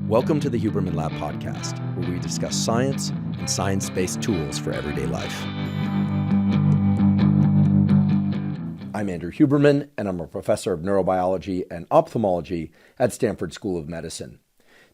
Welcome to the Huberman Lab podcast, where we discuss science and science-based tools for everyday life. I'm Andrew Huberman, and I'm a professor of neurobiology and ophthalmology at Stanford School of Medicine.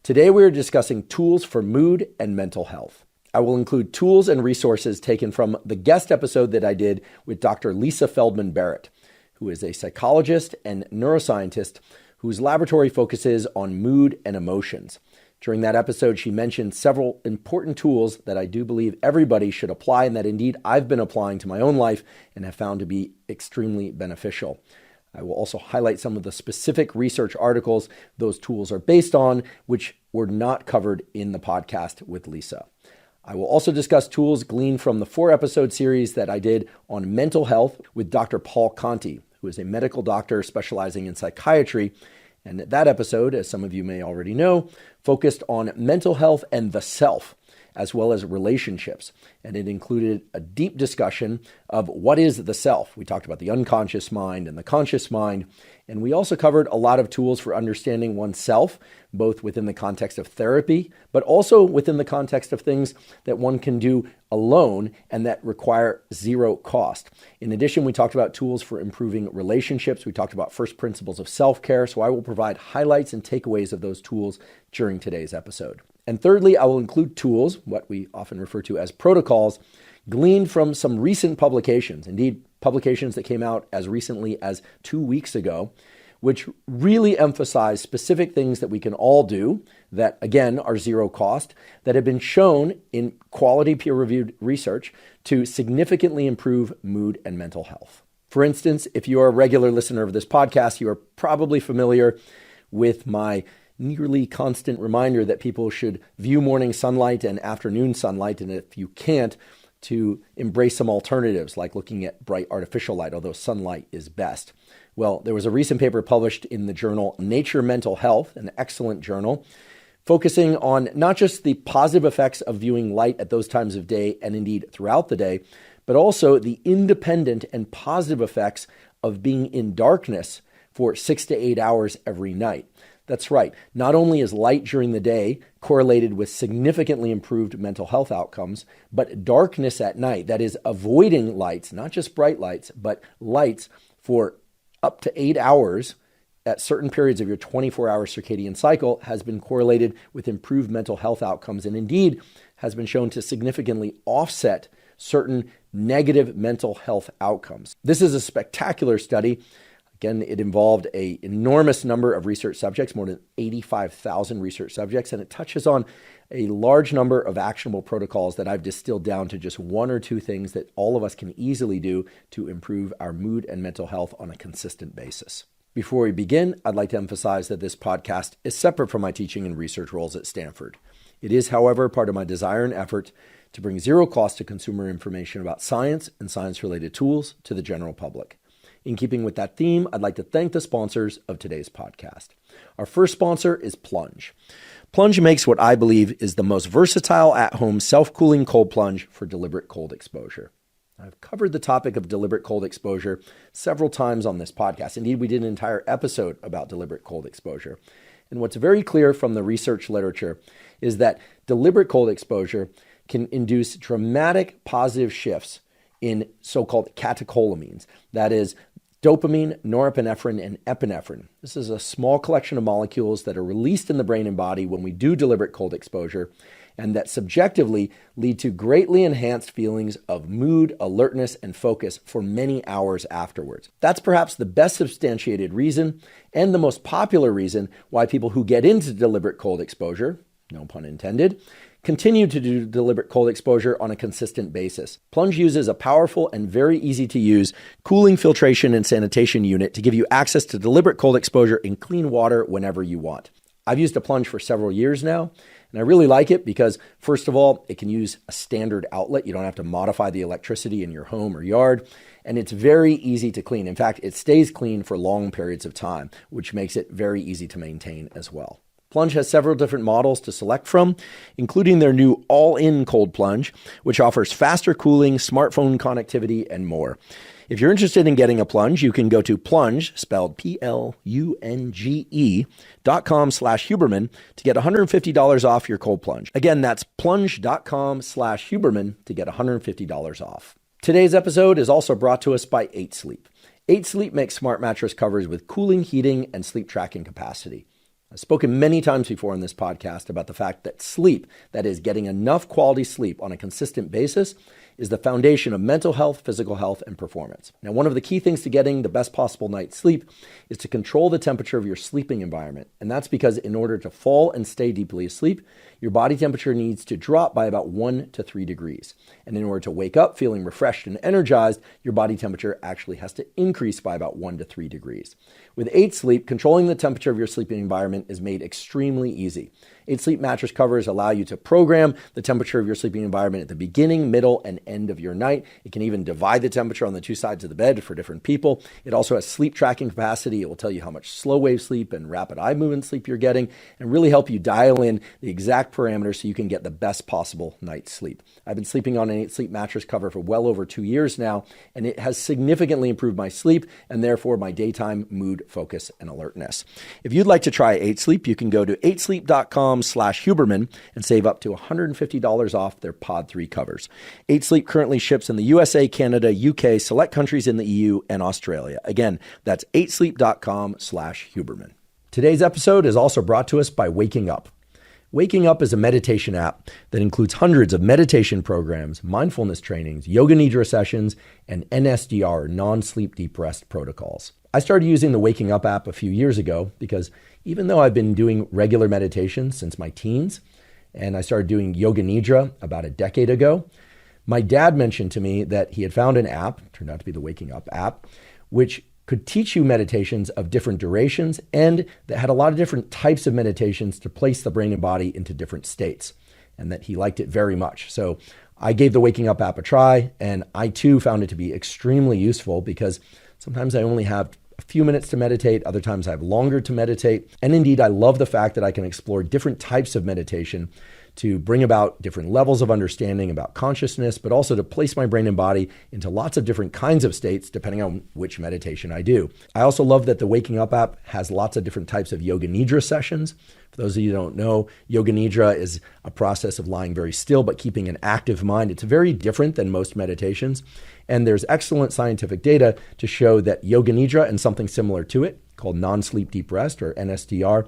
Today we are discussing tools for mood and mental health. I will include tools and resources taken from the guest episode that I did with Dr. Lisa Feldman Barrett, who is a psychologist and neuroscientist whose laboratory focuses on mood and emotions. During that episode, she mentioned several important tools that I do believe everybody should apply and that indeed I've been applying to my own life and have found to be extremely beneficial. I will also highlight some of the specific research articles those tools are based on, which were not covered in the podcast with Lisa. I will also discuss tools gleaned from the 4-episode series that I did on mental health with Dr. Paul Conti, who is a medical doctor specializing in psychiatry. And that episode, as some of you may already know, focused on mental health and the self, as well as relationships. And it included a deep discussion of what is the self. We talked about the unconscious mind and the conscious mind. And we also covered a lot of tools for understanding oneself, both within the context of therapy, but also within the context of things that one can do alone and that require zero cost. In addition, we talked about tools for improving relationships. We talked about first principles of self-care. So I will provide highlights and takeaways of those tools during today's episode. And thirdly, I will include tools, what we often refer to as protocols, gleaned from some recent publications, indeed publications that came out as recently as 2 weeks ago, which really emphasize specific things that we can all do that, again, are zero cost, that have been shown in quality peer-reviewed research to significantly improve mood and mental health. For instance, if you are a regular listener of this podcast, you are probably familiar with my nearly constant reminder that people should view morning sunlight and afternoon sunlight, and if you can't, to embrace some alternatives like looking at bright artificial light, although sunlight is best. Well, there was a recent paper published in the journal Nature Mental Health, an excellent journal, focusing on not just the positive effects of viewing light at those times of day and indeed throughout the day, but also the independent and positive effects of being in darkness for 6 to 8 hours every night. That's right. Not only is light during the day correlated with significantly improved mental health outcomes, but darkness at night, that is avoiding lights, not just bright lights, but lights for up to 8 hours at certain periods of your 24-hour circadian cycle has been correlated with improved mental health outcomes and indeed has been shown to significantly offset certain negative mental health outcomes. This is a spectacular study. Again, it involved an enormous number of research subjects, more than 85,000 research subjects, and it touches on a large number of actionable protocols that I've distilled down to just one or two things that all of us can easily do to improve our mood and mental health on a consistent basis. Before we begin, I'd like to emphasize that this podcast is separate from my teaching and research roles at Stanford. It is, however, part of my desire and effort to bring zero cost to consumer information about science and science-related tools to the general public. In keeping with that theme, I'd like to thank the sponsors of today's podcast. Our first sponsor is Plunge. Plunge makes what I believe is the most versatile at-home self-cooling cold plunge for deliberate cold exposure. I've covered the topic of deliberate cold exposure several times on this podcast. Indeed, we did an entire episode about deliberate cold exposure. And what's very clear from the research literature is that deliberate cold exposure can induce dramatic positive shifts in so-called catecholamines, that is, dopamine, norepinephrine, and epinephrine. This is a small collection of molecules that are released in the brain and body when we do deliberate cold exposure, and that subjectively lead to greatly enhanced feelings of mood, alertness, and focus for many hours afterwards. That's perhaps the best substantiated reason and the most popular reason why people who get into deliberate cold exposure, no pun intended, continue to do deliberate cold exposure on a consistent basis. Plunge uses a powerful and very easy to use cooling filtration and sanitation unit to give you access to deliberate cold exposure in clean water whenever you want. I've used a Plunge for several years now, and I really like it because, first of all, it can use a standard outlet. You don't have to modify the electricity in your home or yard, and it's very easy to clean. In fact, it stays clean for long periods of time, which makes it very easy to maintain as well. Plunge has several different models to select from, including their new all-in cold plunge, which offers faster cooling, smartphone connectivity, and more. If you're interested in getting a plunge, you can go to plunge, spelled plunge.com/Huberman to get $150 off your cold plunge. Again, that's plunge.com/Huberman to get $150 off. Today's episode is also brought to us by 8 Sleep. 8 Sleep makes smart mattress covers with cooling, heating, and sleep tracking capacity. I've spoken many times before in this podcast about the fact that sleep, that is, getting enough quality sleep on a consistent basis, is the foundation of mental health, physical health, and performance. Now, one of the key things to getting the best possible night's sleep is to control the temperature of your sleeping environment. And that's because in order to fall and stay deeply asleep, your body temperature needs to drop by about 1 to 3 degrees. And in order to wake up feeling refreshed and energized, your body temperature actually has to increase by about 1 to 3 degrees. With 8 Sleep, controlling the temperature of your sleeping environment is made extremely easy. 8 Sleep mattress covers allow you to program the temperature of your sleeping environment at the beginning, middle, and end of your night. It can even divide the temperature on the 2 sides of the bed for different people. It also has sleep tracking capacity. It will tell you how much slow wave sleep and rapid eye movement sleep you're getting and really help you dial in the exact parameters so you can get the best possible night's sleep. I've been sleeping on an 8 Sleep mattress cover for well over 2 years now, and it has significantly improved my sleep and therefore my daytime mood, focus, and alertness. If you'd like to try 8 Sleep, you can go to 8sleep.com/Huberman and save up to $150 off their Pod 3 covers. 8 Sleep currently ships in the USA, Canada, UK, select countries in the EU, and Australia. Again, that's 8sleep.com/Huberman. Today's episode is also brought to us by Waking Up. Waking Up is a meditation app that includes hundreds of meditation programs, mindfulness trainings, yoga nidra sessions, and NSDR, non-sleep deep rest protocols. I started using the Waking Up app a few years ago because even though I've been doing regular meditation since my teens, and I started doing yoga nidra about a decade ago, my dad mentioned to me that he had found an app, turned out to be the Waking Up app, which could teach you meditations of different durations and that had a lot of different types of meditations to place the brain and body into different states, and that he liked it very much. So I gave the Waking Up app a try, and I too found it to be extremely useful because sometimes I only have a few minutes to meditate, other times I have longer to meditate. And indeed, I love the fact that I can explore different types of meditation to bring about different levels of understanding about consciousness, but also to place my brain and body into lots of different kinds of states depending on which meditation I do. I also love that the Waking Up app has lots of different types of yoga nidra sessions. For those of you who don't know, yoga nidra is a process of lying very still but keeping an active mind. It's very different than most meditations. And there's excellent scientific data to show that yoga nidra and something similar to it, called non-sleep deep rest or NSDR,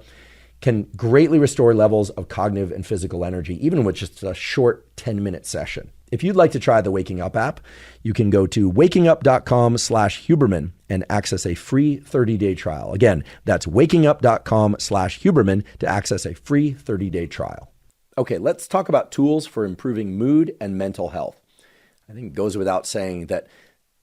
can greatly restore levels of cognitive and physical energy, even with just a short 10-minute session. If you'd like to try the Waking Up app, you can go to wakingup.com/Huberman and access a free 30-day trial. Again, that's wakingup.com/Huberman to access a free 30-day trial. Okay, let's talk about tools for improving mood and mental health. I think it goes without saying that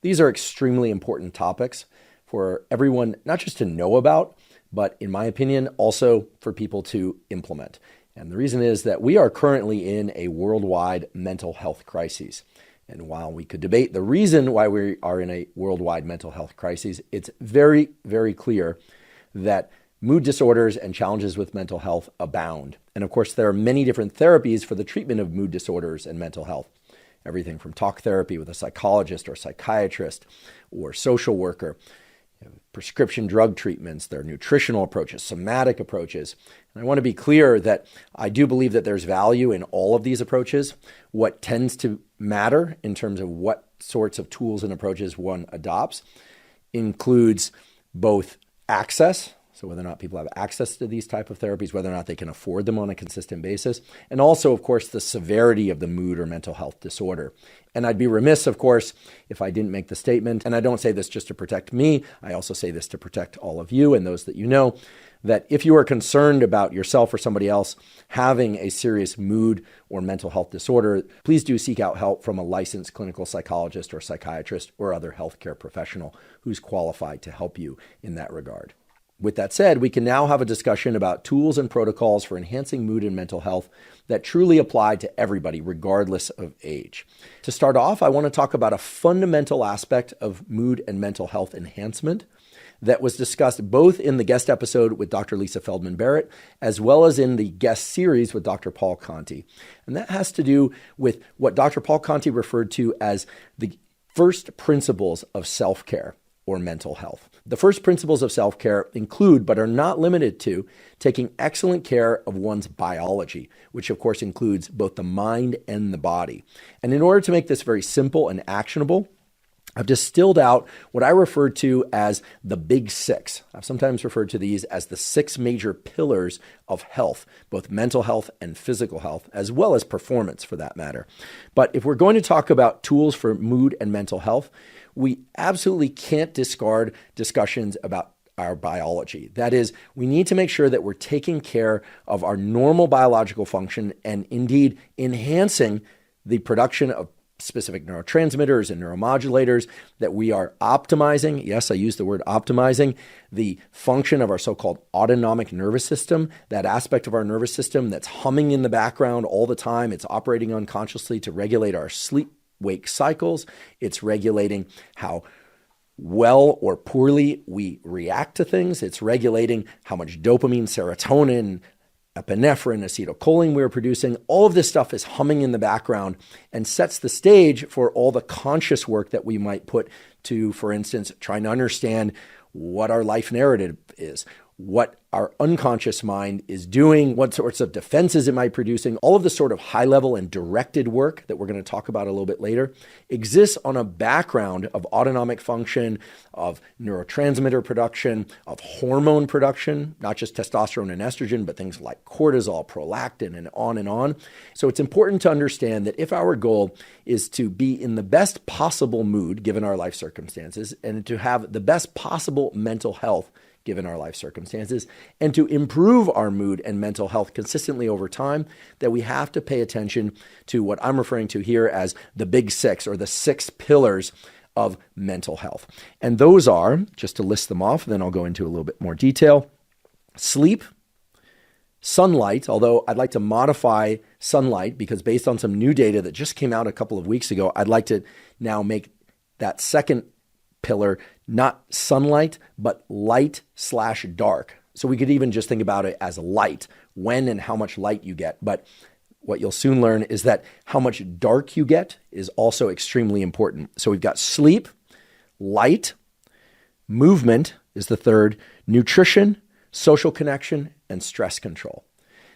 these are extremely important topics for everyone, not just to know about, but in my opinion, also for people to implement. And the reason is that we are currently in a worldwide mental health crisis. And while we could debate the reason why we are in a worldwide mental health crisis, it's very, very clear that mood disorders and challenges with mental health abound. And of course, there are many different therapies for the treatment of mood disorders and mental health. Everything from talk therapy with a psychologist or psychiatrist or social worker, prescription drug treatments, there are nutritional approaches, somatic approaches. And I want to be clear that I do believe that there's value in all of these approaches. What tends to matter in terms of what sorts of tools and approaches one adopts includes both access, so whether or not people have access to these type of therapies, whether or not they can afford them on a consistent basis, and also, of course, the severity of the mood or mental health disorder. And I'd be remiss, of course, if I didn't make the statement, and I don't say this just to protect me, I also say this to protect all of you and those that you know, that if you are concerned about yourself or somebody else having a serious mood or mental health disorder, please do seek out help from a licensed clinical psychologist or psychiatrist or other healthcare professional who's qualified to help you in that regard. With that said, we can now have a discussion about tools and protocols for enhancing mood and mental health that truly apply to everybody, regardless of age. To start off, I want to talk about a fundamental aspect of mood and mental health enhancement that was discussed both in the guest episode with Dr. Lisa Feldman Barrett, as well as in the guest series with Dr. Paul Conti. And that has to do with what Dr. Paul Conti referred to as the first principles of self-care or mental health. The first principles of self-care include, but are not limited to, taking excellent care of one's biology, which of course includes both the mind and the body. And in order to make this very simple and actionable, I've distilled out what I refer to as the big six. I've sometimes referred to these as the 6 major pillars of health, both mental health and physical health, as well as performance for that matter. But if we're going to talk about tools for mood and mental health, we absolutely can't discard discussions about our biology. That is, we need to make sure that we're taking care of our normal biological function and indeed enhancing the production of specific neurotransmitters and neuromodulators, that we are optimizing, yes, I use the word optimizing, the function of our so-called autonomic nervous system, that aspect of our nervous system that's humming in the background all the time. It's operating unconsciously to regulate our sleep-wake cycles. It's regulating how well or poorly we react to things. It's regulating how much dopamine, serotonin, epinephrine, acetylcholine we're producing. All of this stuff is humming in the background and sets the stage for all the conscious work that we might put to, for instance, trying to understand what our life narrative is, what our unconscious mind is doing, what sorts of defenses it might be producing. All of the sort of high-level and directed work that we're going to talk about a little bit later exists on a background of autonomic function, of neurotransmitter production, of hormone production, not just testosterone and estrogen, but things like cortisol, prolactin, and on and on. So it's important to understand that if our goal is to be in the best possible mood, given our life circumstances, and to have the best possible mental health, given our life circumstances, and to improve our mood and mental health consistently over time, that we have to pay attention to what I'm referring to here as the big six, or the 6 pillars of mental health. And those are, just to list them off, then I'll go into a little bit more detail: sleep, sunlight, although I'd like to modify sunlight because based on some new data that just came out a couple of weeks ago, I'd like to now make that second pillar not sunlight, but light/dark. So we could even just think about it as light, when and how much light you get. But what you'll soon learn is that how much dark you get is also extremely important. So we've got sleep, light, movement is the third, nutrition, social connection, and stress control.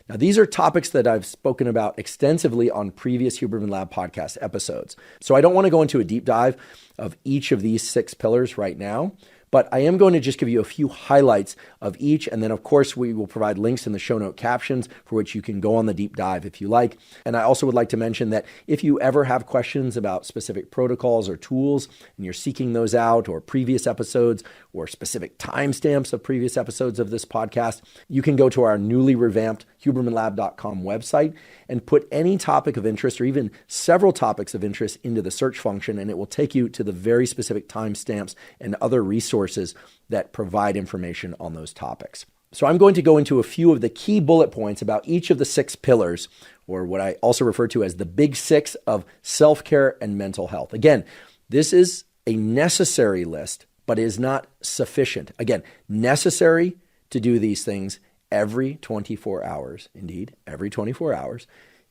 Now, these are topics that I've spoken about extensively on previous Huberman Lab podcast episodes. So I don't want to go into a deep dive of each of these 6 pillars right now, but I am going to just give you a few highlights of each. And then, of course, we will provide links in the show note captions for which you can go on the deep dive if you like. And I also would like to mention that if you ever have questions about specific protocols or tools and you're seeking those out, or previous episodes or specific timestamps of previous episodes of this podcast, you can go to our newly revamped hubermanlab.com website and put any topic of interest or even several topics of interest into the search function, and it will take you to the very specific timestamps and other resources that provide information on those topics. So I'm going to go into a few of the key bullet points about each of the 6 pillars, or what I also refer to as the big 6 of self-care and mental health. Again, this is a necessary list, but is not sufficient. Again, necessary to do these things every 24 hours, indeed, every 24 hours,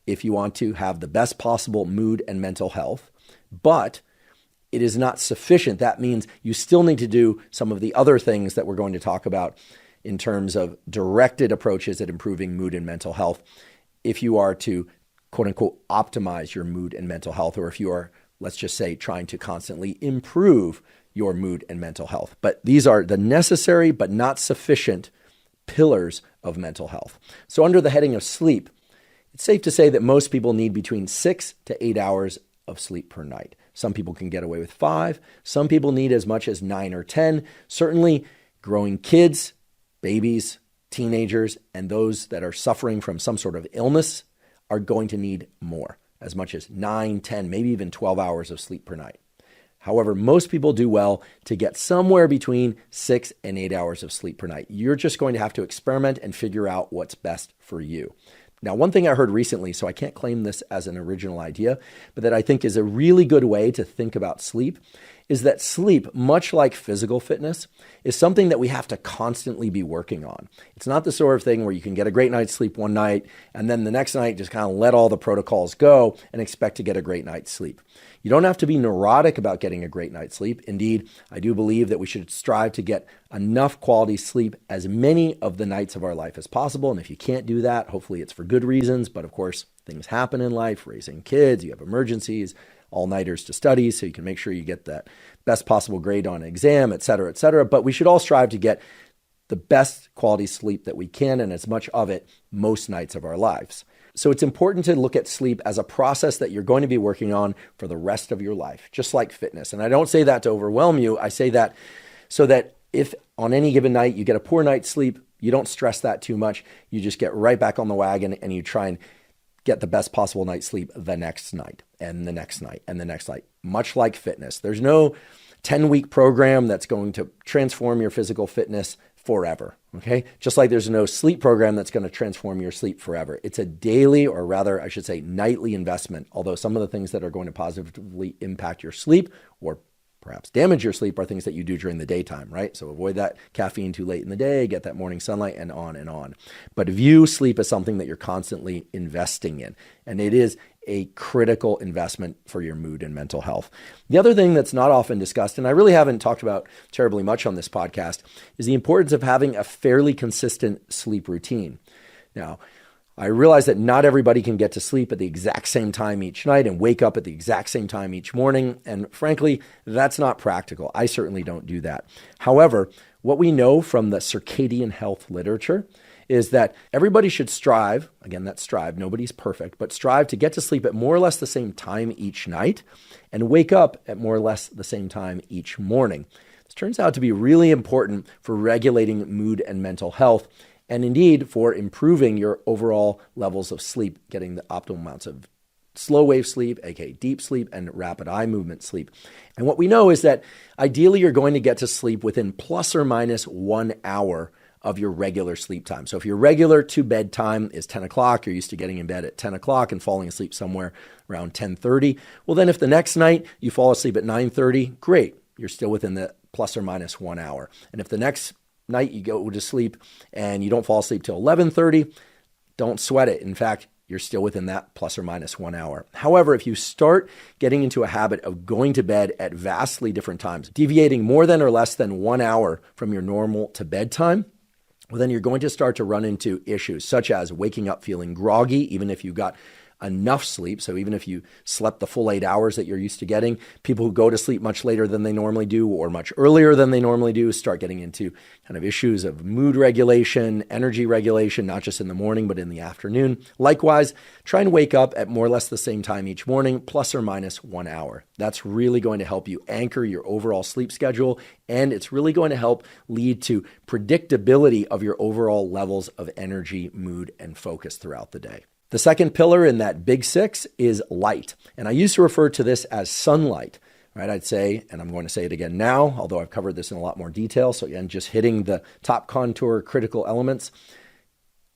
if you want to have the best possible mood and mental health. But it is not sufficient. That means you still need to do some of the other things that we're going to talk about in terms of directed approaches at improving mood and mental health if you are to, quote unquote, optimize your mood and mental health, or if you are, let's just say, trying to constantly improve your mood and mental health. But these are the necessary but not sufficient pillars of mental health. So under the heading of sleep, it's safe to say that most people need between 6 to 8 hours of sleep per night. Some people can get away with 5. Some people need as much as 9 or 10. Certainly growing kids, babies, teenagers, and those that are suffering from some sort of illness are going to need more, as much as 9, 10, maybe even 12 hours of sleep per night. However, most people do well to get somewhere between 6 and 8 hours of sleep per night. You're just going to have to experiment and figure out what's best for you. Now, one thing I heard recently, so I can't claim this as an original idea, but that I think is a really good way to think about sleep, is that sleep, much like physical fitness, is something that we have to constantly be working on. It's not the sort of thing where you can get a great night's sleep one night and then the next night just kind of let all the protocols go and expect to get a great night's sleep. You don't have to be neurotic about getting a great night's sleep. Indeed, I do believe that we should strive to get enough quality sleep as many of the nights of our life as possible. And if you can't do that, hopefully it's for good reasons. But of course, things happen in life, raising kids, you have emergencies, all-nighters to study, so you can make sure you get that best possible grade on an exam, et cetera, et cetera. But we should all strive to get the best quality sleep that we can, and as much of it most nights of our lives. So it's important to look at sleep as a process that you're going to be working on for the rest of your life, just like fitness. And I don't say that to overwhelm you. I say that so that if on any given night you get a poor night's sleep, you don't stress that too much. You just get right back on the wagon and you try and get the best possible night's sleep the next night and the next night and the next night. Much like fitness, there's no 10-week program that's going to transform your physical fitness forever, okay? Just like there's no sleep program that's going to transform your sleep forever. It's a daily, or rather, I should say, nightly investment, although some of the things that are going to positively impact your sleep or perhaps damage your sleep are things that you do during the daytime, right? So avoid that caffeine too late in the day, get that morning sunlight, and on and on. But view sleep as something that you're constantly investing in, and it is a critical investment for your mood and mental health. The other thing that's not often discussed, and I really haven't talked about terribly much on this podcast, is the importance of having a fairly consistent sleep routine. Now, I realize that not everybody can get to sleep at the exact same time each night and wake up at the exact same time each morning. And frankly, that's not practical. I certainly don't do that. However, what we know from the circadian health literature is that everybody should strive, again, that's strive, nobody's perfect, but strive to get to sleep at more or less the same time each night and wake up at more or less the same time each morning. This turns out to be really important for regulating mood and mental health, and indeed for improving your overall levels of sleep, getting the optimal amounts of slow wave sleep, aka deep sleep, and rapid eye movement sleep. And what we know is that ideally you're going to get to sleep within plus or minus 1 hour of your regular sleep time. So if your regular to bed time is 10 o'clock, you're used to getting in bed at 10 o'clock and falling asleep somewhere around 10:30. Well, then if the next night you fall asleep at 9:30, great. You're still within the plus or minus 1 hour. And if the next night you go to sleep and you don't fall asleep till 11:30, don't sweat it. In fact, you're still within that plus or minus 1 hour. However, if you start getting into a habit of going to bed at vastly different times, deviating more than or less than 1 hour from your normal to bed time, well, then you're going to start to run into issues such as waking up feeling groggy, even if you got enough sleep. So even if you slept the full 8 hours that you're used to getting, people who go to sleep much later than they normally do or much earlier than they normally do start getting into kind of issues of mood regulation, energy regulation, not just in the morning, but in the afternoon. Likewise, try and wake up at more or less the same time each morning, plus or minus 1 hour. That's really going to help you anchor your overall sleep schedule, and it's really going to help lead to predictability of your overall levels of energy, mood, and focus throughout the day. The second pillar in that big six is light. And I used to refer to this as sunlight, right? I'd say, and I'm going to say it again now, although I've covered this in a lot more detail. So again, just hitting the top contour critical elements.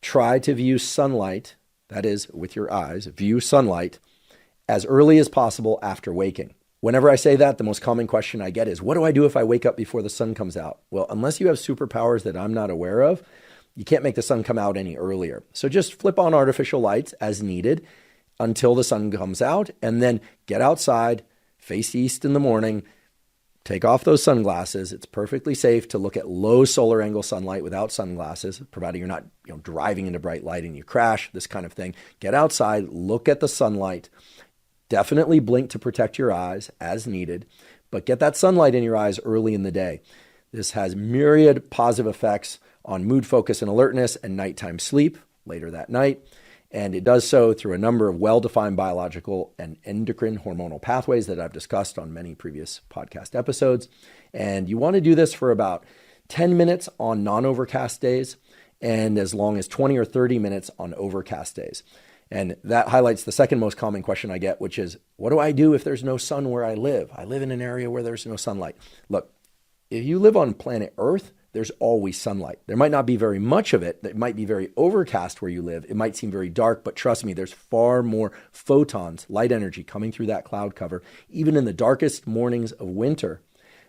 Try to view sunlight, that is with your eyes, view sunlight as early as possible after waking. Whenever I say that, the most common question I get is, what do I do if I wake up before the sun comes out? Well, unless you have superpowers that I'm not aware of, you can't make the sun come out any earlier. So just flip on artificial lights as needed until the sun comes out, and then get outside, face east in the morning, take off those sunglasses. It's perfectly safe to look at low solar angle sunlight without sunglasses, provided you're not driving into bright light and you crash, this kind of thing. Get outside, look at the sunlight. Definitely blink to protect your eyes as needed, but get that sunlight in your eyes early in the day. This has myriad positive effects on mood, focus, and alertness and nighttime sleep later that night. And it does so through a number of well-defined biological and endocrine hormonal pathways that I've discussed on many previous podcast episodes. And you want to do this for about 10 minutes on non-overcast days and as long as 20 or 30 minutes on overcast days. And that highlights the second most common question I get, which is, what do I do if there's no sun where I live? I live in an area where there's no sunlight. Look, if you live on planet Earth, there's always sunlight. There might not be very much of it. It might be very overcast where you live. It might seem very dark, but trust me, there's far more photons, light energy coming through that cloud cover, even in the darkest mornings of winter,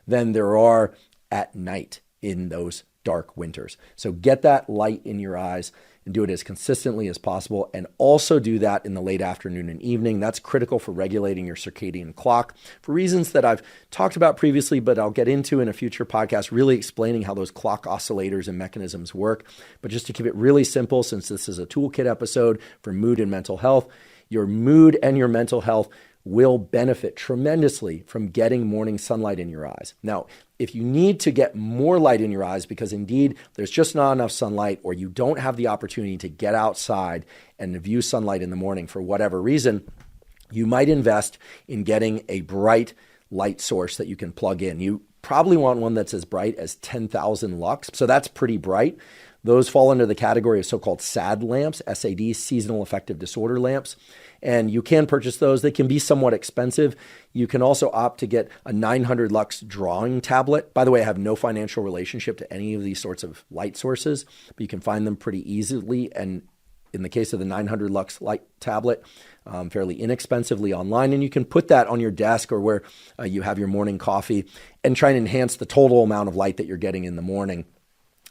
than there are at night in those dark winters. So get that light in your eyes and do it as consistently as possible. And also do that in the late afternoon and evening. That's critical for regulating your circadian clock for reasons that I've talked about previously, but I'll get into in a future podcast, really explaining how those clock oscillators and mechanisms work. But just to keep it really simple, since this is a toolkit episode for mood and mental health, your mood and your mental health will benefit tremendously from getting morning sunlight in your eyes. Now, if you need to get more light in your eyes because indeed there's just not enough sunlight, or you don't have the opportunity to get outside and view sunlight in the morning for whatever reason, you might invest in getting a bright light source that you can plug in. You probably want one that's as bright as 10,000 lux. So that's pretty bright. Those fall under the category of so-called SAD lamps, SAD, seasonal affective disorder lamps. And you can purchase those. They can be somewhat expensive. You can also opt to get a 900 lux drawing tablet. By the way, I have no financial relationship to any of these sorts of light sources, but you can find them pretty easily. And in the case of the 900 lux light tablet, fairly inexpensively online. And you can put that on your desk or where you have your morning coffee and try and enhance the total amount of light that you're getting in the morning.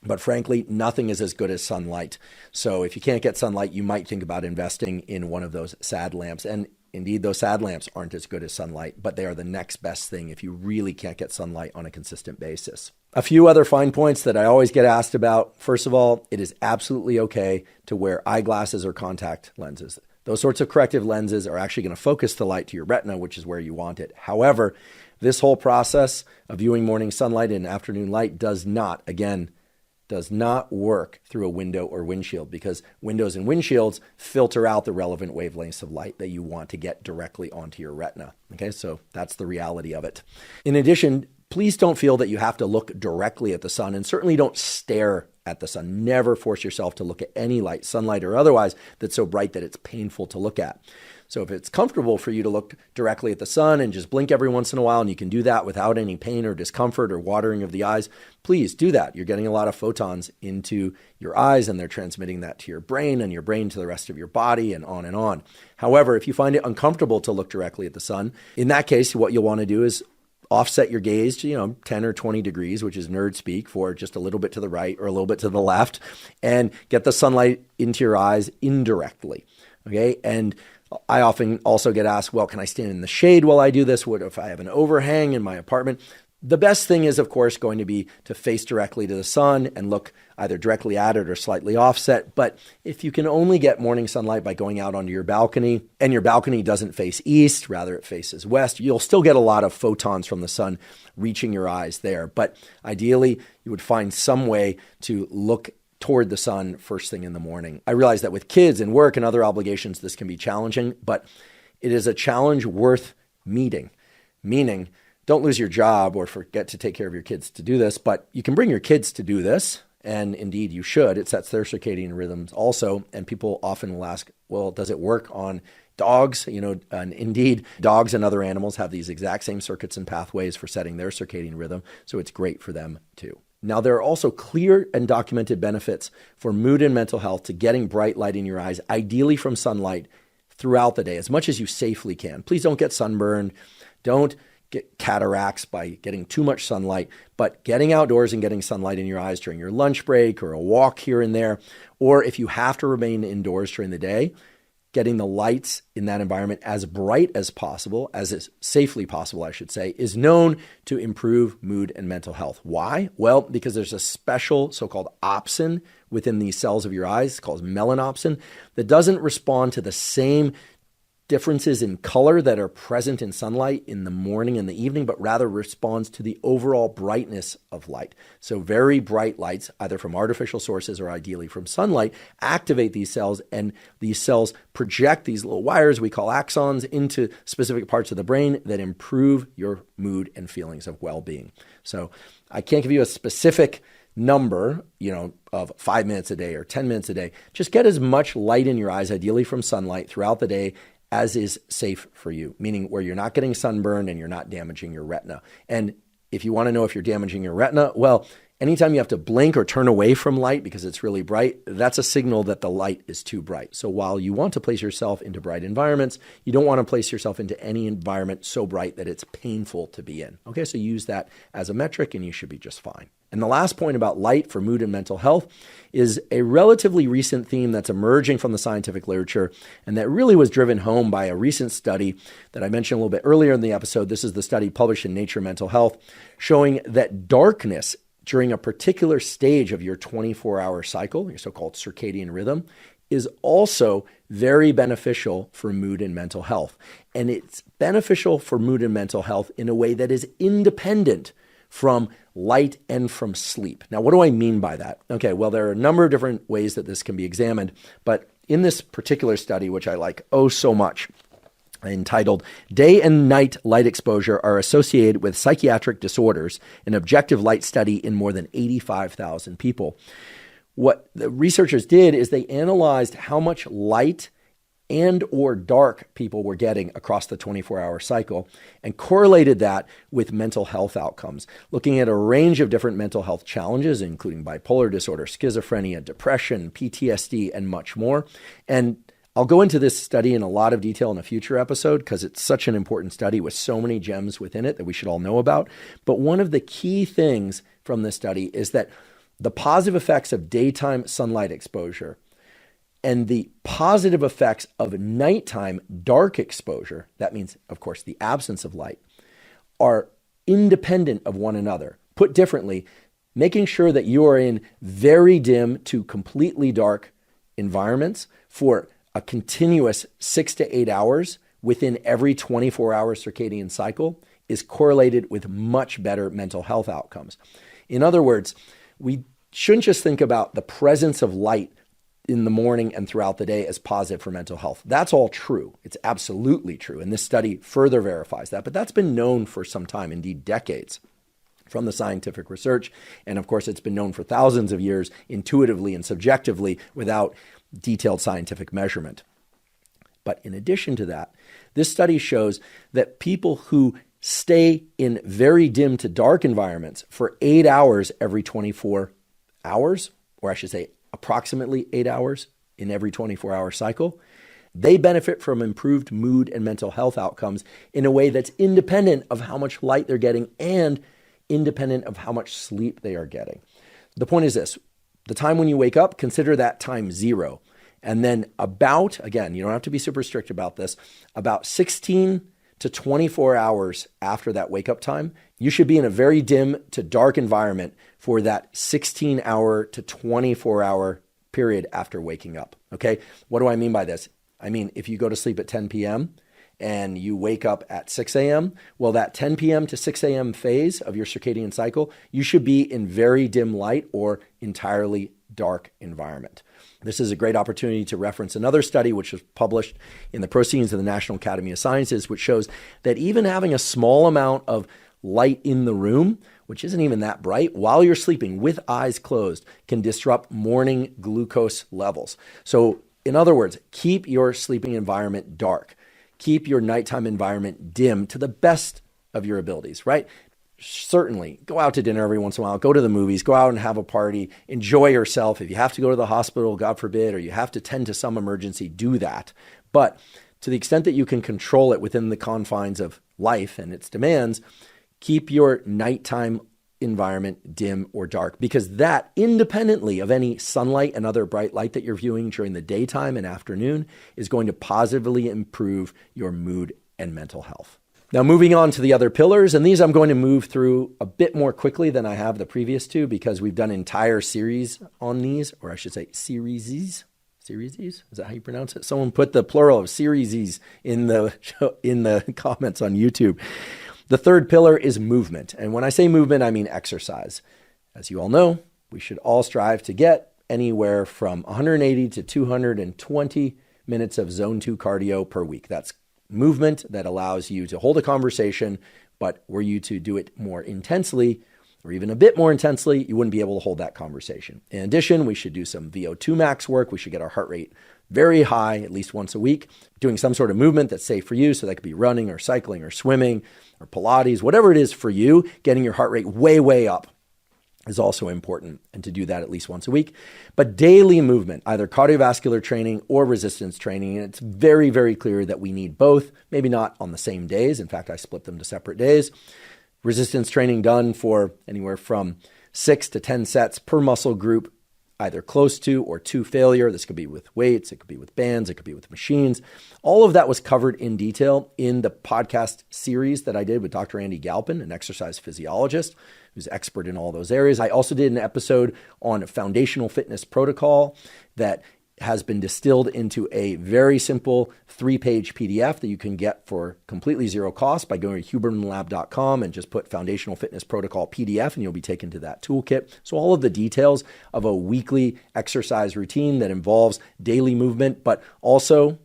But frankly, nothing is as good as sunlight. So if you can't get sunlight, you might think about investing in one of those SAD lamps. And indeed, those SAD lamps aren't as good as sunlight, but they are the next best thing if you really can't get sunlight on a consistent basis. A few other fine points that I always get asked about. First of all, it is absolutely okay to wear eyeglasses or contact lenses. Those sorts of corrective lenses are actually going to focus the light to your retina, which is where you want it. However, this whole process of viewing morning sunlight and afternoon light does not work through a window or windshield, because windows and windshields filter out the relevant wavelengths of light that you want to get directly onto your retina. Okay, so that's the reality of it. In addition, please don't feel that you have to look directly at the sun, and certainly don't stare at the sun. Never force yourself to look at any light, sunlight or otherwise, that's so bright that it's painful to look at. So if it's comfortable for you to look directly at the sun and just blink every once in a while, and you can do that without any pain or discomfort or watering of the eyes, please do that. You're getting a lot of photons into your eyes, and they're transmitting that to your brain, and your brain to the rest of your body, and on and on. However, if you find it uncomfortable to look directly at the sun, in that case, what you'll want to do is offset your gaze to, 10 or 20 degrees, which is nerd speak for just a little bit to the right or a little bit to the left, and get the sunlight into your eyes indirectly. Okay. And I often also get asked, well, can I stand in the shade while I do this? What if I have an overhang in my apartment? The best thing is, of course, going to be to face directly to the sun and look either directly at it or slightly offset. But if you can only get morning sunlight by going out onto your balcony, and your balcony doesn't face east, rather it faces west, you'll still get a lot of photons from the sun reaching your eyes there. But ideally, you would find some way to look toward the sun first thing in the morning. I realize that with kids and work and other obligations, this can be challenging, but it is a challenge worth meeting. Meaning, don't lose your job or forget to take care of your kids to do this, but you can bring your kids to do this, and indeed you should. It sets their circadian rhythms also, and people often will ask, well, does it work on dogs? And indeed, dogs and other animals have these exact same circuits and pathways for setting their circadian rhythm, so it's great for them too. Now, there are also clear and documented benefits for mood and mental health to getting bright light in your eyes, ideally from sunlight throughout the day, as much as you safely can. Please don't get sunburned. Don't get cataracts by getting too much sunlight, but getting outdoors and getting sunlight in your eyes during your lunch break or a walk here and there, or if you have to remain indoors during the day, getting the lights in that environment as bright as possible, as is safely possible, I should say, is known to improve mood and mental health. Why? Well, because there's a special so-called opsin within these cells of your eyes, called melanopsin, that doesn't respond to the same differences in color that are present in sunlight in the morning and the evening, but rather responds to the overall brightness of light. So very bright lights, either from artificial sources or ideally from sunlight, activate these cells, and these cells project these little wires we call axons into specific parts of the brain that improve your mood and feelings of well-being. So I can't give you a specific number, of 5 minutes a day or 10 minutes a day. Just get as much light in your eyes, ideally from sunlight, throughout the day as is safe for you, meaning where you're not getting sunburned and you're not damaging your retina. And if you want to know if you're damaging your retina, well, Anytime you have to blink or turn away from light because it's really bright, that's a signal that the light is too bright. So while you want to place yourself into bright environments, you don't want to place yourself into any environment so bright that it's painful to be in. Okay, so use that as a metric and you should be just fine. And the last point about light for mood and mental health is a relatively recent theme that's emerging from the scientific literature and that really was driven home by a recent study that I mentioned a little bit earlier in the episode. This is the study published in Nature Mental Health showing that darkness during a particular stage of your 24-hour cycle, your so-called circadian rhythm, is also very beneficial for mood and mental health. And it's beneficial for mood and mental health in a way that is independent from light and from sleep. Now, what do I mean by that? Okay, well, there are a number of different ways that this can be examined, but in this particular study, which I like oh so much, entitled Day and Night Light Exposure Are Associated with Psychiatric Disorders, an objective light study in more than 85,000 people. What the researchers did is they analyzed how much light and or dark people were getting across the 24-hour cycle and correlated that with mental health outcomes, looking at a range of different mental health challenges, including bipolar disorder, schizophrenia, depression, PTSD, and much more. And I'll go into this study in a lot of detail in a future episode because it's such an important study with so many gems within it that we should all know about. But one of the key things from this study is that the positive effects of daytime sunlight exposure and the positive effects of nighttime dark exposure, that means, of course, the absence of light, are independent of one another. Put differently, making sure that you are in very dim to completely dark environments for a continuous 6 to 8 hours within every 24-hour circadian cycle is correlated with much better mental health outcomes. In other words, we shouldn't just think about the presence of light in the morning and throughout the day as positive for mental health. That's all true. It's absolutely true. And this study further verifies that. But that's been known for some time, indeed decades, from the scientific research. And of course, it's been known for thousands of years intuitively and subjectively without detailed scientific measurement. But in addition to that, this study shows that people who stay in very dim to dark environments for 8 hours every 24 hours, or I should say approximately 8 hours in every 24-hour cycle, they benefit from improved mood and mental health outcomes in a way that's independent of how much light they're getting and independent of how much sleep they are getting. The point is this: the time when you wake up, consider that time 0. And then again, you don't have to be super strict about this, about 16 to 24 hours after that wake up time, you should be in a very dim to dark environment for that 16-hour to 24-hour period after waking up. Okay, what do I mean by this? I mean, if you go to sleep at 10 p.m., and you wake up at 6 a.m., well, that 10 p.m. to 6 a.m. phase of your circadian cycle, you should be in very dim light or entirely dark environment. This is a great opportunity to reference another study which was published in the Proceedings of the National Academy of Sciences, which shows that even having a small amount of light in the room, which isn't even that bright, while you're sleeping with eyes closed, can disrupt morning glucose levels. So in other words, keep your sleeping environment dark. Keep your nighttime environment dim to the best of your abilities, right? Certainly, go out to dinner every once in a while, go to the movies, go out and have a party, enjoy yourself. If you have to go to the hospital, God forbid, or you have to tend to some emergency, do that. But to the extent that you can control it within the confines of life and its demands, keep your nighttime environment dim or dark, because that, independently of any sunlight and other bright light that you're viewing during the daytime and afternoon, is going to positively improve your mood and mental health. Now, moving on to the other pillars, and these I'm going to move through a bit more quickly than I have the previous two because we've done entire series on these, or I should say series. Is that how you pronounce it? Someone put the plural of series in the comments on YouTube. The third pillar is movement. And when I say movement, I mean exercise. As you all know, we should all strive to get anywhere from 180 to 220 minutes of zone 2 cardio per week. That's movement that allows you to hold a conversation, but were you to do it more intensely or even a bit more intensely, you wouldn't be able to hold that conversation. In addition, we should do some VO2 max work. We should get our heart rate very high at least once a week, doing some sort of movement that's safe for you. So that could be running or cycling or swimming or Pilates, whatever it is for you, getting your heart rate way, way up. is also important, and to do that at least once a week. But daily movement, either cardiovascular training or resistance training, and it's very, very clear that we need both, maybe not on the same days. In fact, I split them to separate days. Resistance training done for anywhere from 6 to 10 sets per muscle group, either close to or to failure. This could be with weights, it could be with bands, it could be with machines. All of that was covered in detail in the podcast series that I did with Dr. Andy Galpin, an exercise physiologist who's expert in all those areas. I also did an episode on a foundational fitness protocol that has been distilled into a very simple 3-page PDF that you can get for completely zero cost by going to hubermanlab.com and just put foundational fitness protocol PDF, and you'll be taken to that toolkit. So all of the details of a weekly exercise routine that involves daily movement, but also,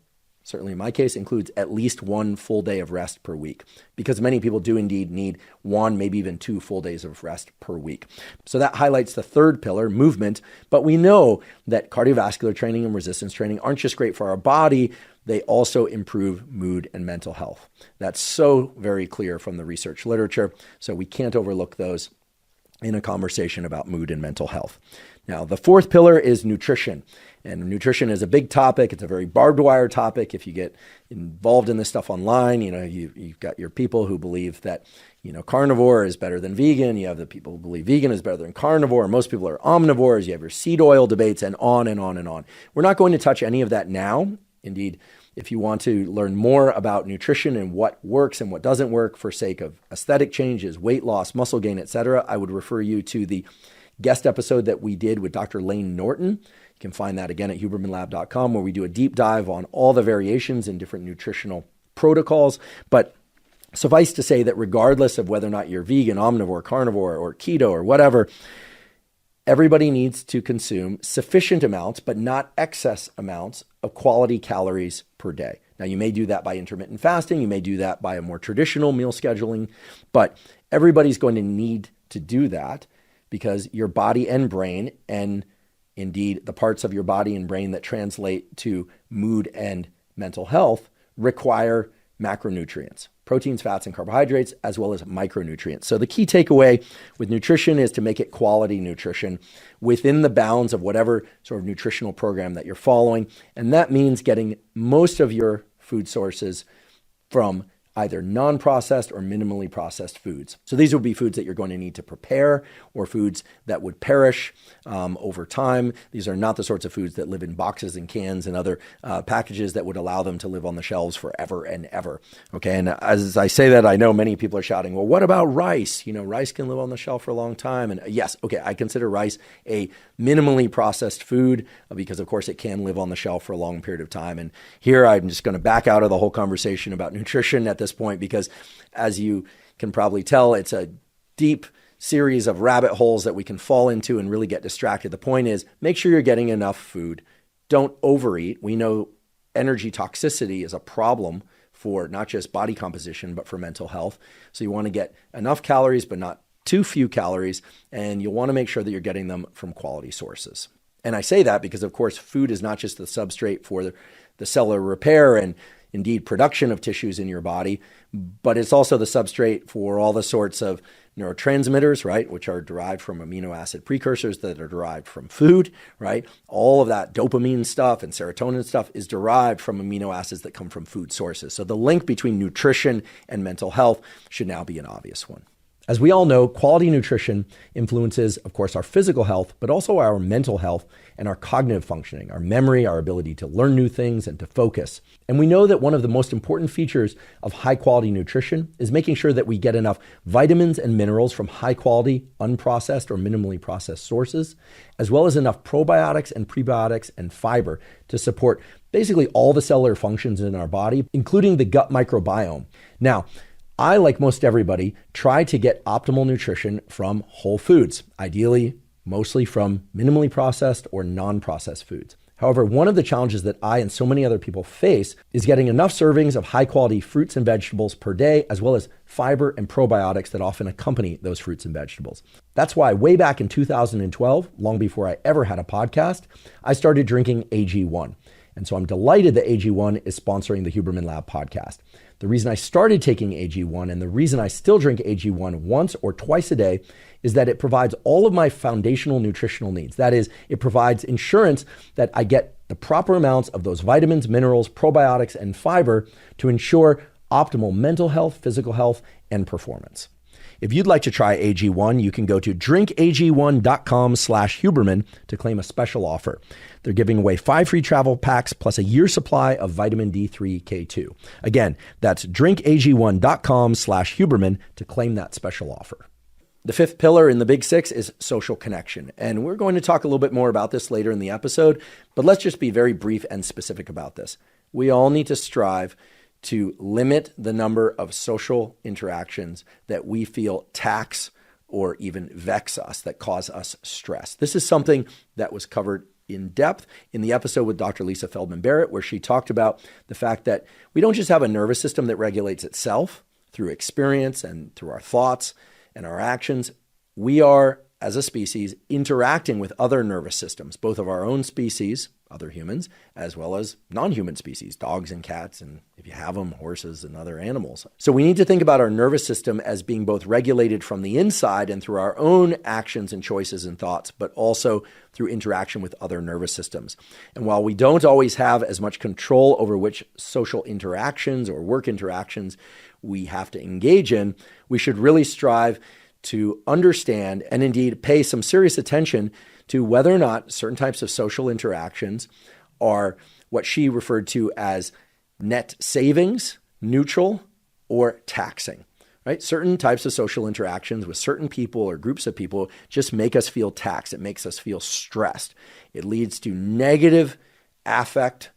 certainly in my case, includes at least 1 full day of rest per week, because many people do indeed need 1, maybe even 2 full days of rest per week. So that highlights the third pillar, movement. But we know that cardiovascular training and resistance training aren't just great for our body, they also improve mood and mental health. That's so very clear from the research literature. So we can't overlook those in a conversation about mood and mental health. Now, the fourth pillar is nutrition. And nutrition is a big topic. It's a very barbed wire topic. If you get involved in this stuff online, you've got your people who believe that, carnivore is better than vegan. You have the people who believe vegan is better than carnivore. Most people are omnivores. You have your seed oil debates and on and on and on. We're not going to touch any of that now. Indeed, if you want to learn more about nutrition and what works and what doesn't work for sake of aesthetic changes, weight loss, muscle gain, etc., I would refer you to the guest episode that we did with Dr. Lane Norton. You can find that again at hubermanlab.com, where we do a deep dive on all the variations in different nutritional protocols. But suffice to say that regardless of whether or not you're vegan, omnivore, carnivore, or keto, or whatever, everybody needs to consume sufficient amounts, but not excess amounts of quality calories per day. Now, you may do that by intermittent fasting. You may do that by a more traditional meal scheduling, but everybody's going to need to do that because your body and brain, and indeed the parts of your body and brain that translate to mood and mental health, require macronutrients, proteins, fats, and carbohydrates, as well as micronutrients. So the key takeaway with nutrition is to make it quality nutrition within the bounds of whatever sort of nutritional program that you're following. And that means getting most of your food sources from either non-processed or minimally processed foods. So these will be foods that you're going to need to prepare, or foods that would perish over time. These are not the sorts of foods that live in boxes and cans and other packages that would allow them to live on the shelves forever and ever. Okay, and as I say that, I know many people are shouting, well, what about rice? Rice can live on the shelf for a long time. And yes, okay, I consider rice a minimally processed food because, of course, it can live on the shelf for a long period of time. And here I'm just going to back out of the whole conversation about nutrition at this point, because as you can probably tell, it's a deep series of rabbit holes that we can fall into and really get distracted. The point is, make sure you're getting enough food. Don't overeat. We know energy toxicity is a problem for not just body composition, but for mental health. So you want to get enough calories, but not too few calories. And you'll want to make sure that you're getting them from quality sources. And I say that because, of course, food is not just the substrate for the cellular repair and indeed production of tissues in your body, but it's also the substrate for all the sorts of neurotransmitters, right, which are derived from amino acid precursors that are derived from food, right? All of that dopamine stuff and serotonin stuff is derived from amino acids that come from food sources. So the link between nutrition and mental health should now be an obvious one. As we all know, quality nutrition influences, of course, our physical health, but also our mental health and our cognitive functioning, our memory, our ability to learn new things and to focus. And we know that one of the most important features of high-quality nutrition is making sure that we get enough vitamins and minerals from high-quality, unprocessed or minimally processed sources, as well as enough probiotics and prebiotics and fiber to support basically all the cellular functions in our body, including the gut microbiome. Now, I, like most everybody, try to get optimal nutrition from whole foods, ideally mostly from minimally processed or non-processed foods. However, one of the challenges that I and so many other people face is getting enough servings of high-quality fruits and vegetables per day, as well as fiber and probiotics that often accompany those fruits and vegetables. That's why way back in 2012, long before I ever had a podcast, I started drinking AG1. And so I'm delighted that AG1 is sponsoring the Huberman Lab podcast. The reason I started taking AG1 and the reason I still drink AG1 once or twice a day is that it provides all of my foundational nutritional needs. That is, it provides insurance that I get the proper amounts of those vitamins, minerals, probiotics, and fiber to ensure optimal mental health, physical health, and performance. If you'd like to try AG1, you can go to drinkag1.com/Huberman to claim a special offer. They're giving away 5 free travel packs plus a year's supply of vitamin D3K2. Again, that's drinkag1.com/Huberman to claim that special offer. The fifth pillar in the Big Six is social connection. And we're going to talk a little bit more about this later in the episode, but let's just be very brief and specific about this. We all need to strive to limit the number of social interactions that we feel tax or even vex us, that cause us stress. This is something that was covered in depth in the episode with Dr. Lisa Feldman Barrett, where she talked about the fact that we don't just have a nervous system that regulates itself through experience and through our thoughts and our actions. We are, as a species, interacting with other nervous systems, both of our own species, other humans, as well as non-human species, dogs and cats, and if you have them, horses and other animals. So we need to think about our nervous system as being both regulated from the inside and through our own actions and choices and thoughts, but also through interaction with other nervous systems. And while we don't always have as much control over which social interactions or work interactions we have to engage in, we should really strive to understand and indeed pay some serious attention to whether or not certain types of social interactions are what she referred to as net savings, neutral, or taxing, right? Certain types of social interactions with certain people or groups of people just make us feel taxed. It makes us feel stressed. It leads to negative affect,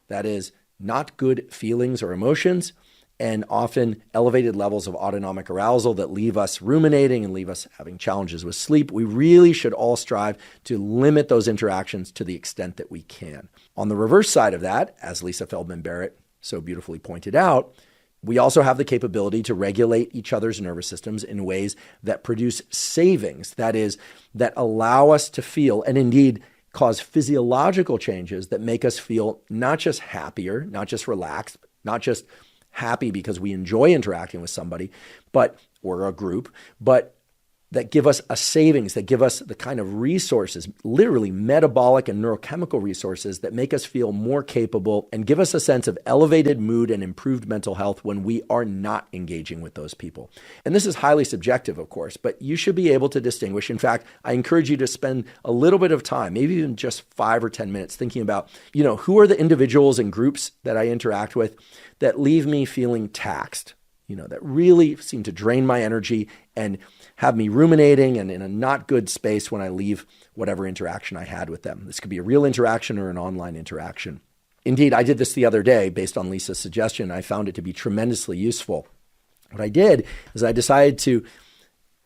that is, not good feelings or emotions, and often elevated levels of autonomic arousal that leave us ruminating and leave us having challenges with sleep. We really should all strive to limit those interactions to the extent that we can. On the reverse side of that, as Lisa Feldman Barrett so beautifully pointed out, we also have the capability to regulate each other's nervous systems in ways that produce savings, that is, that allow us to feel and indeed cause physiological changes that make us feel not just happier, not just relaxed, not just happy because we enjoy interacting with somebody, or a group, but that give us a savings, that give us the kind of resources, literally metabolic and neurochemical resources that make us feel more capable and give us a sense of elevated mood and improved mental health when we are not engaging with those people. And this is highly subjective, of course, but you should be able to distinguish. In fact, I encourage you to spend a little bit of time, maybe even just 5 or 10 minutes thinking about, who are the individuals and groups that I interact with that leave me feeling taxed, that really seem to drain my energy and have me ruminating and in a not good space when I leave whatever interaction I had with them. This could be a real interaction or an online interaction. Indeed, I did this the other day based on Lisa's suggestion. I found it to be tremendously useful. What I did is I decided to,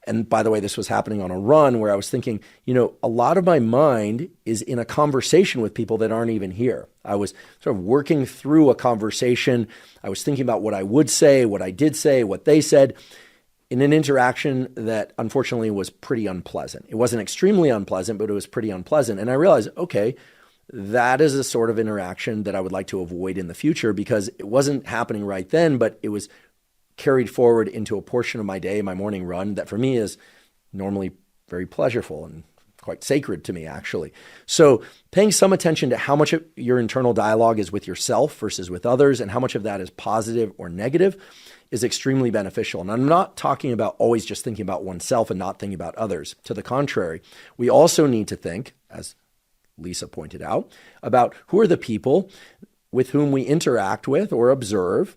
and by the way, this was happening on a run where I was thinking, a lot of my mind is in a conversation with people that aren't even here. I was sort of working through a conversation. I was thinking about what I would say, what I did say, what they said, in an interaction that unfortunately was pretty unpleasant. It wasn't extremely unpleasant, but it was pretty unpleasant. And I realized, okay, that is a sort of interaction that I would like to avoid in the future because it wasn't happening right then, but it was carried forward into a portion of my day, my morning run, that for me is normally very pleasurable and quite sacred to me, actually. So paying some attention to how much of your internal dialogue is with yourself versus with others and how much of that is positive or negative is extremely beneficial. And I'm not talking about always just thinking about oneself and not thinking about others. To the contrary, we also need to think, as Lisa pointed out, about who are the people with whom we interact with or observe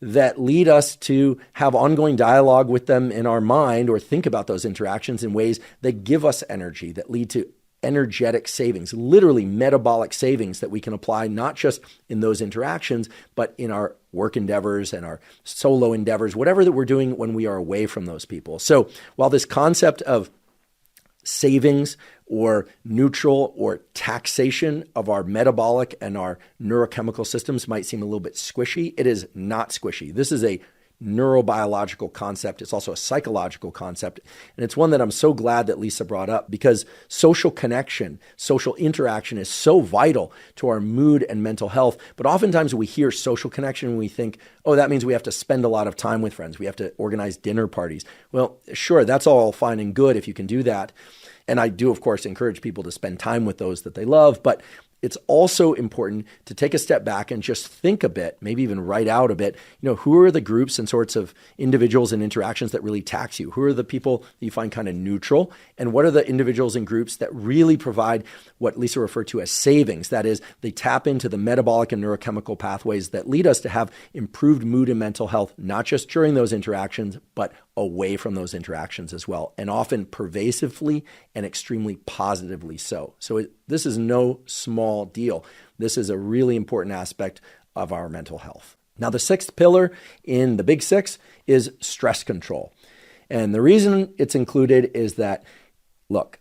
that lead us to have ongoing dialogue with them in our mind or think about those interactions in ways that give us energy, that lead to energetic savings, literally metabolic savings that we can apply not just in those interactions, but in our work endeavors and our solo endeavors, whatever that we're doing when we are away from those people. So while this concept of savings or neutral or taxation of our metabolic and our neurochemical systems might seem a little bit squishy, it is not squishy. This is a neurobiological concept. It's also a psychological concept. And it's one that I'm so glad that Lisa brought up, because social connection, social interaction is so vital to our mood and mental health. But oftentimes we hear social connection and we think, oh, that means we have to spend a lot of time with friends. We have to organize dinner parties. Well, sure, that's all fine and good if you can do that. And I do, of course, encourage people to spend time with those that they love. But it's also important to take a step back and just think a bit, maybe even write out a bit, who are the groups and sorts of individuals and interactions that really tax you? Who are the people that you find kind of neutral? And what are the individuals and groups that really provide what Lisa referred to as savings? That is, they tap into the metabolic and neurochemical pathways that lead us to have improved mood and mental health, not just during those interactions, but away from those interactions as well, and often pervasively and extremely positively so. So this is no small deal. This is a really important aspect of our mental health. Now, the sixth pillar in the big six is stress control. And the reason it's included is that, look,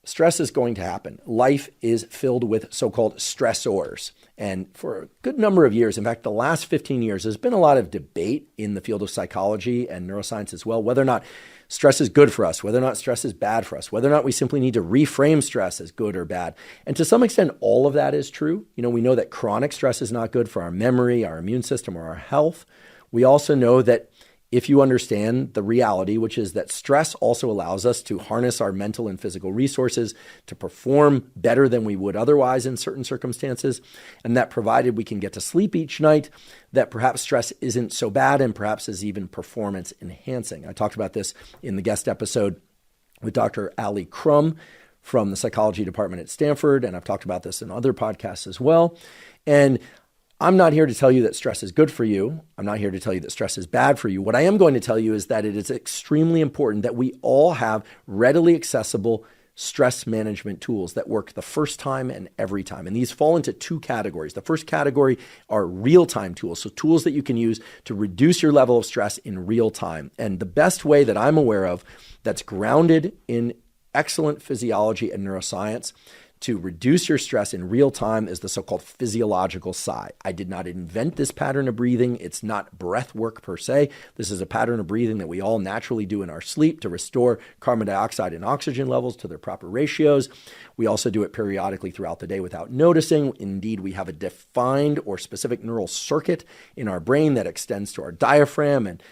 stress is going to happen. Life is filled with so-called stressors. And for a good number of years, in fact, the last 15 years, there's been a lot of debate in the field of psychology and neuroscience as well, whether or not stress is good for us, whether or not stress is bad for us, whether or not we simply need to reframe stress as good or bad. And to some extent, all of that is true. We know that chronic stress is not good for our memory, our immune system, or our health. We also know that if you understand the reality, which is that stress also allows us to harness our mental and physical resources to perform better than we would otherwise in certain circumstances, and that provided we can get to sleep each night, that perhaps stress isn't so bad and perhaps is even performance enhancing. I talked about this in the guest episode with Dr. Ali Crum from the psychology department at Stanford, and I've talked about this in other podcasts as well. And I'm not here to tell you that stress is good for you. I'm not here to tell you that stress is bad for you. What I am going to tell you is that it is extremely important that we all have readily accessible stress management tools that work the first time and every time. And these fall into two categories. The first category are real-time tools, so tools that you can use to reduce your level of stress in real time. And the best way that I'm aware of that's grounded in excellent physiology and neuroscience to reduce your stress in real time is the so-called physiological sigh. I did not invent this pattern of breathing. It's not breath work per se. This is a pattern of breathing that we all naturally do in our sleep to restore carbon dioxide and oxygen levels to their proper ratios. We also do it periodically throughout the day without noticing. Indeed, we have a defined or specific neural circuit in our brain that extends to our diaphragm and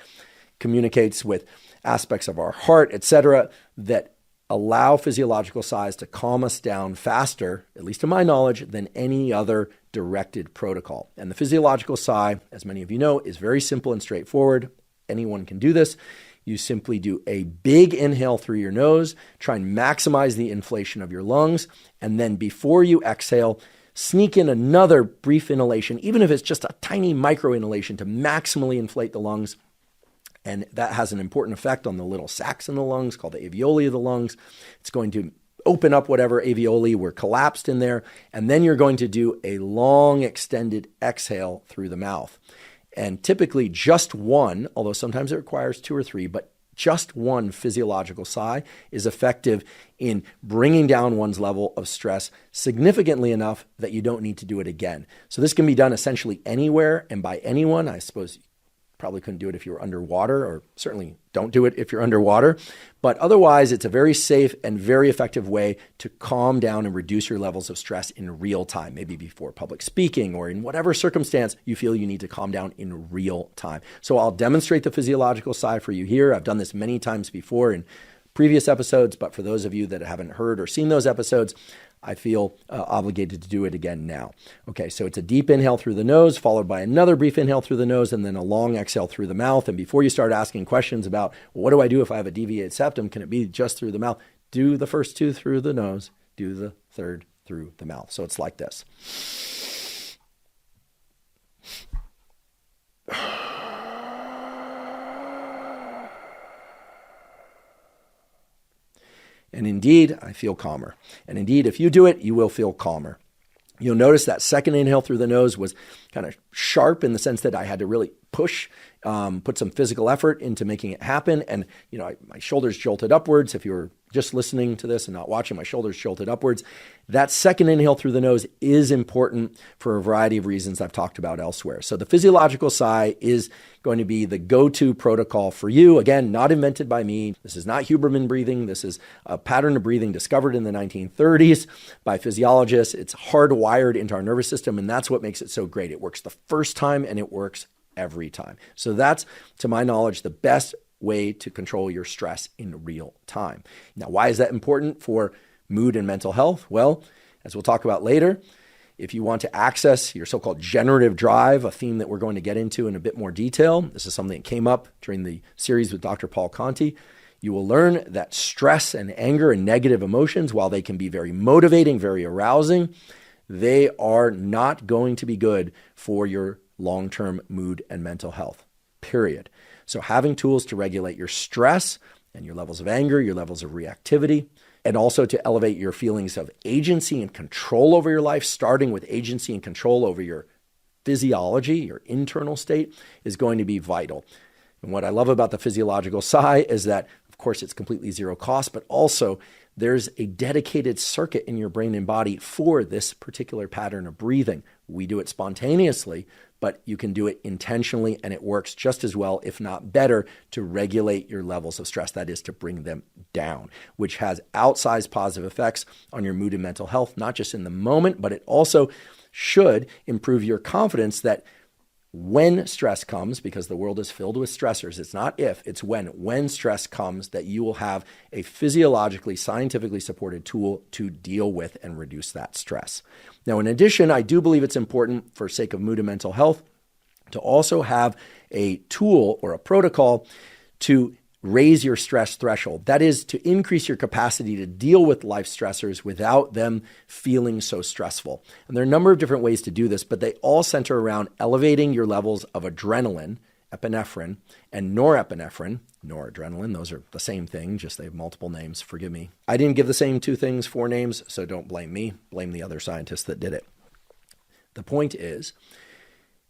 communicates with aspects of our heart, etc., that allow physiological sighs to calm us down faster, at least to my knowledge, than any other directed protocol. And the physiological sigh, as many of you know, is very simple and straightforward. Anyone can do this. You simply do a big inhale through your nose, try and maximize the inflation of your lungs, and then before you exhale, sneak in another brief inhalation, even if it's just a tiny micro inhalation, to maximally inflate the lungs. And that has an important effect on the little sacs in the lungs called the alveoli of the lungs. It's going to open up whatever alveoli were collapsed in there. And then you're going to do a long extended exhale through the mouth. And typically just one, although sometimes it requires two or three, but just one physiological sigh is effective in bringing down one's level of stress significantly enough that you don't need to do it again. So this can be done essentially anywhere and by anyone. I suppose probably couldn't do it if you were underwater, or certainly don't do it if you're underwater. But otherwise, it's a very safe and very effective way to calm down and reduce your levels of stress in real time, maybe before public speaking or in whatever circumstance you feel you need to calm down in real time. So I'll demonstrate the physiological side for you here. I've done this many times before in previous episodes, but for those of you that haven't heard or seen those episodes, I feel obligated to do it again now. Okay, so it's a deep inhale through the nose, followed by another brief inhale through the nose, and then a long exhale through the mouth. And before you start asking questions about, well, what do I do if I have a deviated septum? Can it be just through the mouth? Do the first two through the nose, do the third through the mouth. So it's like this. And indeed, I feel calmer. And indeed, if you do it, you will feel calmer. You'll notice that second inhale through the nose was kind of sharp in the sense that I had to really push, put some physical effort into making it happen. And, my shoulders jolted upwards. If you were just listening to this and not watching, my shoulders jolted upwards. That second inhale through the nose is important for a variety of reasons I've talked about elsewhere. So the physiological sigh is going to be the go-to protocol for you. Again, not invented by me. This is not Huberman breathing. This is a pattern of breathing discovered in the 1930s by physiologists. It's hardwired into our nervous system, and that's what makes it so great. It works the first time, and it works every time. So that's, to my knowledge, the best way to control your stress in real time. Now, why is that important for mood and mental health? Well, as we'll talk about later, if you want to access your so-called generative drive, a theme that we're going to get into in a bit more detail, this is something that came up during the series with Dr. Paul Conti, you will learn that stress and anger and negative emotions, while they can be very motivating, very arousing, they are not going to be good for your long-term mood and mental health, period. So having tools to regulate your stress and your levels of anger, your levels of reactivity, and also to elevate your feelings of agency and control over your life, starting with agency and control over your physiology, your internal state, is going to be vital. And what I love about the physiological sigh is that, of course, it's completely zero cost, but also there's a dedicated circuit in your brain and body for this particular pattern of breathing. We do it spontaneously, but you can do it intentionally, and it works just as well, if not better, to regulate your levels of stress. That is, to bring them down, which has outsized positive effects on your mood and mental health, not just in the moment, but it also should improve your confidence that when stress comes, because the world is filled with stressors, it's not if, it's when stress comes, that you will have a physiologically, scientifically supported tool to deal with and reduce that stress. Now, in addition, I do believe it's important, for sake of mood and mental health, to also have a tool or a protocol to raise your stress threshold. That is, to increase your capacity to deal with life stressors without them feeling so stressful. And there are a number of different ways to do this, but they all center around elevating your levels of adrenaline, epinephrine, and norepinephrine, noradrenaline. Those are the same thing, just they have multiple names. Forgive me. I didn't give the same two things 4 names, so don't blame me. Blame the other scientists that did it. The point is,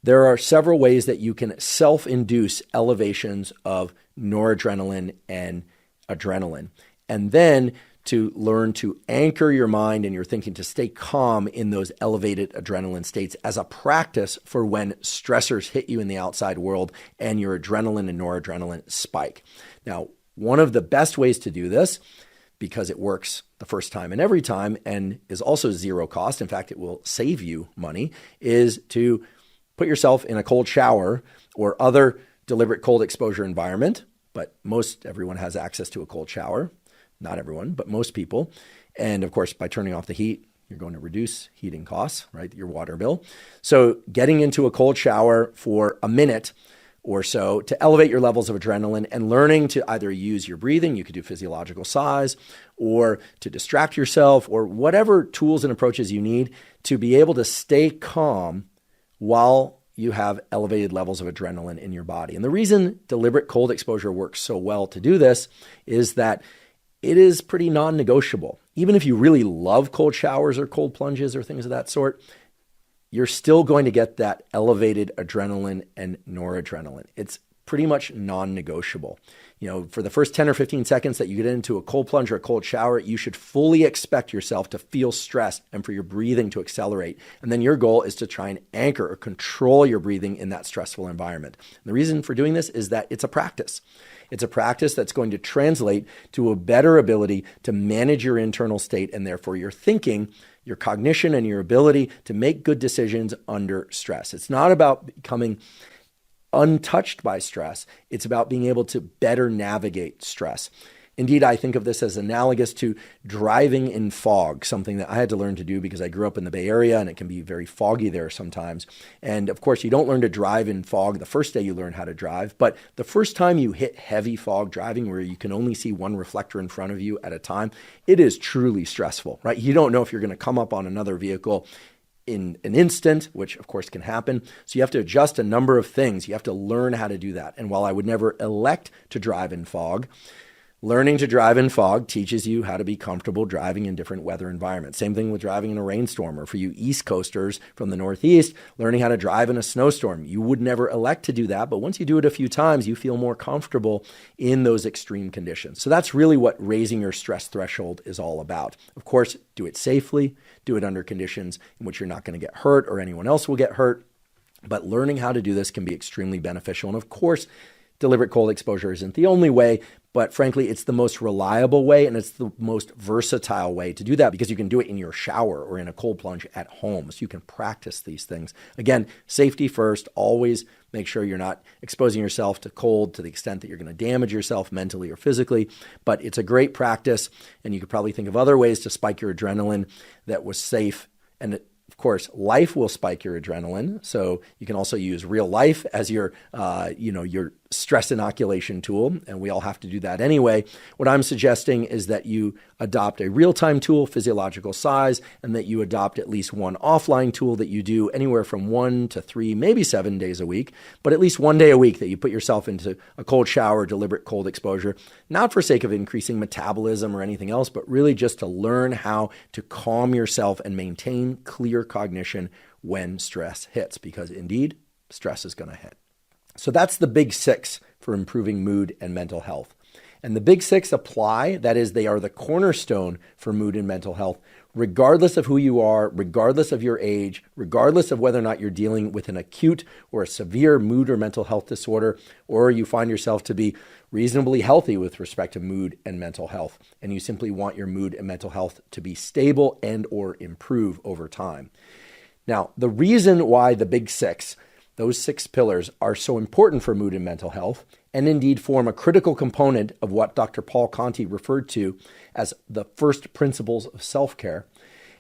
there are several ways that you can self-induce elevations of noradrenaline and adrenaline, and then to learn to anchor your mind and your thinking to stay calm in those elevated adrenaline states as a practice for when stressors hit you in the outside world and your adrenaline and noradrenaline spike. Now, one of the best ways to do this, because it works the first time and every time and is also zero cost, in fact, it will save you money, is to put yourself in a cold shower or other deliberate cold exposure environment, but everyone has access to a cold shower. Not everyone, but most people. And of course, by turning off the heat, you're going to reduce heating costs, right? Your water bill. So getting into a cold shower for a minute or so to elevate your levels of adrenaline and learning to either use your breathing, you could do physiological sighs, or to distract yourself, or whatever tools and approaches you need to be able to stay calm while you have elevated levels of adrenaline in your body. And the reason deliberate cold exposure works so well to do this is that it is pretty non-negotiable. Even if you really love cold showers or cold plunges or things of that sort, you're still going to get that elevated adrenaline and noradrenaline. It's pretty much non-negotiable. For the first 10 or 15 seconds that you get into a cold plunge or a cold shower, you should fully expect yourself to feel stressed and for your breathing to accelerate. And then your goal is to try and anchor or control your breathing in that stressful environment. And the reason for doing this is that it's a practice. It's a practice that's going to translate to a better ability to manage your internal state and therefore your thinking, your cognition, and your ability to make good decisions under stress. It's not about becoming untouched by stress. It's about being able to better navigate stress. Indeed, I think of this as analogous to driving in fog, something that I had to learn to do because I grew up in the Bay Area and it can be very foggy there sometimes. And of course, you don't learn to drive in fog the first day you learn how to drive, but the first time you hit heavy fog driving where you can only see one reflector in front of you at a time, it is truly stressful, right? You don't know if you're going to come up on another vehicle in an instant, which of course can happen. So you have to adjust a number of things. You have to learn how to do that. And while I would never elect to drive in fog, Learning to drive in fog teaches you how to be comfortable driving in different weather environments. Same thing with driving in a rainstorm, or for you East Coasters from the Northeast, learning how to drive in a snowstorm. You would never elect to do that, but once you do it a few times, you feel more comfortable in those extreme conditions. So that's really what raising your stress threshold is all about. Of course, do it safely, do it under conditions in which you're not going to get hurt or anyone else will get hurt. But learning how to do this can be extremely beneficial. And of course, deliberate cold exposure isn't the only way, but frankly, it's the most reliable way and it's the most versatile way to do that because you can do it in your shower or in a cold plunge at home. So you can practice these things. Again, safety first. Always make sure you're not exposing yourself to cold to the extent that you're going to damage yourself mentally or physically. But it's a great practice, and you could probably think of other ways to spike your adrenaline that was safe. And of course, life will spike your adrenaline. So you can also use real life as your stress inoculation tool. And we all have to do that anyway. What I'm suggesting is that you adopt a real-time tool, physiological size, and that you adopt at least one offline tool that you do anywhere from 1 to 3, maybe 7 days a week, but at least one day a week that you put yourself into a cold shower, deliberate cold exposure, not for sake of increasing metabolism or anything else, but really just to learn how to calm yourself and maintain clear cognition when stress hits, because indeed, stress is going to hit. So that's the big 6 for improving mood and mental health. And the big 6 apply, that is, they are the cornerstone for mood and mental health, regardless of who you are, regardless of your age, regardless of whether or not you're dealing with an acute or a severe mood or mental health disorder, or you find yourself to be reasonably healthy with respect to mood and mental health, and you simply want your mood and mental health to be stable and or improve over time. Now, the reason why the big 6, those 6 pillars, are so important for mood and mental health, and indeed form a critical component of what Dr. Paul Conti referred to as the first principles of self-care,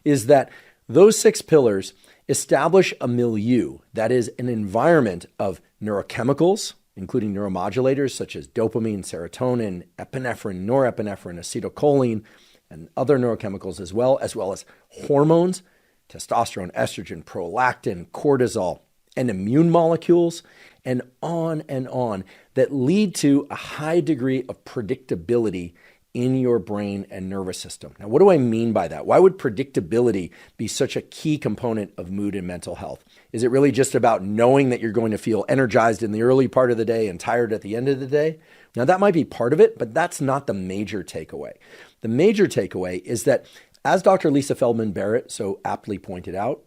is that those 6 pillars establish a milieu, that is, an environment of neurochemicals, including neuromodulators such as dopamine, serotonin, epinephrine, norepinephrine, acetylcholine, and other neurochemicals as well as hormones, testosterone, estrogen, prolactin, cortisol, and immune molecules, and on, that lead to a high degree of predictability in your brain and nervous system. Now, what do I mean by that? Why would predictability be such a key component of mood and mental health? Is it really just about knowing that you're going to feel energized in the early part of the day and tired at the end of the day? Now, that might be part of it, but that's not the major takeaway. The major takeaway is that, as Dr. Lisa Feldman Barrett so aptly pointed out,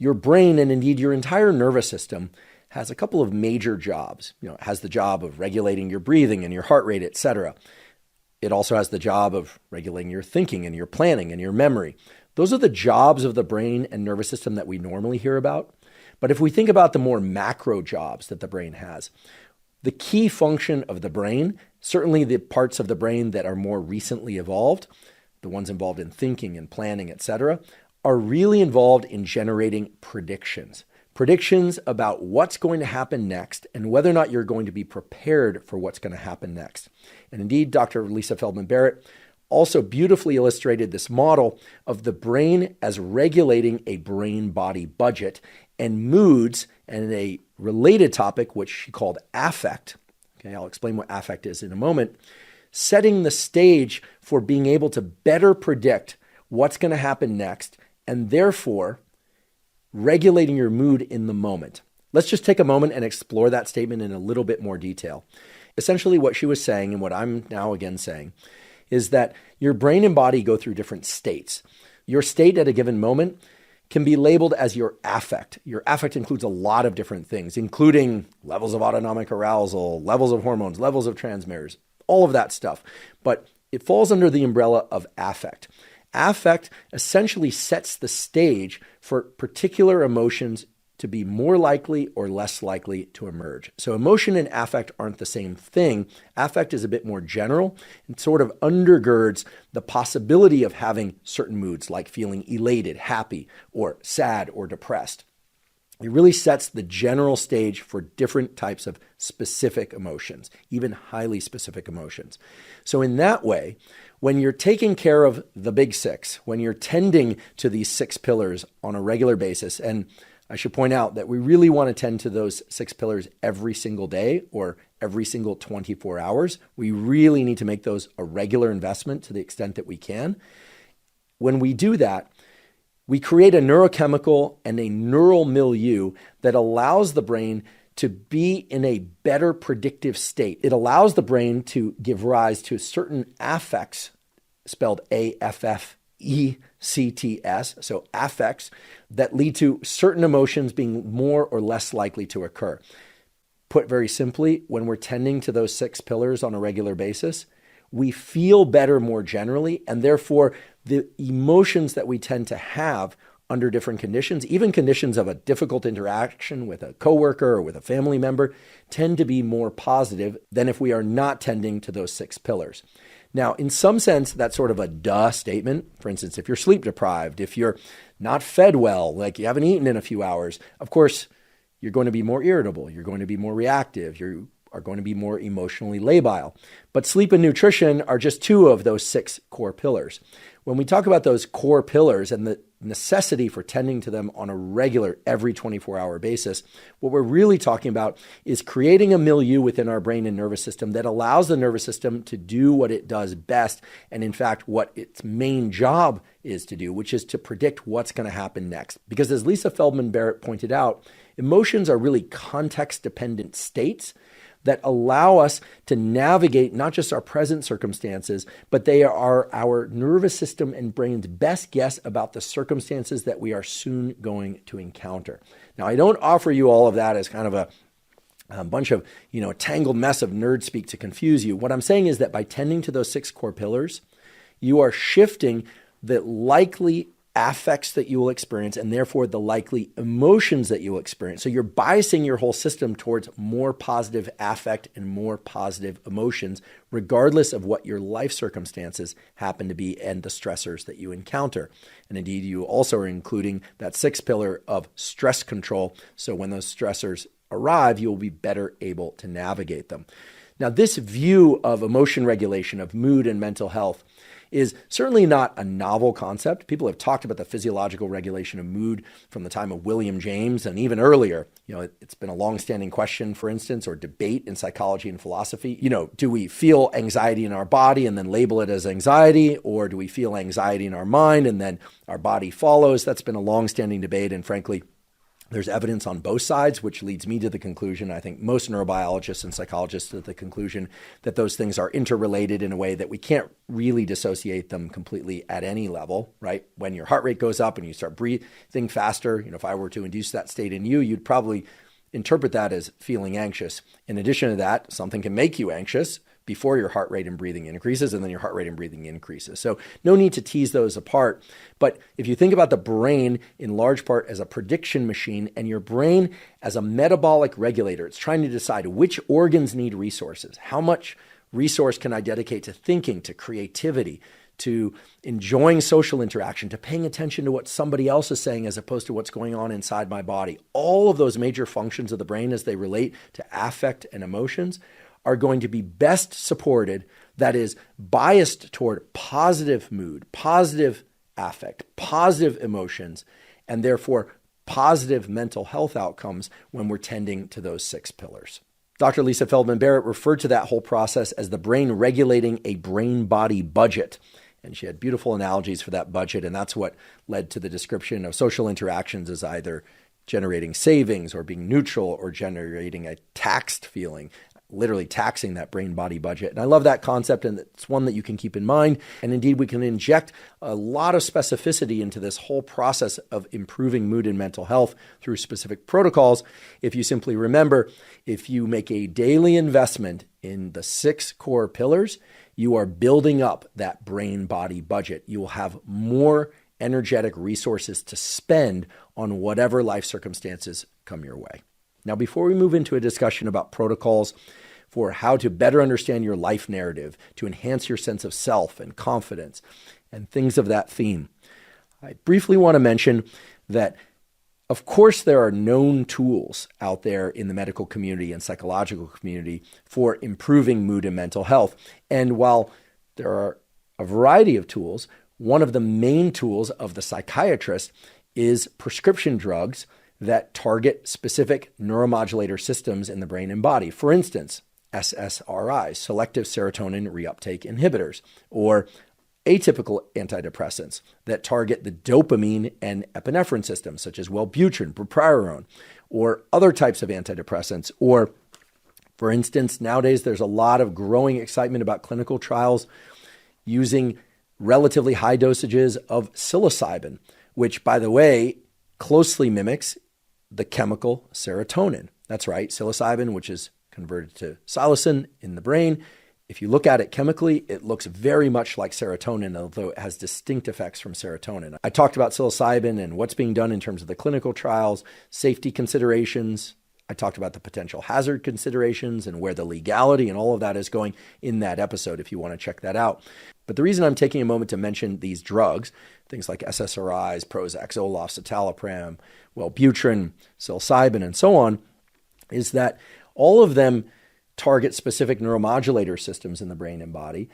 your brain, and indeed your entire nervous system, has a couple of major jobs. It has the job of regulating your breathing and your heart rate, etc. It also has the job of regulating your thinking and your planning and your memory. Those are the jobs of the brain and nervous system that we normally hear about. But if we think about the more macro jobs that the brain has, the key function of the brain, certainly the parts of the brain that are more recently evolved, the ones involved in thinking and planning, etc., are really involved in generating predictions about what's going to happen next and whether or not you're going to be prepared for what's going to happen next. And indeed, Dr. Lisa Feldman Barrett also beautifully illustrated this model of the brain as regulating a brain-body budget and moods, and a related topic, which she called affect. Okay, I'll explain what affect is in a moment, setting the stage for being able to better predict what's going to happen next, and therefore regulating your mood in the moment. Let's just take a moment and explore that statement in a little bit more detail. Essentially, what she was saying, and what I'm now again saying, is that your brain and body go through different states. Your state at a given moment can be labeled as your affect. Your affect includes a lot of different things, including levels of autonomic arousal, levels of hormones, levels of transmitters, all of that stuff. But it falls under the umbrella of affect. Affect essentially sets the stage for particular emotions to be more likely or less likely to emerge. So emotion and affect aren't the same thing. Affect is a bit more general and sort of undergirds the possibility of having certain moods, like feeling elated, happy, or sad or depressed. It really sets the general stage for different types of specific emotions, even highly specific emotions. So in that way, when you're taking care of the big 6, when you're tending to these 6 pillars on a regular basis, and I should point out that we really want to tend to those 6 pillars every single day or every single 24 hours. We really need to make those a regular investment to the extent that we can. When we do that, we create a neurochemical and a neural milieu that allows the brain to be in a better predictive state. It allows the brain to give rise to certain affects, spelled AFFECTS, so affects, that lead to certain emotions being more or less likely to occur. Put very simply, when we're tending to those 6 pillars on a regular basis, we feel better more generally, and therefore the emotions that we tend to have under different conditions, even conditions of a difficult interaction with a coworker or with a family member, tend to be more positive than if we are not tending to those 6 pillars. Now, in some sense, that's sort of a duh statement. For instance, if you're sleep deprived, if you're not fed well, like you haven't eaten in a few hours, of course, you're going to be more irritable. You're going to be more reactive. You are going to be more emotionally labile. But sleep and nutrition are just 2 of those 6 core pillars. When we talk about those core pillars and the necessity for tending to them on a regular, every 24-hour basis, what we're really talking about is creating a milieu within our brain and nervous system that allows the nervous system to do what it does best, and in fact, what its main job is to do, which is to predict what's going to happen next. Because as Lisa Feldman Barrett pointed out, emotions are really context-dependent states that allow us to navigate not just our present circumstances, but they are our nervous system and brain's best guess about the circumstances that we are soon going to encounter. Now, I don't offer you all of that as kind of a bunch of, a tangled mess of nerd speak to confuse you. What I'm saying is that by tending to those 6 core pillars, you are shifting the likely affects that you will experience and therefore the likely emotions that you will experience. So you're biasing your whole system towards more positive affect and more positive emotions, regardless of what your life circumstances happen to be and the stressors that you encounter. And indeed, you also are including that 6th pillar of stress control. So when those stressors arrive, you will be better able to navigate them. Now, this view of emotion regulation, of mood and mental health, is certainly not a novel concept. People have talked about the physiological regulation of mood from the time of William James and even earlier. It's been a long-standing question, for instance, or debate in psychology and philosophy. Do we feel anxiety in our body and then label it as anxiety, or do we feel anxiety in our mind and then our body follows? That's been a long-standing debate, and frankly, there's evidence on both sides, which leads me to the conclusion, I think most neurobiologists and psychologists to the conclusion that those things are interrelated in a way that we can't really dissociate them completely at any level, right? When your heart rate goes up and you start breathing faster, if I were to induce that state in you, you'd probably interpret that as feeling anxious. In addition to that, something can make you anxious before your heart rate and breathing increases, and then your heart rate and breathing increases. So no need to tease those apart. But if you think about the brain in large part as a prediction machine and your brain as a metabolic regulator, it's trying to decide which organs need resources. How much resource can I dedicate to thinking, to creativity, to enjoying social interaction, to paying attention to what somebody else is saying as opposed to what's going on inside my body. All of those major functions of the brain as they relate to affect and emotions are going to be best supported, that is, biased toward positive mood, positive affect, positive emotions, and therefore positive mental health outcomes when we're tending to those 6 pillars. Dr. Lisa Feldman Barrett referred to that whole process as the brain regulating a brain-body budget. And she had beautiful analogies for that budget, and that's what led to the description of social interactions as either generating savings or being neutral or generating a taxed feeling, literally taxing that brain-body budget. And I love that concept, and it's one that you can keep in mind. And indeed, we can inject a lot of specificity into this whole process of improving mood and mental health through specific protocols. If you simply remember, if you make a daily investment in the 6 core pillars, you are building up that brain-body budget. You will have more energetic resources to spend on whatever life circumstances come your way. Now, before we move into a discussion about protocols for how to better understand your life narrative, to enhance your sense of self and confidence, and things of that theme, I briefly want to mention that, of course, there are known tools out there in the medical community and psychological community for improving mood and mental health. And while there are a variety of tools, one of the main tools of the psychiatrist is prescription drugs that target specific neuromodulator systems in the brain and body. For instance, SSRIs, selective serotonin reuptake inhibitors, or atypical antidepressants that target the dopamine and epinephrine systems, such as Wellbutrin, bupropion, or other types of antidepressants. Or, for instance, nowadays there's a lot of growing excitement about clinical trials using relatively high dosages of psilocybin, which, by the way, closely mimics the chemical serotonin. That's right, psilocybin, which is converted to psilocin in the brain. If you look at it chemically, it looks very much like serotonin, although it has distinct effects from serotonin. I talked about psilocybin and what's being done in terms of the clinical trials, safety considerations. I talked about the potential hazard considerations and where the legality and all of that is going in that episode if you want to check that out. But the reason I'm taking a moment to mention these drugs, things like SSRIs, Prozac, Zoloft, citalopram, Wellbutrin, psilocybin, and so on, is that all of them target specific neuromodulator systems in the brain and body.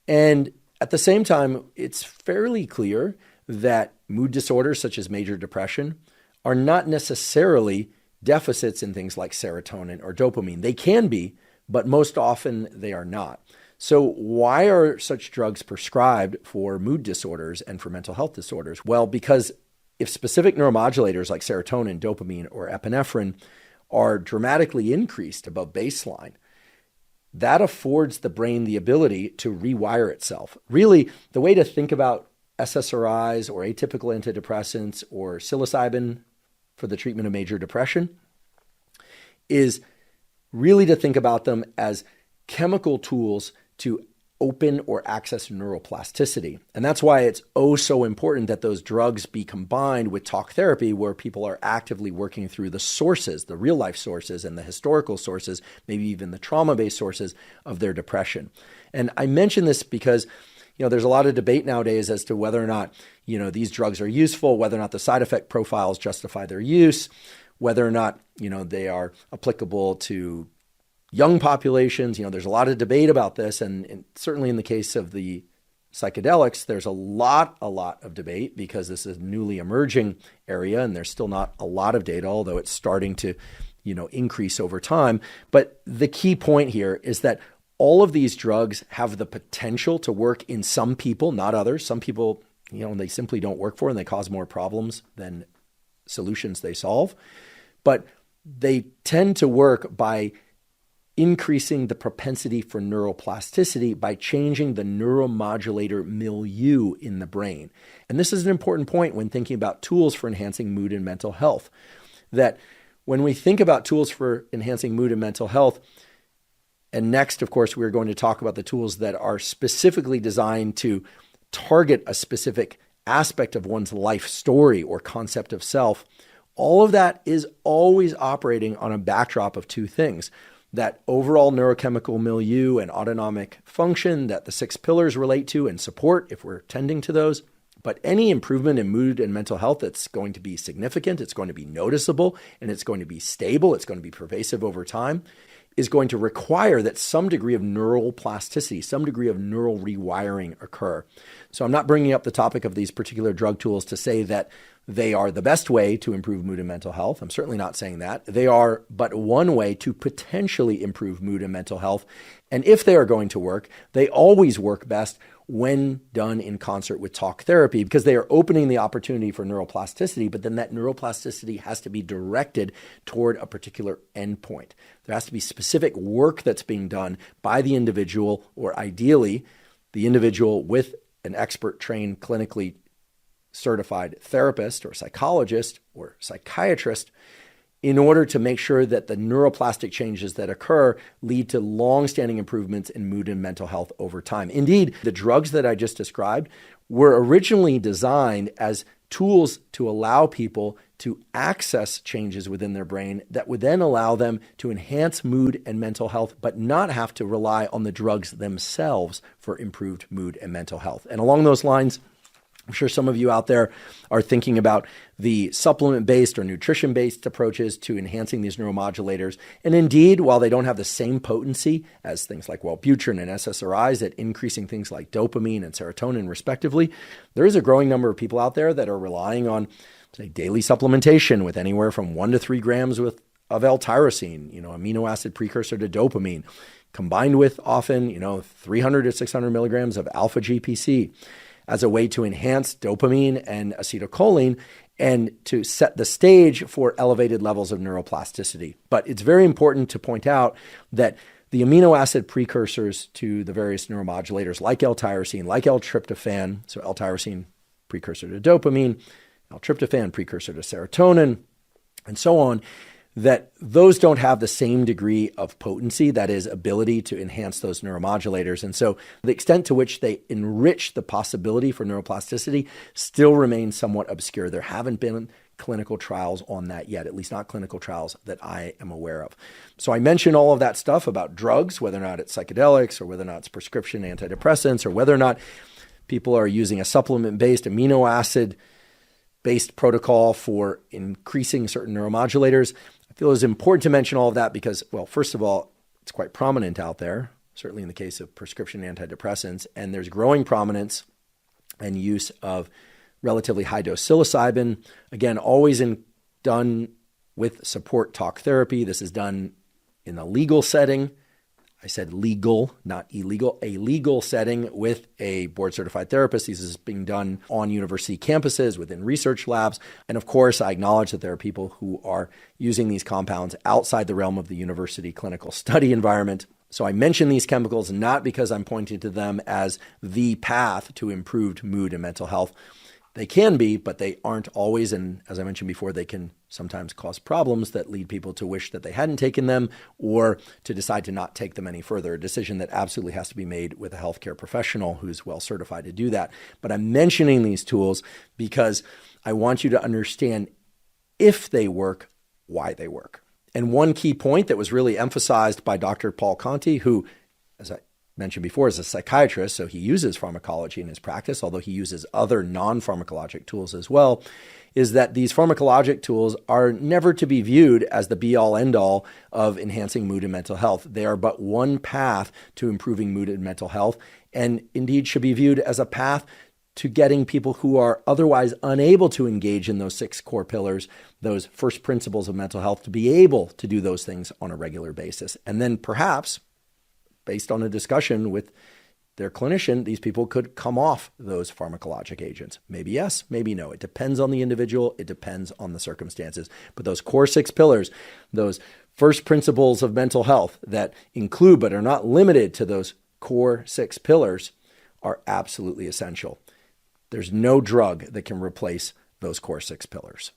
And at the same time, it's fairly clear that mood disorders such as major depression are not necessarily deficits in things like serotonin or dopamine. They can be, but most often they are not. So why are such drugs prescribed for mood disorders and for mental health disorders? Well, because if specific neuromodulators like serotonin, dopamine, or epinephrine are dramatically increased above baseline, that affords the brain the ability to rewire itself. Really, the way to think about SSRIs or atypical antidepressants or psilocybin for the treatment of major depression is really to think about them as chemical tools to open or access neuroplasticity. And that's why it's so important that those drugs be combined with talk therapy, where people are actively working through the sources, the real life sources and the historical sources, maybe even the trauma-based sources of their depression. And I mention this because there's a lot of debate nowadays as to whether or not, these drugs are useful, whether or not the side effect profiles justify their use, whether or not, they are applicable to young populations. There's a lot of debate about this. And certainly in the case of the psychedelics, there's a lot of debate because this is a newly emerging area and there's still not a lot of data, although it's starting to, increase over time. But the key point here is that all of these drugs have the potential to work in some people, not others. Some people, they simply don't work for and they cause more problems than solutions they solve. But they tend to work by increasing the propensity for neuroplasticity by changing the neuromodulator milieu in the brain. And this is an important point when thinking about tools for enhancing mood and mental health, that when we think about tools for enhancing mood and mental health, and next, of course, we're going to talk about the tools that are specifically designed to target a specific aspect of one's life story or concept of self, all of that is always operating on a backdrop of two things: that overall neurochemical milieu and autonomic function that the 6 pillars relate to and support if we're tending to those. But any improvement in mood and mental health that's going to be significant, it's going to be noticeable, and it's going to be stable, it's going to be pervasive over time, is going to require that some degree of neural plasticity, some degree of neural rewiring occur. So I'm not bringing up the topic of these particular drug tools to say that they are the best way to improve mood and mental health. I'm certainly not saying that. They are but one way to potentially improve mood and mental health. And if they are going to work, they always work best when done in concert with talk therapy, because they are opening the opportunity for neuroplasticity, but then that neuroplasticity has to be directed toward a particular endpoint. There has to be specific work that's being done by the individual, or ideally the individual with an expert, trained, clinically certified therapist or psychologist or psychiatrist, in order to make sure that the neuroplastic changes that occur lead to long-standing improvements in mood and mental health over time. Indeed, the drugs that I just described were originally designed as tools to allow people to access changes within their brain that would then allow them to enhance mood and mental health, but not have to rely on the drugs themselves for improved mood and mental health. And along those lines, I'm sure some of you out there are thinking about the supplement-based or nutrition-based approaches to enhancing these neuromodulators. And indeed, while they don't have the same potency as things like Wellbutrin and SSRIs at increasing things like dopamine and serotonin respectively, there is a growing number of people out there that are relying on say, daily supplementation with anywhere from 1 to 3 grams of L-tyrosine, amino acid precursor to dopamine, combined with often, 300 to 600 milligrams of alpha GPC as a way to enhance dopamine and acetylcholine and to set the stage for elevated levels of neuroplasticity. But it's very important to point out that the amino acid precursors to the various neuromodulators like L-tyrosine, like L-tryptophan, so L-tyrosine precursor to dopamine, L-tryptophan precursor to serotonin, and so on, that those don't have the same degree of potency, that is, ability to enhance those neuromodulators. And so the extent to which they enrich the possibility for neuroplasticity still remains somewhat obscure. There haven't been clinical trials on that yet, at least not clinical trials that I am aware of. So I mentioned all of that stuff about drugs, whether or not it's psychedelics or whether or not it's prescription antidepressants or whether or not people are using a supplement-based amino acid-based protocol for increasing certain neuromodulators. I feel it's important to mention all of that because, well, first of all, it's quite prominent out there, certainly in the case of prescription antidepressants, and there's growing prominence and use of relatively high-dose psilocybin. Again, always done with support talk therapy. This is done in a legal setting. I said legal, not illegal, a legal setting with a board-certified therapist. This is being done on university campuses, within research labs. And of course, I acknowledge that there are people who are using these compounds outside the realm of the university clinical study environment. So I mention these chemicals not because I'm pointing to them as the path to improved mood and mental health. They can be, but they aren't always. And as I mentioned before, they can sometimes cause problems that lead people to wish that they hadn't taken them or to decide to not take them any further, a decision that absolutely has to be made with a healthcare professional who's well certified to do that. But I'm mentioning these tools because I want you to understand if they work, why they work. And one key point that was really emphasized by Dr. Paul Conti, who, as I mentioned before, is a psychiatrist, so he uses pharmacology in his practice, although he uses other non-pharmacologic tools as well, is that these pharmacologic tools are never to be viewed as the be-all, end-all of enhancing mood and mental health. They are but one path to improving mood and mental health, and indeed should be viewed as a path to getting people who are otherwise unable to engage in those 6 core pillars, those first principles of mental health, to be able to do those things on a regular basis. And then perhaps, based on a discussion with their clinician, these people could come off those pharmacologic agents. Maybe yes, maybe no. It depends on the individual. It depends on the circumstances. But those core 6 pillars, those first principles of mental health that include but are not limited to those core 6 pillars are absolutely essential. There's no drug that can replace those core 6 pillars.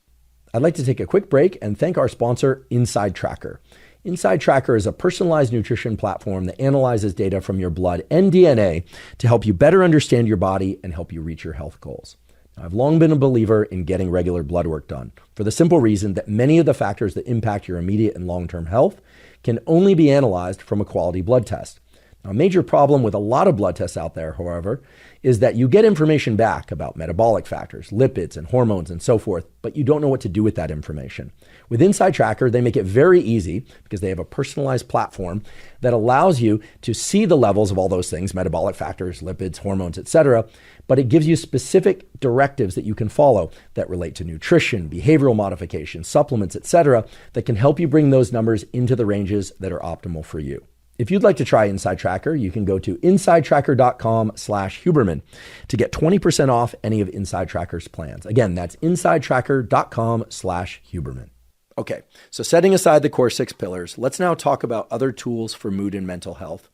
I'd like to take a quick break and thank our sponsor, Inside Tracker. Inside Tracker is a personalized nutrition platform that analyzes data from your blood and DNA to help you better understand your body and help you reach your health goals. Now, I've long been a believer in getting regular blood work done for the simple reason that many of the factors that impact your immediate and long-term health can only be analyzed from a quality blood test. Now, a major problem with a lot of blood tests out there, however, is that you get information back about metabolic factors, lipids, and hormones, and so forth, but you don't know what to do with that information. With Inside Tracker, they make it very easy because they have a personalized platform that allows you to see the levels of all those things, metabolic factors, lipids, hormones, etc., but it gives you specific directives that you can follow that relate to nutrition, behavioral modification, supplements, etc., that can help you bring those numbers into the ranges that are optimal for you. If you'd like to try Inside Tracker, you can go to insidetracker.com/Huberman to get 20% off any of Inside Tracker's plans. Again, that's insidetracker.com/Huberman. Okay, so setting aside the core 6 pillars, let's now talk about other tools for mood and mental health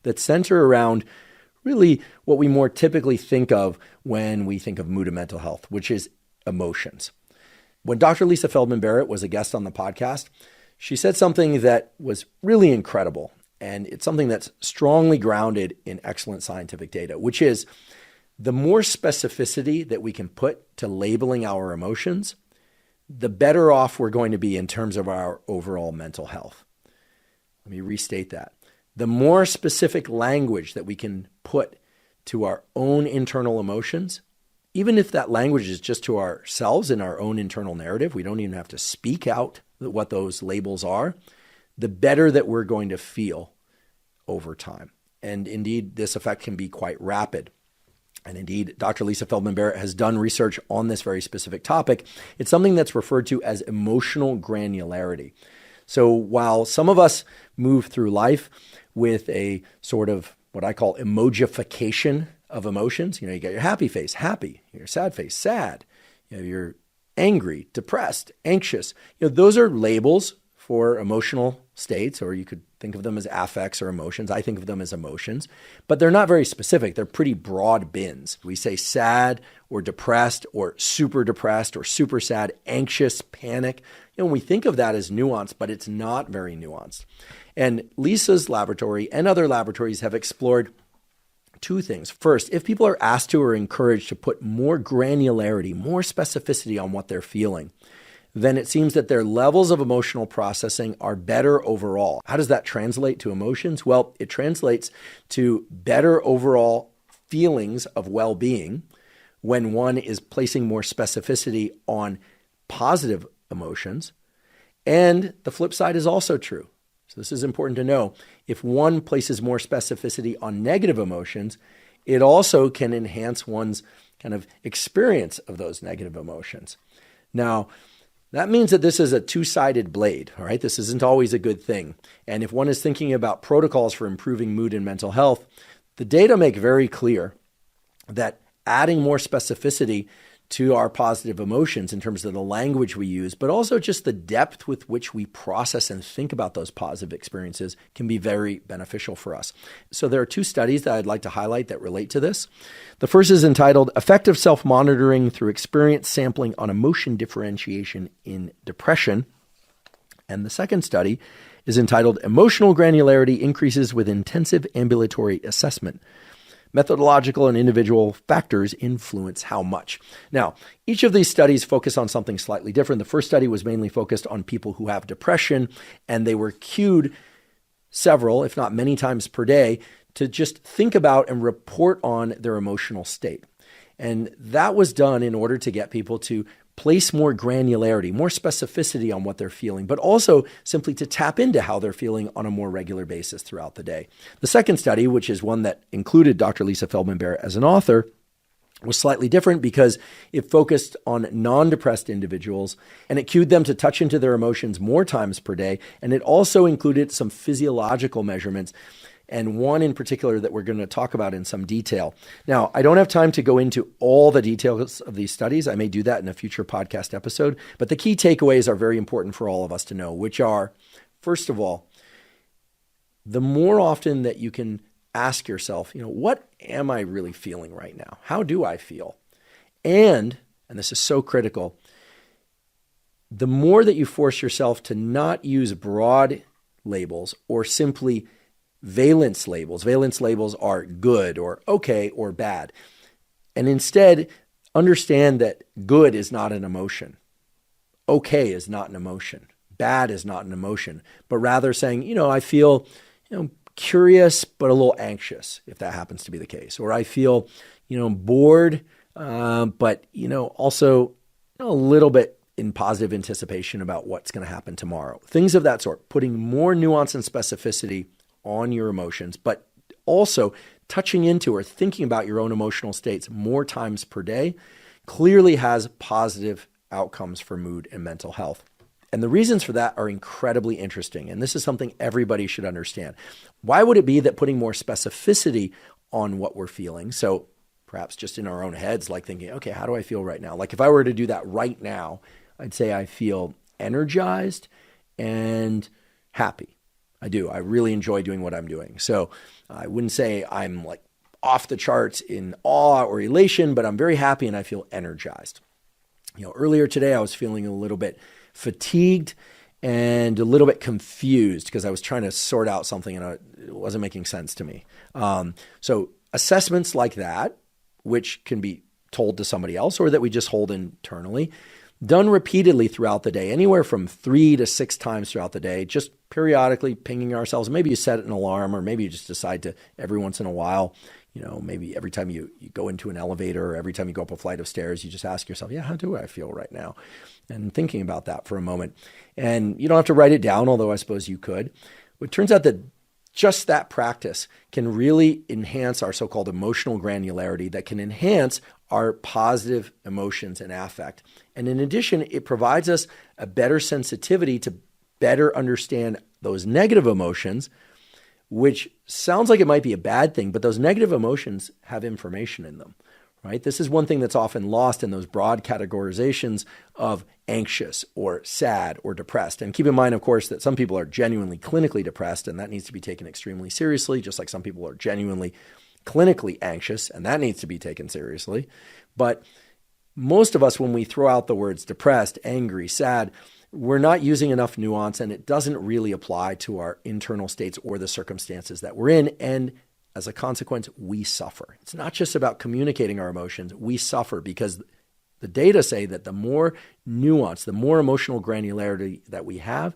that center around really what we more typically think of when we think of mood and mental health, which is emotions. When Dr. Lisa Feldman Barrett was a guest on the podcast, she said something that was really incredible. And it's something that's strongly grounded in excellent scientific data, which is the more specificity that we can put to labeling our emotions, the better off we're going to be in terms of our overall mental health. Let me restate that. The more specific language that we can put to our own internal emotions, even if that language is just to ourselves in our own internal narrative, we don't even have to speak out what those labels are, the better that we're going to feel over time. And indeed, this effect can be quite rapid. And indeed, Dr. Lisa Feldman-Barrett has done research on this very specific topic. It's something that's referred to as emotional granularity. So while some of us move through life with a sort of what I call emojification of emotions, you get your happy face, happy, your sad face, sad, you're angry, depressed, anxious. Those are labels for emotional states, or you could think of them as affects or emotions. I think of them as emotions, but they're not very specific. They're pretty broad bins. We say sad or depressed or super sad, anxious, panic. When we think of that as nuanced, but it's not very nuanced. And Lisa's laboratory and other laboratories have explored two things. First, if people are asked to or encouraged to put more granularity, more specificity on what they're feeling, then it seems that their levels of emotional processing are better overall. How does that translate to emotions? Well, it translates to better overall feelings of well-being when one is placing more specificity on positive emotions. And the flip side is also true. So this is important to know. If one places more specificity on negative emotions, it also can enhance one's kind of experience of those negative emotions. Now, that means that this is a two-sided blade, all right? This isn't always a good thing. And if one is thinking about protocols for improving mood and mental health, the data make very clear that adding more specificity to our positive emotions in terms of the language we use, but also just the depth with which we process and think about those positive experiences can be very beneficial for us. So there are two studies that I'd like to highlight that relate to this. The first is entitled Effective Self-Monitoring Through Experience Sampling on Emotion Differentiation in Depression. And the second study is entitled Emotional Granularity Increases with Intensive Ambulatory Assessment. Methodological and individual factors influence how much. Now, each of these studies focus on something slightly different. The first study was mainly focused on people who have depression, and they were cued several, if not many times per day, to just think about and report on their emotional state. And that was done in order to get people to place more granularity, more specificity on what they're feeling, but also simply to tap into how they're feeling on a more regular basis throughout the day. The second study, which is one that included Dr. Lisa Feldman-Barrett as an author, was slightly different because it focused on non-depressed individuals and it cued them to touch into their emotions more times per day. And it also included some physiological measurements, and one in particular that we're going to talk about in some detail. Now, I don't have time to go into all the details of these studies. I may do that in a future podcast episode, but the key takeaways are very important for all of us to know, which are, first of all, the more often that you can ask yourself, what am I really feeling right now? How do I feel? And this is so critical, the more that you force yourself to not use broad labels or simply valence labels. Valence labels are good or okay or bad. And instead, understand that good is not an emotion. Okay is not an emotion. Bad is not an emotion. But rather saying, I feel, curious but a little anxious, if that happens to be the case. Or I feel, bored, but, also a little bit in positive anticipation about what's going to happen tomorrow. Things of that sort. Putting more nuance and specificity on your emotions, but also touching into or thinking about your own emotional states more times per day clearly has positive outcomes for mood and mental health. And the reasons for that are incredibly interesting. And this is something everybody should understand. Why would it be that putting more specificity on what we're feeling, so perhaps just in our own heads, like thinking, okay, how do I feel right now? Like if I were to do that right now, I'd say I feel energized and happy. I do. I really enjoy doing what I'm doing. So I wouldn't say I'm like off the charts in awe or elation, but I'm very happy and I feel energized. Earlier today, I was feeling a little bit fatigued and a little bit confused because I was trying to sort out something and it wasn't making sense to me. So assessments like that, which can be told to somebody else or that we just hold internally, done repeatedly throughout the day, anywhere from 3 to 6 times throughout the day, just periodically pinging ourselves. Maybe you set an alarm or maybe you just decide to every once in a while, maybe every time you go into an elevator or every time you go up a flight of stairs, you just ask yourself, how do I feel right now? And thinking about that for a moment. And you don't have to write it down, although I suppose you could. It turns out that just that practice can really enhance our so-called emotional granularity that can enhance our positive emotions and affect. And in addition, it provides us a better sensitivity to better understand those negative emotions, which sounds like it might be a bad thing, but those negative emotions have information in them, right? This is one thing that's often lost in those broad categorizations of anxious or sad or depressed. And keep in mind, of course, that some people are genuinely clinically depressed, and that needs to be taken extremely seriously, just like some people are genuinely clinically anxious, and that needs to be taken seriously. But most of us, when we throw out the words depressed, angry, sad, we're not using enough nuance, and it doesn't really apply to our internal states or the circumstances that we're in. And as a consequence, we suffer. It's not just about communicating our emotions. We suffer because the data say that the more nuance, the more emotional granularity that we have,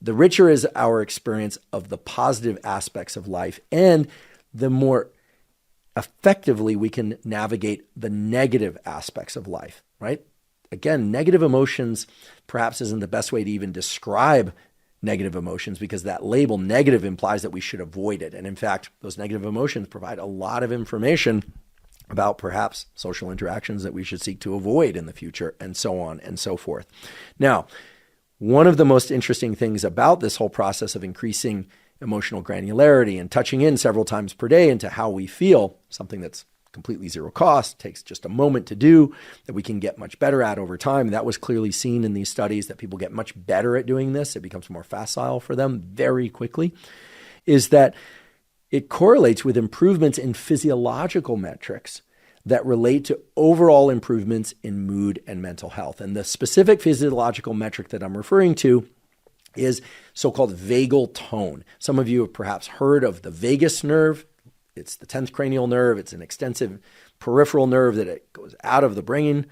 the richer is our experience of the positive aspects of life, and the more effectively we can navigate the negative aspects of life, right? Again, negative emotions perhaps isn't the best way to even describe negative emotions, because that label negative implies that we should avoid it. And in fact, those negative emotions provide a lot of information about perhaps social interactions that we should seek to avoid in the future, and so on and so forth. Now, one of the most interesting things about this whole process of increasing emotional granularity and touching in several times per day into how we feel, something that's completely zero cost, takes just a moment to do, that we can get much better at over time. That was clearly seen in these studies, that people get much better at doing this. It becomes more facile for them very quickly, is that it correlates with improvements in physiological metrics that relate to overall improvements in mood and mental health. And the specific physiological metric that I'm referring to is so-called vagal tone. Some of you have perhaps heard of the vagus nerve. It's the 10th cranial nerve. It's an extensive peripheral nerve that it goes out of the brain,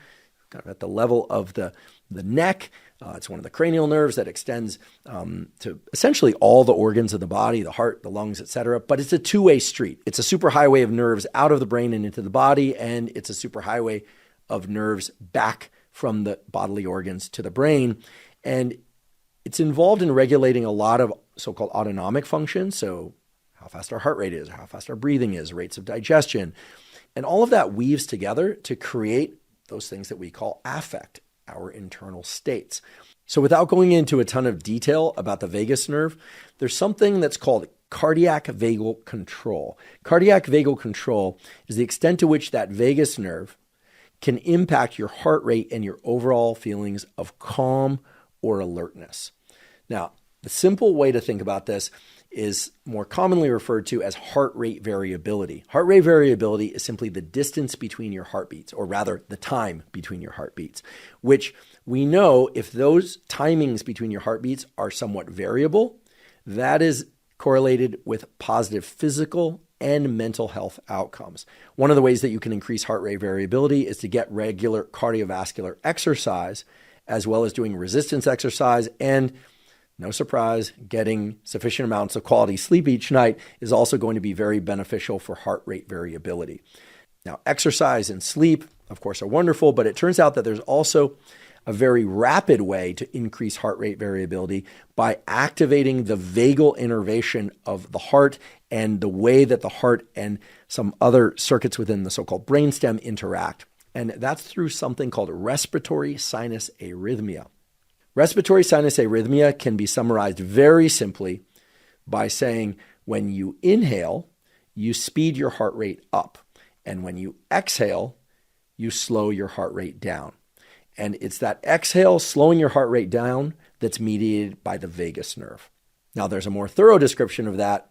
kind of at the level of the neck. It's one of the cranial nerves that extends to essentially all the organs of the body, the heart, the lungs, etc. But it's a two-way street. It's a superhighway of nerves out of the brain and into the body, and it's a superhighway of nerves back from the bodily organs to the brain. And it's involved in regulating a lot of so-called autonomic functions, so how fast our heart rate is, how fast our breathing is, rates of digestion. And all of that weaves together to create those things that we call affect, our internal states. So without going into a ton of detail about the vagus nerve, there's something that's called cardiac vagal control. Cardiac vagal control is the extent to which that vagus nerve can impact your heart rate and your overall feelings of calm or alertness. Now, the simple way to think about this is more commonly referred to as heart rate variability. Heart rate variability is simply the distance between your heartbeats, or rather the time between your heartbeats, which we know if those timings between your heartbeats are somewhat variable, that is correlated with positive physical and mental health outcomes. One of the ways that you can increase heart rate variability is to get regular cardiovascular exercise, as well as doing resistance exercise, and no surprise, getting sufficient amounts of quality sleep each night is also going to be very beneficial for heart rate variability. Now, exercise and sleep, of course, are wonderful, but it turns out that there's also a very rapid way to increase heart rate variability by activating the vagal innervation of the heart and the way that the heart and some other circuits within the so-called brainstem interact. And that's through something called respiratory sinus arrhythmia. Respiratory sinus arrhythmia can be summarized very simply by saying when you inhale, you speed your heart rate up. And when you exhale, you slow your heart rate down. And it's that exhale, slowing your heart rate down, that's mediated by the vagus nerve. Now, there's a more thorough description of that,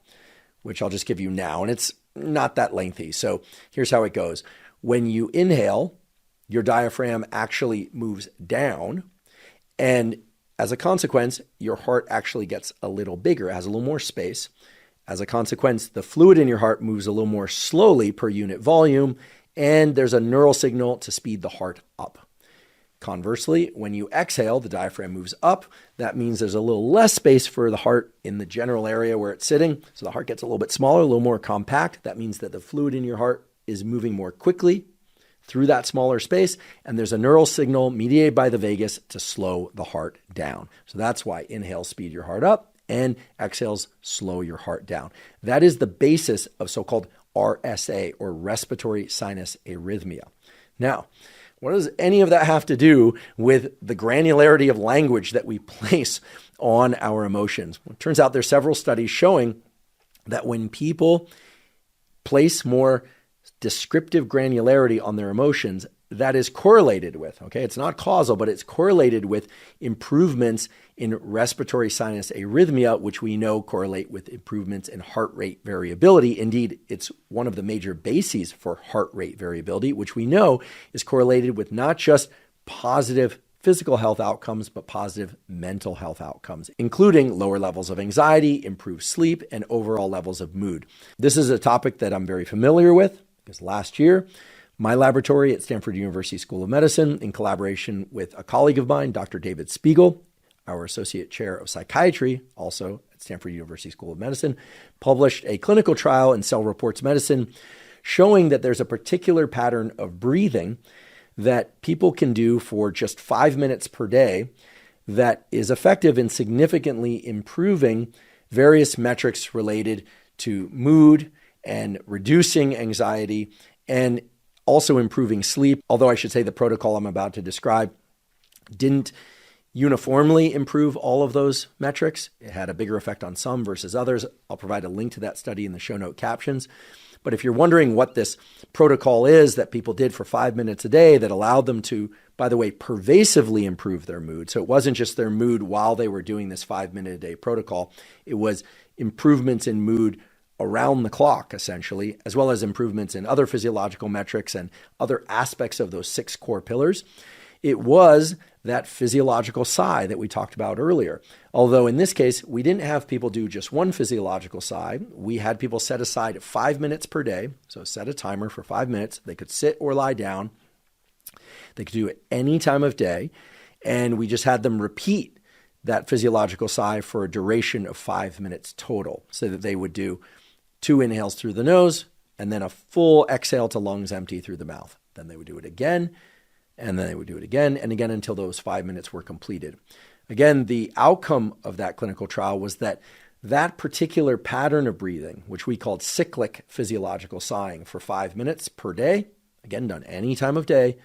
which I'll just give you now, and it's not that lengthy. So here's how it goes. When you inhale, your diaphragm actually moves down, and as a consequence, your heart actually gets a little bigger, it has a little more space. As a consequence, the fluid in your heart moves a little more slowly per unit volume, and there's a neural signal to speed the heart up. Conversely, when you exhale, the diaphragm moves up. That means there's a little less space for the heart in the general area where it's sitting. So the heart gets a little bit smaller, a little more compact. That means that the fluid in your heart is moving more quickly through that smaller space, and there's a neural signal mediated by the vagus to slow the heart down. So that's why inhales speed your heart up, and exhales slow your heart down. That is the basis of so-called RSA, or respiratory sinus arrhythmia. Now, what does any of that have to do with the granularity of language that we place on our emotions? Well, it turns out there's several studies showing that when people place more descriptive granularity on their emotions, that is correlated with, it's not causal, but it's correlated with improvements in respiratory sinus arrhythmia, which we know correlate with improvements in heart rate variability. Indeed, it's one of the major bases for heart rate variability, which we know is correlated with not just positive physical health outcomes, but positive mental health outcomes, including lower levels of anxiety, improved sleep, and overall levels of mood. This is a topic that I'm very familiar with because last year, my laboratory at Stanford University School of Medicine, in collaboration with a colleague of mine, Dr. David Spiegel, our associate chair of psychiatry, also at Stanford University School of Medicine, published a clinical trial in Cell Reports Medicine showing that there's a particular pattern of breathing that people can do for just 5 minutes per day that is effective in significantly improving various metrics related to mood and reducing anxiety and also improving sleep. Although I should say the protocol I'm about to describe didn't uniformly improve all of those metrics. It had a bigger effect on some versus others. I'll provide a link to that study in the show note captions. But if you're wondering what this protocol is that people did for 5 minutes a day that allowed them to, by the way, pervasively improve their mood. So it wasn't just their mood while they were doing this 5 minute a day protocol. It was improvements in mood around the clock, essentially, as well as improvements in other physiological metrics and other aspects of those 6 core pillars. It was that physiological sigh that we talked about earlier. Although in this case, we didn't have people do just one physiological sigh. We had people set aside 5 minutes per day. So set a timer for 5 minutes. They could sit or lie down. They could do it any time of day. And we just had them repeat that physiological sigh for a duration of 5 minutes total, so that they would do 2 inhales through the nose and then a full exhale to lungs empty through the mouth. Then they would do it again, and then they would do it again and again until those 5 minutes were completed. Again, the outcome of that clinical trial was that that particular pattern of breathing, which we called cyclic physiological sighing for 5 minutes per day, again done any time of day,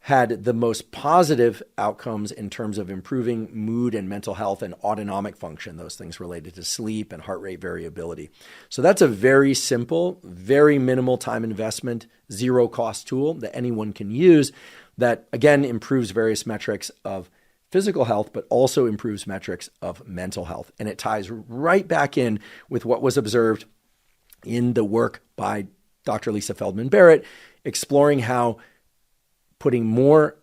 had the most positive outcomes in terms of improving mood and mental health and autonomic function, those things related to sleep and heart rate variability. So that's a very simple, very minimal time investment, zero cost tool that anyone can use that, again, improves various metrics of physical health, but also improves metrics of mental health. And it ties right back in with what was observed in the work by Dr. Lisa Feldman Barrett, exploring how putting more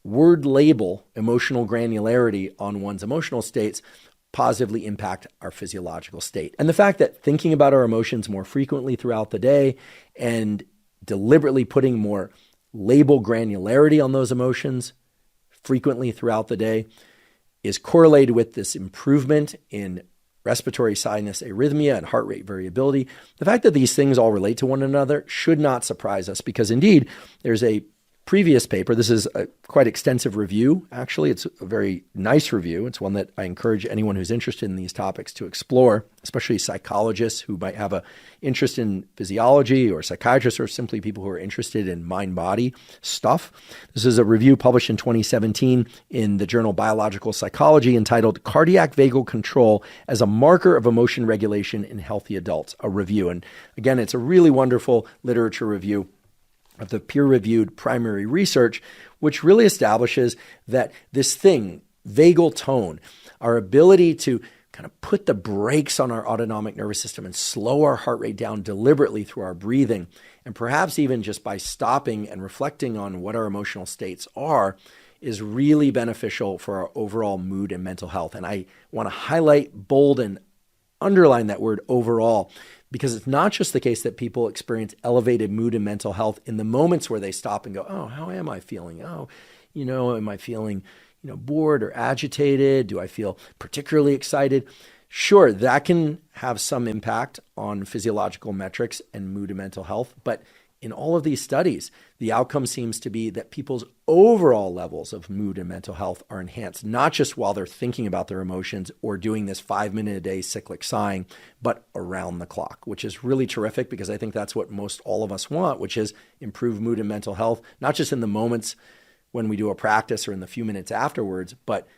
word label emotional granularity on one's emotional states positively impact our physiological state. And the fact that thinking about our emotions more frequently throughout the day and deliberately putting more label granularity on those emotions frequently throughout the day is correlated with this improvement in respiratory sinus arrhythmia and heart rate variability. The fact that these things all relate to one another should not surprise us, because indeed there's a previous paper. This is a quite extensive review. Actually, it's a very nice review. It's one that I encourage anyone who's interested in these topics to explore, especially psychologists who might have an interest in physiology, or psychiatrists, or simply people who are interested in mind-body stuff. This is a review published in 2017 in the journal Biological Psychology, entitled Cardiac Vagal Control as a Marker of Emotion Regulation in Healthy Adults, a review. And again, it's a really wonderful literature review of the peer-reviewed primary research, which really establishes that this thing, vagal tone, our ability to kind of put the brakes on our autonomic nervous system and slow our heart rate down deliberately through our breathing, and perhaps even just by stopping and reflecting on what our emotional states are, is really beneficial for our overall mood and mental health. And I want to highlight, bold, and underline that word overall, because it's not just the case that people experience elevated mood and mental health in the moments where they stop and go, oh, how am I feeling? Oh, am I feeling, bored or agitated? Do I feel particularly excited? Sure, that can have some impact on physiological metrics and mood and mental health, but in all of these studies, the outcome seems to be that people's overall levels of mood and mental health are enhanced, not just while they're thinking about their emotions or doing this 5-minute-a-day cyclic sighing, but around the clock, which is really terrific because I think that's what most all of us want, which is improved mood and mental health, not just in the moments when we do a practice or in the few minutes afterwards, but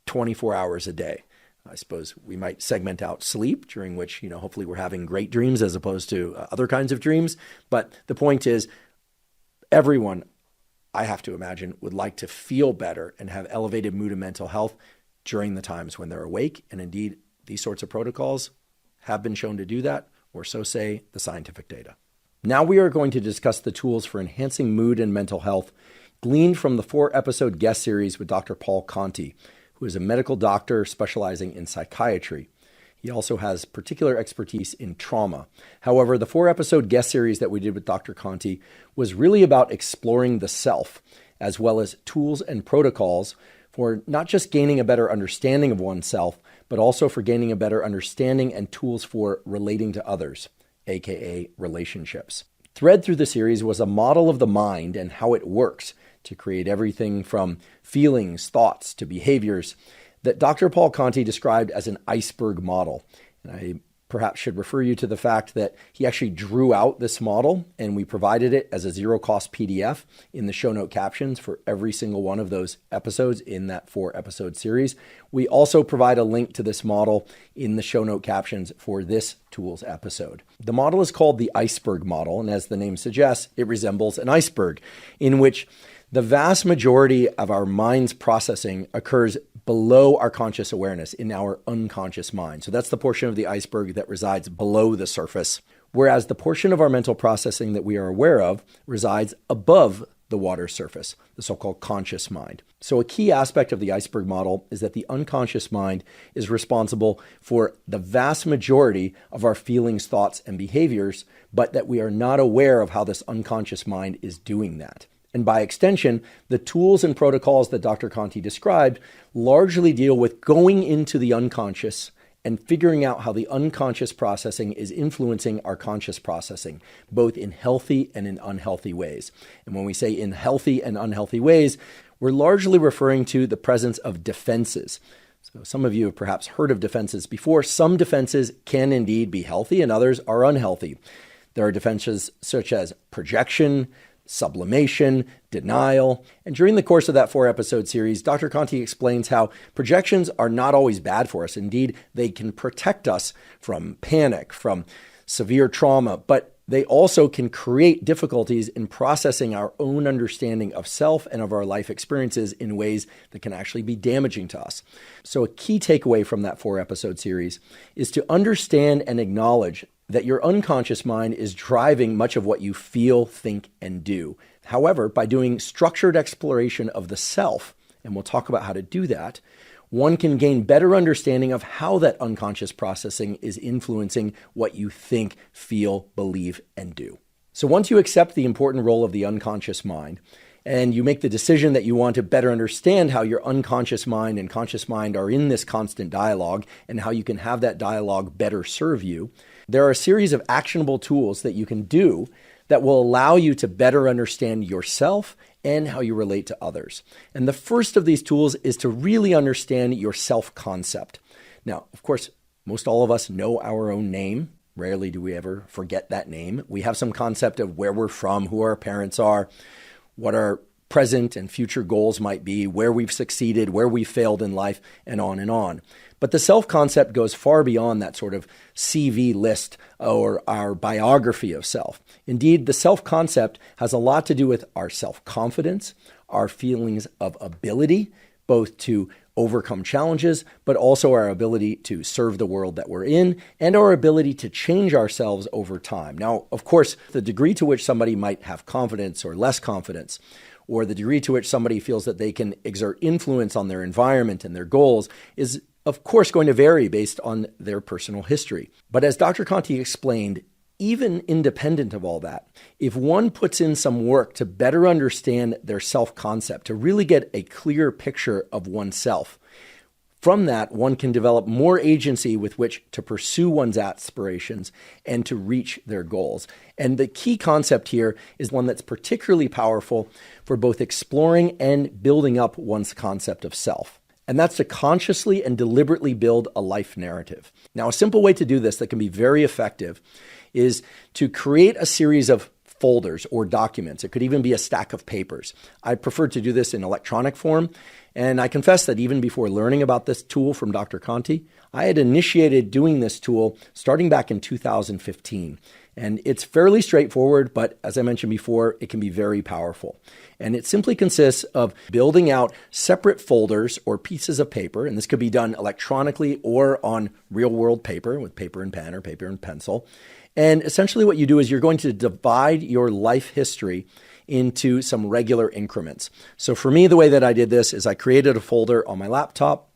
24 hours a day. I suppose we might segment out sleep, during which, hopefully we're having great dreams as opposed to other kinds of dreams. But the point is, everyone, I have to imagine, would like to feel better and have elevated mood and mental health during the times when they're awake. And indeed, these sorts of protocols have been shown to do that, or so say the scientific data. Now we are going to discuss the tools for enhancing mood and mental health gleaned from the 4-episode guest series with Dr. Paul Conti, who is a medical doctor specializing in psychiatry. He also has particular expertise in trauma. However, the 4-episode guest series that we did with Dr. Conti was really about exploring the self, as well as tools and protocols for not just gaining a better understanding of oneself, but also for gaining a better understanding and tools for relating to others, aka relationships. Thread through the series was a model of the mind and how it works to create everything from feelings, thoughts, to behaviors that Dr. Paul Conti described as an iceberg model. And I perhaps should refer you to the fact that he actually drew out this model and we provided it as a zero-cost PDF in the show note captions for every single one of those episodes in that 4-episode series. We also provide a link to this model in the show note captions for this tools episode. The model is called the iceberg model, and as the name suggests, it resembles an iceberg in which the vast majority of our mind's processing occurs below our conscious awareness, in our unconscious mind. So that's the portion of the iceberg that resides below the surface, whereas the portion of our mental processing that we are aware of resides above the water surface, the so-called conscious mind. So a key aspect of the iceberg model is that the unconscious mind is responsible for the vast majority of our feelings, thoughts, and behaviors, but that we are not aware of how this unconscious mind is doing that. And by extension, the tools and protocols that Dr. Conti described largely deal with going into the unconscious and figuring out how the unconscious processing is influencing our conscious processing, both in healthy and in unhealthy ways. And when we say in healthy and unhealthy ways, we're largely referring to the presence of defenses. So some of you have perhaps heard of defenses before. Some defenses can indeed be healthy and others are unhealthy. There are defenses such as projection, sublimation, denial. And during the course of that 4-episode series, Dr. Conti explains how projections are not always bad for us. Indeed, they can protect us from panic, from severe trauma, but they also can create difficulties in processing our own understanding of self and of our life experiences in ways that can actually be damaging to us. So a key takeaway from that 4-episode series is to understand and acknowledge that your unconscious mind is driving much of what you feel, think, and do. However, by doing structured exploration of the self, and we'll talk about how to do that, one can gain better understanding of how that unconscious processing is influencing what you think, feel, believe, and do. So once you accept the important role of the unconscious mind, and you make the decision that you want to better understand how your unconscious mind and conscious mind are in this constant dialogue and how you can have that dialogue better serve you, there are a series of actionable tools that you can do that will allow you to better understand yourself and how you relate to others. And the first of these tools is to really understand your self-concept. Now, of course, most all of us know our own name. Rarely do we ever forget that name. We have some concept of where we're from, who our parents are, what our present and future goals might be, where we've succeeded, where we've failed in life, and on and on. But the self-concept goes far beyond that sort of CV list or our biography of self. Indeed, the self-concept has a lot to do with our self-confidence, our feelings of ability, both to overcome challenges, but also our ability to serve the world that we're in and our ability to change ourselves over time. Now, of course, the degree to which somebody might have confidence or less confidence, or the degree to which somebody feels that they can exert influence on their environment and their goals is, of course, going to vary based on their personal history. But as Dr. Conti explained, even independent of all that, if one puts in some work to better understand their self-concept, to really get a clear picture of oneself, From that, one can develop more agency with which to pursue one's aspirations and to reach their goals. And the key concept here is one that's particularly powerful for both exploring and building up one's concept of self. And that's to consciously and deliberately build a life narrative. Now, a simple way to do this that can be very effective is to create a series of folders or documents. It could even be a stack of papers. I prefer to do this in electronic form. And I confess that even before learning about this tool from Dr. Conti, I had initiated doing this tool starting back in 2015. And it's fairly straightforward, but as I mentioned before, it can be very powerful. And it simply consists of building out separate folders or pieces of paper, and this could be done electronically or on real-world paper with paper and pen or paper and pencil. And essentially what you do is you're going to divide your life history into some regular increments. So for me, the way that I did this is I created a folder on my laptop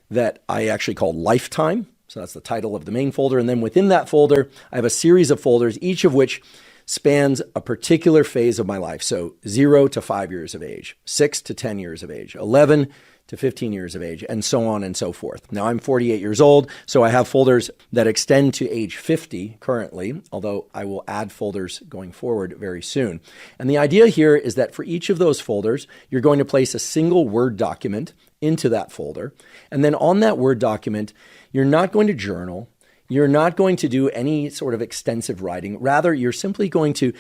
that I actually called Lifetime. So that's the title of the main folder. And then within that folder, I have a series of folders, each of which spans a particular phase of my life. So 0 to 5 years of age, 6 to 10 years of age, 11 to 15 years of age, and so on and so forth. Now, I'm 48 years old, so I have folders that extend to age 50 currently, although I will add folders going forward very soon. And the idea here is that for each of those folders, you're going to place a single Word document into that folder. And then on that Word document, you're not going to journal. You're not going to do any sort of extensive writing. Rather, you're simply going to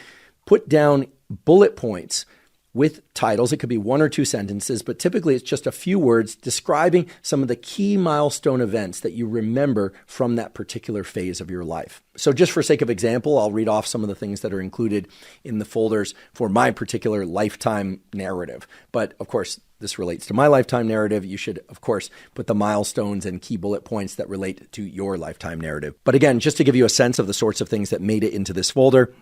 put down bullet points with titles. It could be 1 or 2 sentences, but typically it's just a few words describing some of the key milestone events that you remember from that particular phase of your life. So just for sake of example, I'll read off some of the things that are included in the folders for my particular lifetime narrative. But of course, this relates to my lifetime narrative. You should, of course, put the milestones and key bullet points that relate to your lifetime narrative. But again, just to give you a sense of the sorts of things that made it into this folder,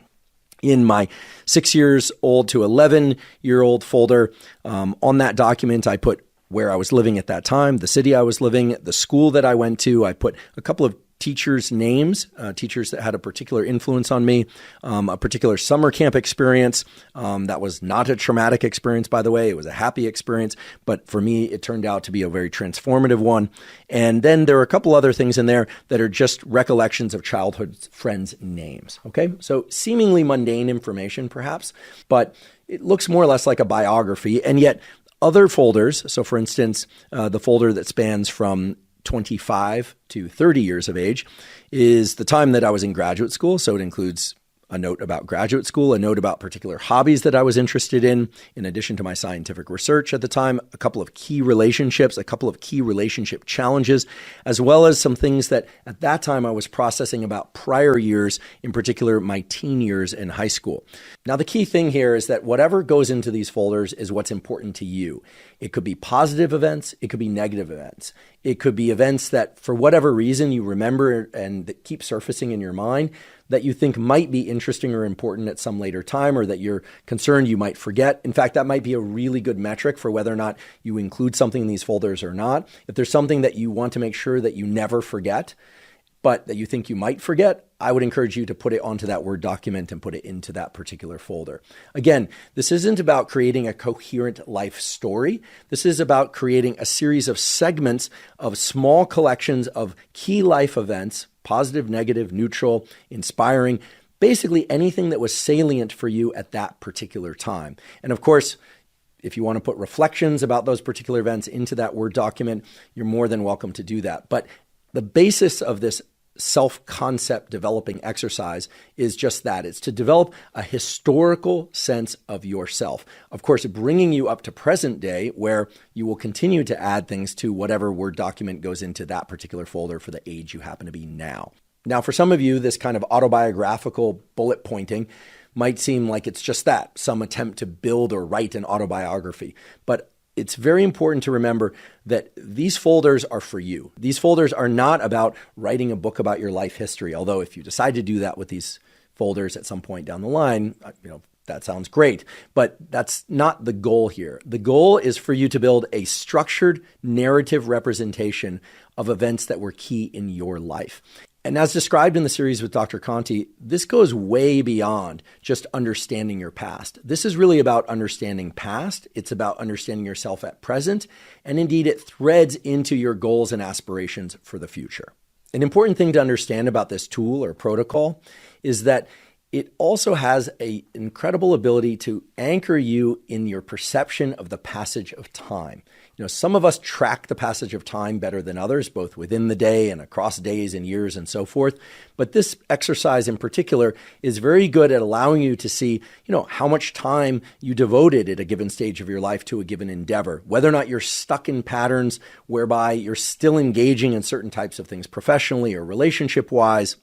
in my 6 years old to 11-year-old folder, on that document, I put where I was living at that time, the city I was living, the school that I went to. I put a couple of teachers' names, teachers that had a particular influence on me, a particular summer camp experience. That was not a traumatic experience, by the way. It was a happy experience, but for me, it turned out to be a very transformative one. And then there are a couple other things in there that are just recollections of childhood friends' names, okay? So seemingly mundane information, perhaps, but it looks more or less like a biography, and yet other folders, so for instance, the folder that spans from 25 to 30 years of age is the time that I was in graduate school. So it includes a note about graduate school, a note about particular hobbies that I was interested in addition to my scientific research at the time, a couple of key relationships, a couple of key relationship challenges, as well as some things that at that time I was processing about prior years, in particular my teen years in high school. Now, the key thing here is that whatever goes into these folders is what's important to you. It could be positive events. It could be negative events. It could be events that for whatever reason you remember and that keep surfacing in your mind that you think might be interesting or important at some later time, or that you're concerned you might forget. In fact, that might be a really good metric for whether or not you include something in these folders or not. If there's something that you want to make sure that you never forget, but that you think you might forget, I would encourage you to put it onto that Word document and put it into that particular folder. Again, this isn't about creating a coherent life story. This is about creating a series of segments of small collections of key life events, positive, negative, neutral, inspiring, basically anything that was salient for you at that particular time. And of course, if you want to put reflections about those particular events into that Word document, you're more than welcome to do that. But the basis of this self-concept developing exercise is just that. It's to develop a historical sense of yourself. Of course, bringing you up to present day, where you will continue to add things to whatever Word document goes into that particular folder for the age you happen to be now. Now, for some of you, this kind of autobiographical bullet pointing might seem like it's just that, some attempt to build or write an autobiography. But it's very important to remember that these folders are for you. These folders are not about writing a book about your life history, although if you decide to do that with these folders at some point down the line, that sounds great. But that's not the goal here. The goal is for you to build a structured narrative representation of events that were key in your life. And as described in the series with Dr. Conti, this goes way beyond just understanding your past. This is really about understanding past. It's about understanding yourself at present. And indeed, it threads into your goals and aspirations for the future. An important thing to understand about this tool or protocol is that it also has an incredible ability to anchor you in your perception of the passage of time. Some of us track the passage of time better than others, both within the day and across days and years and so forth. But this exercise in particular is very good at allowing you to see, how much time you devoted at a given stage of your life to a given endeavor, whether or not you're stuck in patterns whereby you're still engaging in certain types of things professionally or relationship-wise,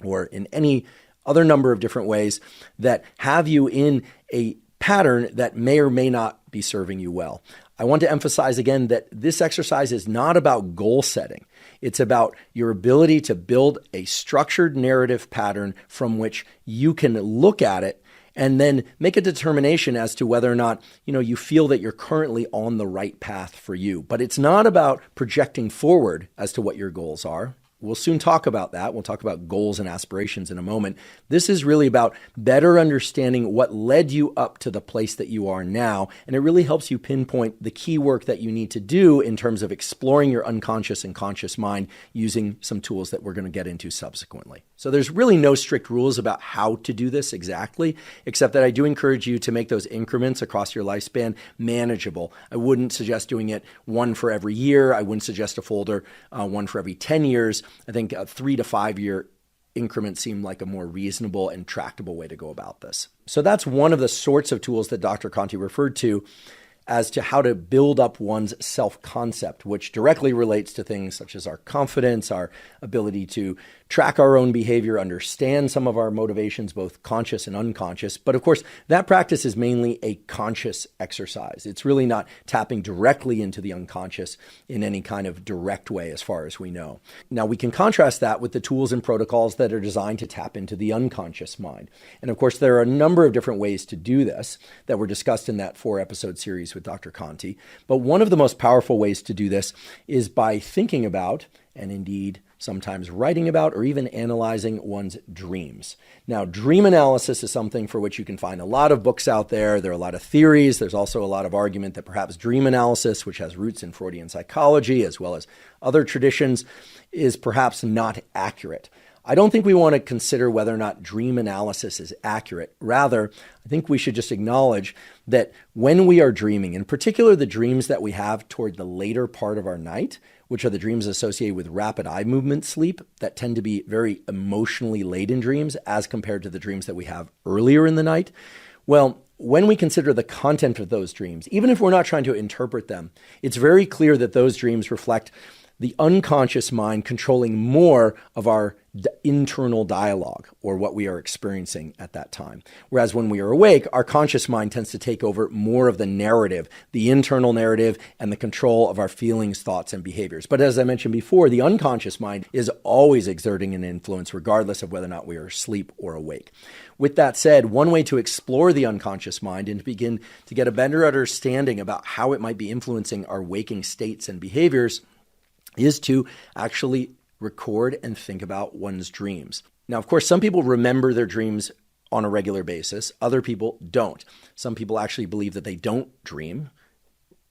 or in any other number of different ways that have you in a pattern that may or may not be serving you well. I want to emphasize again that this exercise is not about goal setting. It's about your ability to build a structured narrative pattern from which you can look at it and then make a determination as to whether or not, you feel that you're currently on the right path for you. But it's not about projecting forward as to what your goals are. We'll soon talk about that. We'll talk about goals and aspirations in a moment. This is really about better understanding what led you up to the place that you are now. And it really helps you pinpoint the key work that you need to do in terms of exploring your unconscious and conscious mind using some tools that we're going to get into subsequently. So there's really no strict rules about how to do this exactly, except that I do encourage you to make those increments across your lifespan manageable. I wouldn't suggest doing it one for every year. I wouldn't suggest a folder one for every 10 years. I think a 3 to 5 year increment seem like a more reasonable and tractable way to go about this. So that's one of the sorts of tools that Dr. Conti referred to as to how to build up one's self-concept, which directly relates to things such as our confidence, our ability to track our own behavior, understand some of our motivations, both conscious and unconscious. But of course, that practice is mainly a conscious exercise. It's really not tapping directly into the unconscious in any kind of direct way as far as we know. Now, we can contrast that with the tools and protocols that are designed to tap into the unconscious mind. And of course, there are a number of different ways to do this that were discussed in that 4-episode series with Dr. Conti. But one of the most powerful ways to do this is by thinking about, and indeed sometimes writing about or even analyzing one's dreams. Now, dream analysis is something for which you can find a lot of books out there. There are a lot of theories. There's also a lot of argument that perhaps dream analysis, which has roots in Freudian psychology as well as other traditions, is perhaps not accurate. I don't think we want to consider whether or not dream analysis is accurate. Rather, I think we should just acknowledge that when we are dreaming, in particular the dreams that we have toward the later part of our night, which are the dreams associated with rapid eye movement sleep that tend to be very emotionally laden dreams as compared to the dreams that we have earlier in the night. Well, when we consider the content of those dreams, even if we're not trying to interpret them, it's very clear that those dreams reflect the unconscious mind controlling more of our internal dialogue or what we are experiencing at that time. Whereas when we are awake, our conscious mind tends to take over more of the narrative, the internal narrative, and the control of our feelings, thoughts, and behaviors. But as I mentioned before, the unconscious mind is always exerting an influence regardless of whether or not we are asleep or awake. With that said, one way to explore the unconscious mind and to begin to get a better understanding about how it might be influencing our waking states and behaviors is to actually record and think about one's dreams. Now, of course, some people remember their dreams on a regular basis. Other people don't. Some people actually believe that they don't dream.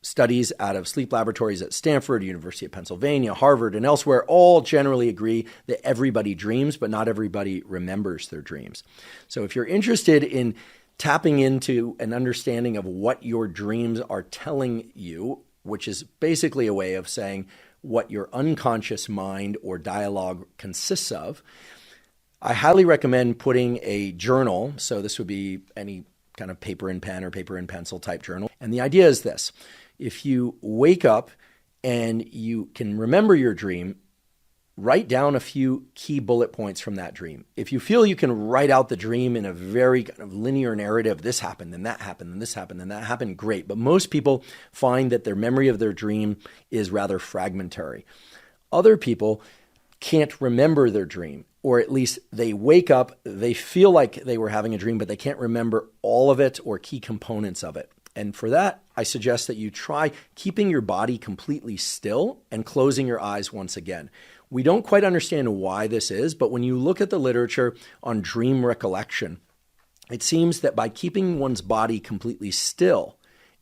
Studies out of sleep laboratories at Stanford, University of Pennsylvania, Harvard, and elsewhere all generally agree that everybody dreams, but not everybody remembers their dreams. So if you're interested in tapping into an understanding of what your dreams are telling you, which is basically a way of saying what your unconscious mind or dialogue consists of, I highly recommend putting a journal. So this would be any kind of paper and pen or paper and pencil type journal. And the idea is this: if you wake up and you can remember your dream, write down a few key bullet points from that dream. If you feel you can write out the dream in a very kind of linear narrative, this happened, then that happened, then this happened, then that happened, great. But most people find that their memory of their dream is rather fragmentary. Other people can't remember their dream, or at least they wake up, they feel like they were having a dream, but they can't remember all of it or key components of it. And for that, I suggest that you try keeping your body completely still and closing your eyes once again. We don't quite understand why this is, but when you look at the literature on dream recollection, it seems that by keeping one's body completely still,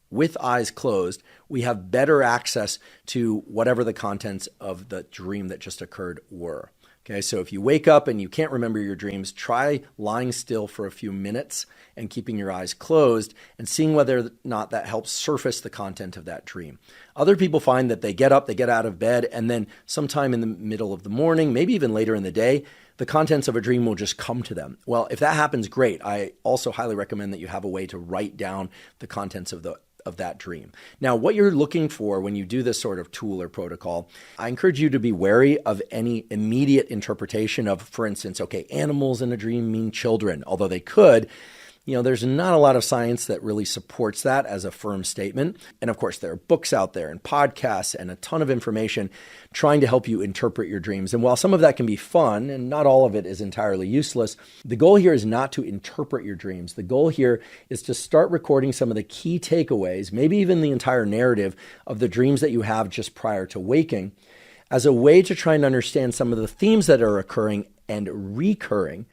with eyes closed, we have better access to whatever the contents of the dream that just occurred were. Okay, so if you wake up and you can't remember your dreams, try lying still for a few minutes and keeping your eyes closed and seeing whether or not that helps surface the content of that dream. Other people find that they get up, they get out of bed, and then sometime in the middle of the morning, maybe even later in the day, the contents of a dream will just come to them. Well, if that happens, great. I also highly recommend that you have a way to write down the contents of that dream. Now, what you're looking for when you do this sort of tool or protocol, I encourage you to be wary of any immediate interpretation of, for instance, okay, animals in a dream mean children, although they could. There's not a lot of science that really supports that as a firm statement. And of course, there are books out there and podcasts and a ton of information trying to help you interpret your dreams. And while some of that can be fun and not all of it is entirely useless, the goal here is not to interpret your dreams. The goal here is to start recording some of the key takeaways, maybe even the entire narrative of the dreams that you have just prior to waking, as a way to try and understand some of the themes that are occurring and recurring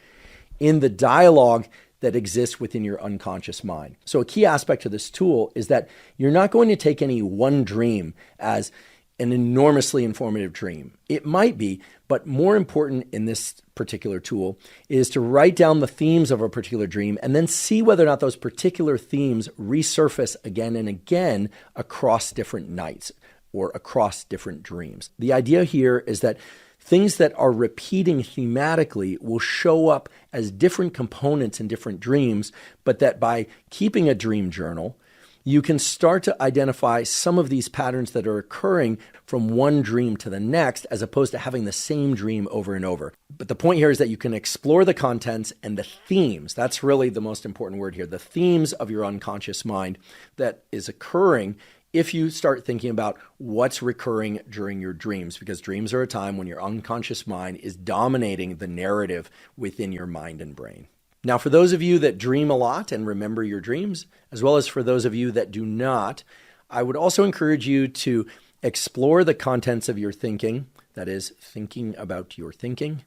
in the dialogue that exists within your unconscious mind. So a key aspect of this tool is that you're not going to take any one dream as an enormously informative dream. It might be, but more important in this particular tool is to write down the themes of a particular dream and then see whether or not those particular themes resurface again and again across different nights or across different dreams. The idea here is that things that are repeating thematically will show up as different components in different dreams, but that by keeping a dream journal, you can start to identify some of these patterns that are occurring from one dream to the next, as opposed to having the same dream over and over. But the point here is that you can explore the contents and the themes. That's really the most important word here. The themes of your unconscious mind that is occurring if you start thinking about what's recurring during your dreams, because dreams are a time when your unconscious mind is dominating the narrative within your mind and brain. Now, for those of you that dream a lot and remember your dreams, as well as for those of you that do not, I would also encourage you to explore the contents of your thinking, that is, thinking about your thinking,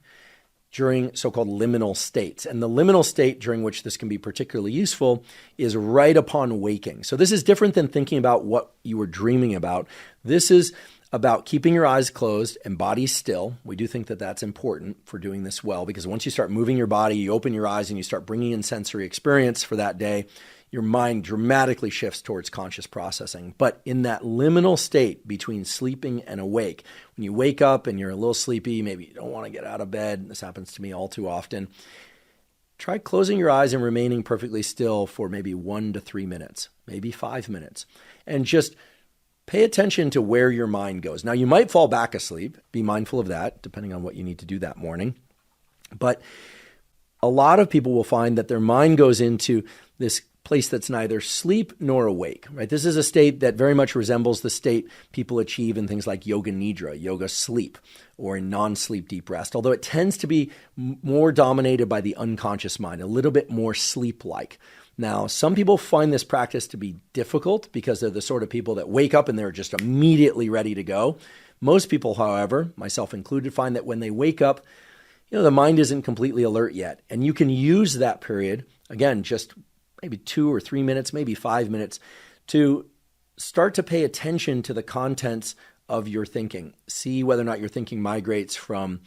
during so-called liminal states. And the liminal state during which this can be particularly useful is right upon waking. So this is different than thinking about what you were dreaming about. This is about keeping your eyes closed and body still. We do think that that's important for doing this well, because once you start moving your body, you open your eyes and you start bringing in sensory experience for that day, your mind dramatically shifts towards conscious processing. But in that liminal state between sleeping and awake, when you wake up and you're a little sleepy, maybe you don't want to get out of bed, this happens to me all too often, try closing your eyes and remaining perfectly still for maybe 1 to 3 minutes, maybe 5 minutes, and just pay attention to where your mind goes. Now, you might fall back asleep. Be mindful of that, depending on what you need to do that morning. But a lot of people will find that their mind goes into this place that's neither sleep nor awake, right? This is a state that very much resembles the state people achieve in things like yoga nidra, yoga sleep, or in non-sleep deep rest, although it tends to be more dominated by the unconscious mind, a little bit more sleep-like. Now, some people find this practice to be difficult because they're the sort of people that wake up and they're just immediately ready to go. Most people, however, myself included, find that when they wake up, the mind isn't completely alert yet. And you can use that period, again, just maybe 2 or 3 minutes, maybe 5 minutes, to start to pay attention to the contents of your thinking. See whether or not your thinking migrates from,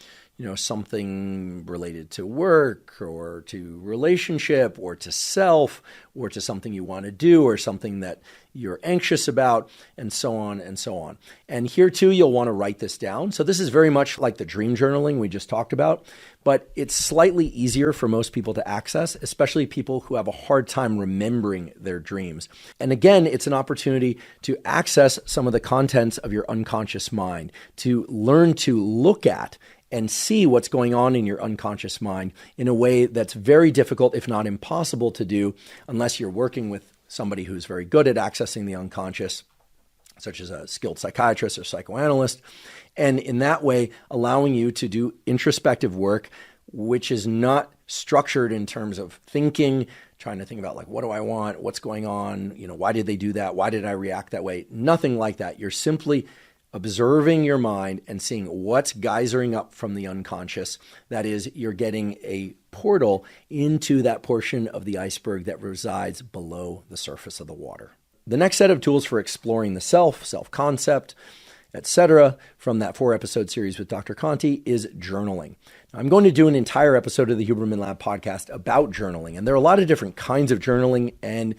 something related to work or to relationship or to self or to something you want to do or something that you're anxious about, and so on and so on. And here too, you'll want to write this down. So this is very much like the dream journaling we just talked about, but it's slightly easier for most people to access, especially people who have a hard time remembering their dreams. And again, it's an opportunity to access some of the contents of your unconscious mind, to learn to look at and see what's going on in your unconscious mind in a way that's very difficult, if not impossible to do, unless you're working with somebody who's very good at accessing the unconscious, such as a skilled psychiatrist or psychoanalyst. And in that way, allowing you to do introspective work, which is not structured in terms of thinking, trying to think about like, what do I want? What's going on? Why did they do that? Why did I react that way? Nothing like that. You're simply observing your mind and seeing what's geysering up from the unconscious. That is, you're getting a portal into that portion of the iceberg that resides below the surface of the water. The next set of tools for exploring the self-concept, etc., from that 4-episode series with Dr. Conti is journaling. I'm going to do an entire episode of the Huberman Lab podcast about journaling, and there are a lot of different kinds of journaling, and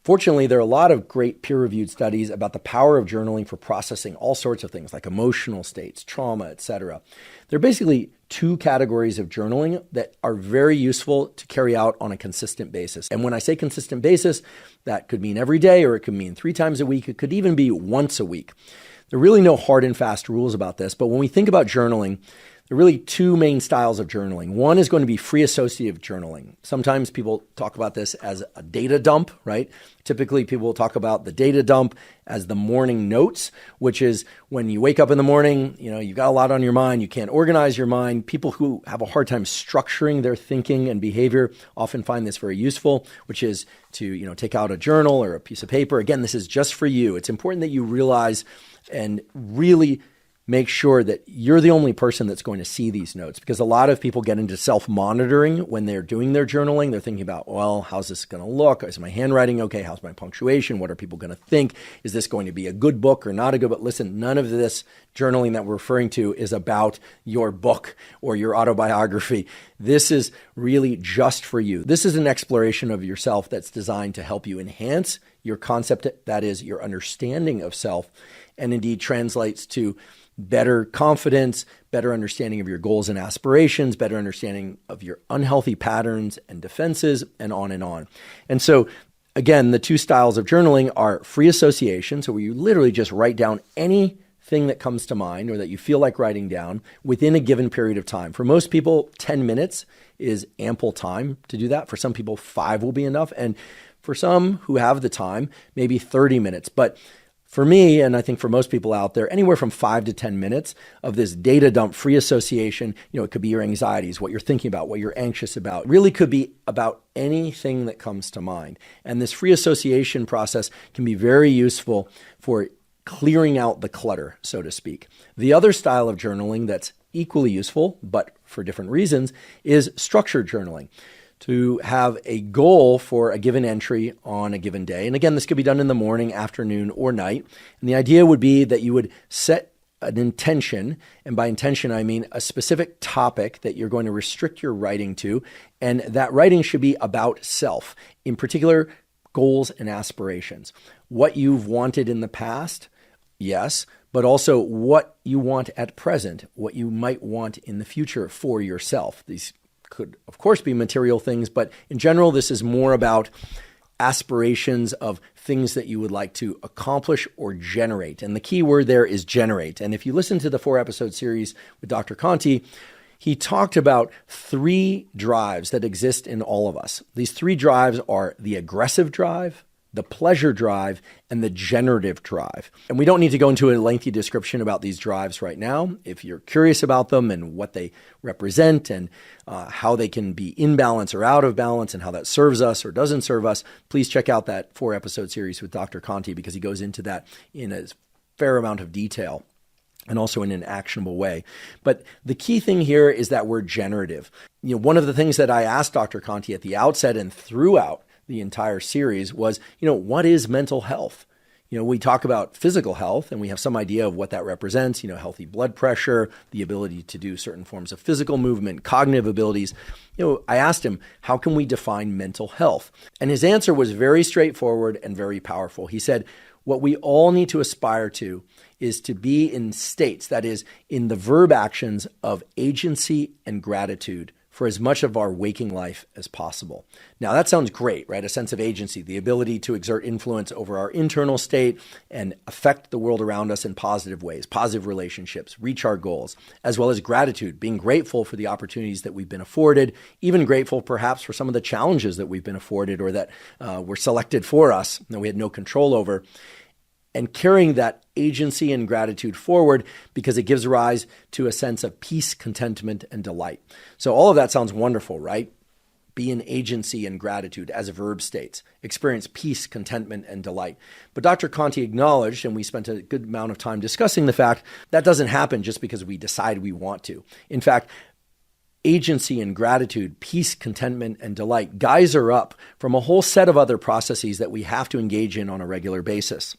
fortunately, there are a lot of great peer-reviewed studies about the power of journaling for processing all sorts of things like emotional states, trauma, etc. There are basically 2 categories of journaling that are very useful to carry out on a consistent basis. And when I say consistent basis, that could mean every day, or it could mean 3 times a week. It could even be once a week. There are really no hard and fast rules about this, but when we think about journaling, there are really 2 main styles of journaling. One is going to be free associative journaling. Sometimes people talk about this as a data dump, right? Typically, people will talk about the data dump as the morning notes, which is when you wake up in the morning, you've got a lot on your mind, you can't organize your mind. People who have a hard time structuring their thinking and behavior often find this very useful, which is to, take out a journal or a piece of paper. Again, this is just for you. It's important that you realize and really make sure that you're the only person that's going to see these notes, because a lot of people get into self-monitoring when they're doing their journaling. They're thinking about, well, how's this going to look? Is my handwriting okay? How's my punctuation? What are people going to think? Is this going to be a good book or not a good book? Listen, none of this journaling that we're referring to is about your book or your autobiography. This is really just for you. This is an exploration of yourself that's designed to help you enhance your concept, that is, your understanding of self, and indeed translates to better confidence, better understanding of your goals and aspirations, better understanding of your unhealthy patterns and defenses, and on and on. And so, again, the 2 styles of journaling are free association, so where you literally just write down anything that comes to mind or that you feel like writing down within a given period of time. For most people, 10 minutes is ample time to do that. For some people, 5 will be enough. And for some who have the time, maybe 30 minutes. But for me, and I think for most people out there, anywhere from 5 to 10 minutes of this data dump, free association, it could be your anxieties, what you're thinking about, what you're anxious about. It really could be about anything that comes to mind. And this free association process can be very useful for clearing out the clutter, so to speak. The other style of journaling that's equally useful, but for different reasons, is structured journaling. To have a goal for a given entry on a given day. And again, this could be done in the morning, afternoon, or night. And the idea would be that you would set an intention, and by intention, I mean a specific topic that you're going to restrict your writing to, and that writing should be about self, in particular, goals and aspirations. What you've wanted in the past, yes, but also what you want at present, what you might want in the future for yourself. These could, of course, be material things, but in general, this is more about aspirations of things that you would like to accomplish or generate. And the key word there is generate. And if you listen to the 4-episode series with Dr. Conti, he talked about 3 drives that exist in all of us. These 3 drives are the aggressive drive, the pleasure drive, and the generative drive. And we don't need to go into a lengthy description about these drives right now. If you're curious about them and what they represent and how they can be in balance or out of balance and how that serves us or doesn't serve us, please check out that 4-episode series with Dr. Conti, because he goes into that in a fair amount of detail and also in an actionable way. But the key thing here is that word generative. One of the things that I asked Dr. Conti at the outset and throughout the entire series was, what is mental health? We talk about physical health and we have some idea of what that represents, healthy blood pressure, the ability to do certain forms of physical movement, cognitive abilities. I asked him, how can we define mental health? And his answer was very straightforward and very powerful. He said, what we all need to aspire to is to be in states, that is, in the verb actions of agency and gratitude for as much of our waking life as possible. Now, that sounds great, right? A sense of agency, the ability to exert influence over our internal state and affect the world around us in positive ways, positive relationships, reach our goals, as well as gratitude, being grateful for the opportunities that we've been afforded, even grateful perhaps for some of the challenges that we've been afforded or that were selected for us that we had no control over. And carrying that agency and gratitude forward because it gives rise to a sense of peace, contentment, and delight. So all of that sounds wonderful, right? be in agency and gratitude as verb states, experience peace, contentment, and delight. But Dr. Conti acknowledged, and we spent a good amount of time discussing the fact that doesn't happen just because we decide we want to. In fact, agency and gratitude, peace, contentment, and delight geyser up from a whole set of other processes that we have to engage in on a regular basis.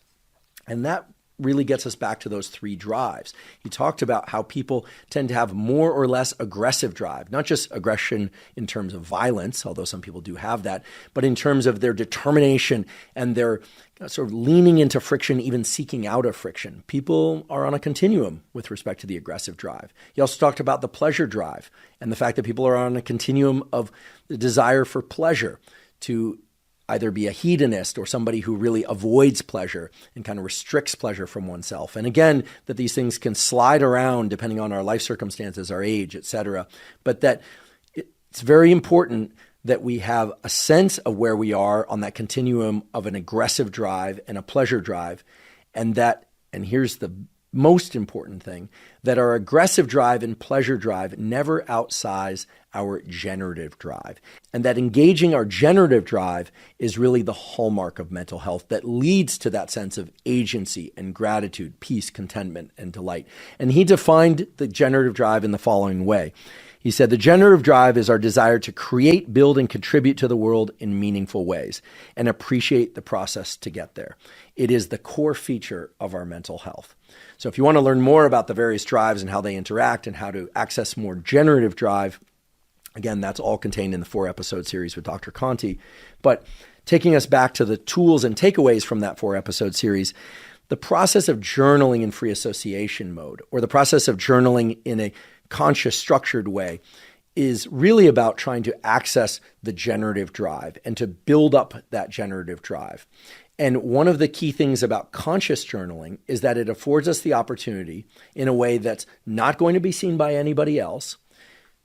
And that really gets us back to those three drives. He talked about how people tend to have more or less aggressive drive, not just aggression in terms of violence, although some people do have that, but in terms of their determination and their sort of leaning into friction, even seeking out of friction. People are on a continuum with respect to the aggressive drive. He also talked about the pleasure drive and the fact that people are on a continuum of the desire for pleasure, to either be a hedonist or somebody who really avoids pleasure and kind of restricts pleasure from oneself. And again, that these things can slide around depending on our life circumstances, our age, etc. But that it's very important that we have a sense of where we are on that continuum of an aggressive drive and a pleasure drive. And here's the most important thing, that our aggressive drive and pleasure drive never outsize our generative drive. And that engaging our generative drive is really the hallmark of mental health that leads to that sense of agency and gratitude, peace, contentment, and delight. And he defined the generative drive in the following way. He said, the generative drive is our desire to create, build, and contribute to the world in meaningful ways and appreciate the process to get there. It is the core feature of our mental health. So if you want to learn more about the various drives and how they interact and how to access more generative drive, again, that's all contained in the 4-episode series with Dr. Conti. But taking us back to the tools and takeaways from that 4-episode series, the process of journaling in free association mode, or the process of journaling in a conscious, structured way, is really about trying to access the generative drive and to build up that generative drive. And one of the key things about conscious journaling is that it affords us the opportunity, in a way that's not going to be seen by anybody else,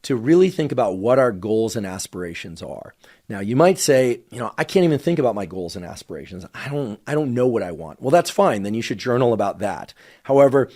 to really think about what our goals and aspirations are. Now, you might say, I can't even think about my goals and aspirations. I don't know what I want. Well, that's fine. Then you should journal about that. However,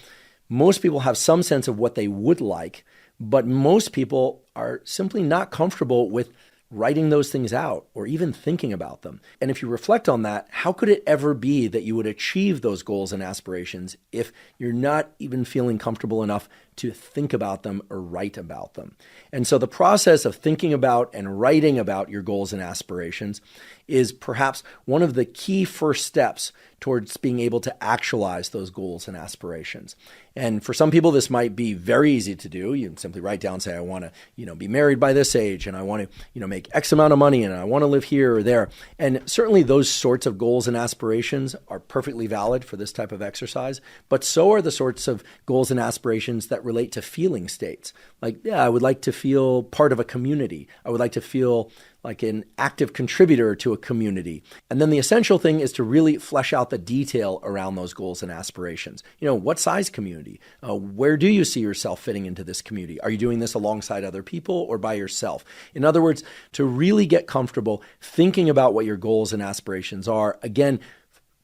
most people have some sense of what they would like, but most people are simply not comfortable with writing those things out or even thinking about them. And if you reflect on that, how could it ever be that you would achieve those goals and aspirations if you're not even feeling comfortable enough to think about them or write about them? And so the process of thinking about and writing about your goals and aspirations is perhaps one of the key first steps towards being able to actualize those goals and aspirations. And for some people, this might be very easy to do. You simply write down, say, I want to, be married by this age, and I want to, make X amount of money, and I want to live here or there. And certainly those sorts of goals and aspirations are perfectly valid for this type of exercise, but so are the sorts of goals and aspirations that relate to feeling states. Like, I would like to feel part of a community. I would like to feel like an active contributor to a community. And then the essential thing is to really flesh out the detail around those goals and aspirations. What size community? Where do you see yourself fitting into this community? Are you doing this alongside other people or by yourself? In other words, to really get comfortable thinking about what your goals and aspirations are, again,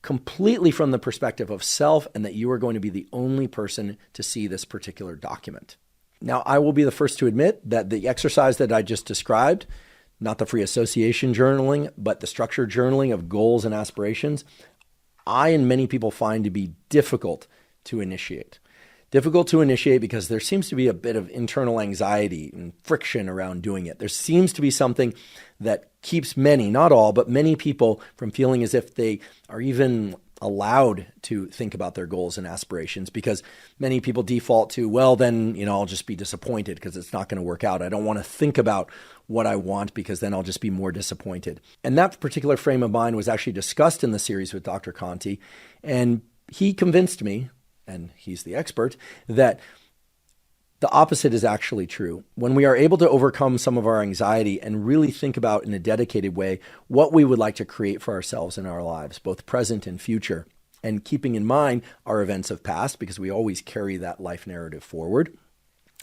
completely from the perspective of self, and that you are going to be the only person to see this particular document. Now, I will be the first to admit that the exercise that I just described, not the free association journaling, but the structured journaling of goals and aspirations, I and many people find to be difficult to initiate. Difficult to initiate because there seems to be a bit of internal anxiety and friction around doing it. There seems to be something that keeps many, not all, but many people from feeling as if they are even allowed to think about their goals and aspirations, because many people default to, well, then, I'll just be disappointed because it's not going to work out. I don't want to think about what I want because then I'll just be more disappointed. And that particular frame of mind was actually discussed in the series with Dr. Conti, and he convinced me, and he's the expert, that the opposite is actually true. When we are able to overcome some of our anxiety and really think about in a dedicated way what we would like to create for ourselves in our lives, both present and future, and keeping in mind our events of past, because we always carry that life narrative forward,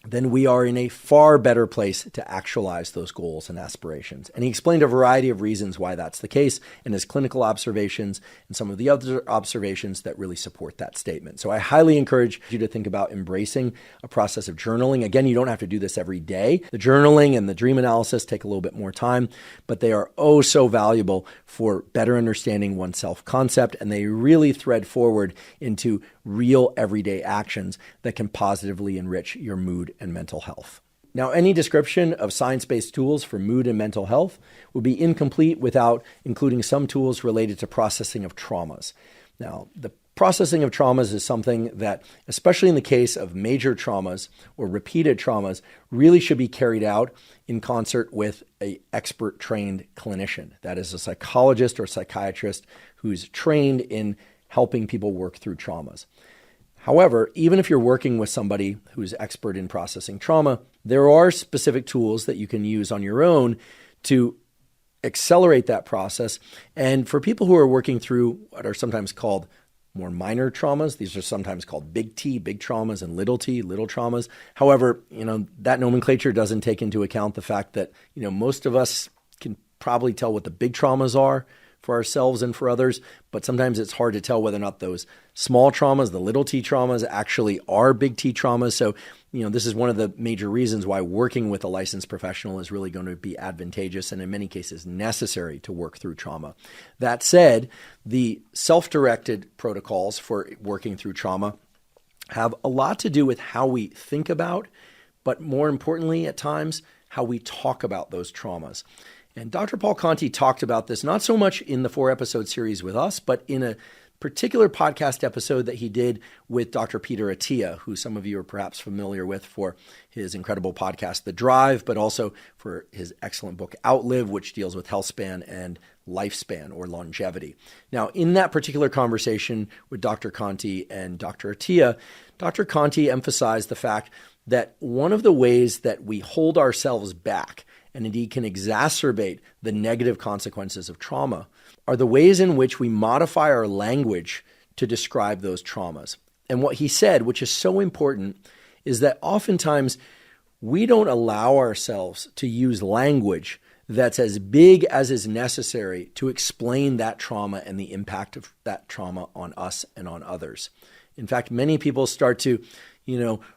then we are in a far better place to actualize those goals and aspirations. And he explained a variety of reasons why that's the case in his clinical observations and some of the other observations that really support that statement. So I highly encourage you to think about embracing a process of journaling. Again, you don't have to do this every day. The journaling and the dream analysis take a little bit more time, but they are oh so valuable for better understanding one's self-concept, and they really thread forward into real everyday actions that can positively enrich your mood and mental health. Now, any description of science-based tools for mood and mental health would be incomplete without including some tools related to processing of traumas. Now, the processing of traumas is something that, especially in the case of major traumas or repeated traumas, really should be carried out in concert with an expert trained clinician. That is a psychologist or psychiatrist who's trained in helping people work through traumas. However, even if you're working with somebody who's expert in processing trauma, there are specific tools that you can use on your own to accelerate that process. And for people who are working through what are sometimes called more minor traumas, these are sometimes called big T, big traumas, and little t, little traumas. However, that nomenclature doesn't take into account the fact that, most of us can probably tell what the big traumas are for ourselves and for others, but sometimes it's hard to tell whether or not those small traumas, the little t traumas, actually are big T traumas. So, this is one of the major reasons why working with a licensed professional is really going to be advantageous and in many cases necessary to work through trauma. That said, the self-directed protocols for working through trauma have a lot to do with how we think about, but more importantly at times, how we talk about those traumas. And Dr. Paul Conti talked about this not so much in the 4-episode series with us, but in a particular podcast episode that he did with Dr. Peter Attia, who some of you are perhaps familiar with for his incredible podcast, The Drive, but also for his excellent book, Outlive, which deals with health span and lifespan or longevity. Now, in that particular conversation with Dr. Conti and Dr. Attia, Dr. Conti emphasized the fact that one of the ways that we hold ourselves back and indeed can exacerbate the negative consequences of trauma are the ways in which we modify our language to describe those traumas. And what he said, which is so important, is that oftentimes we don't allow ourselves to use language that's as big as is necessary to explain that trauma and the impact of that trauma on us and on others. In fact, many people start to,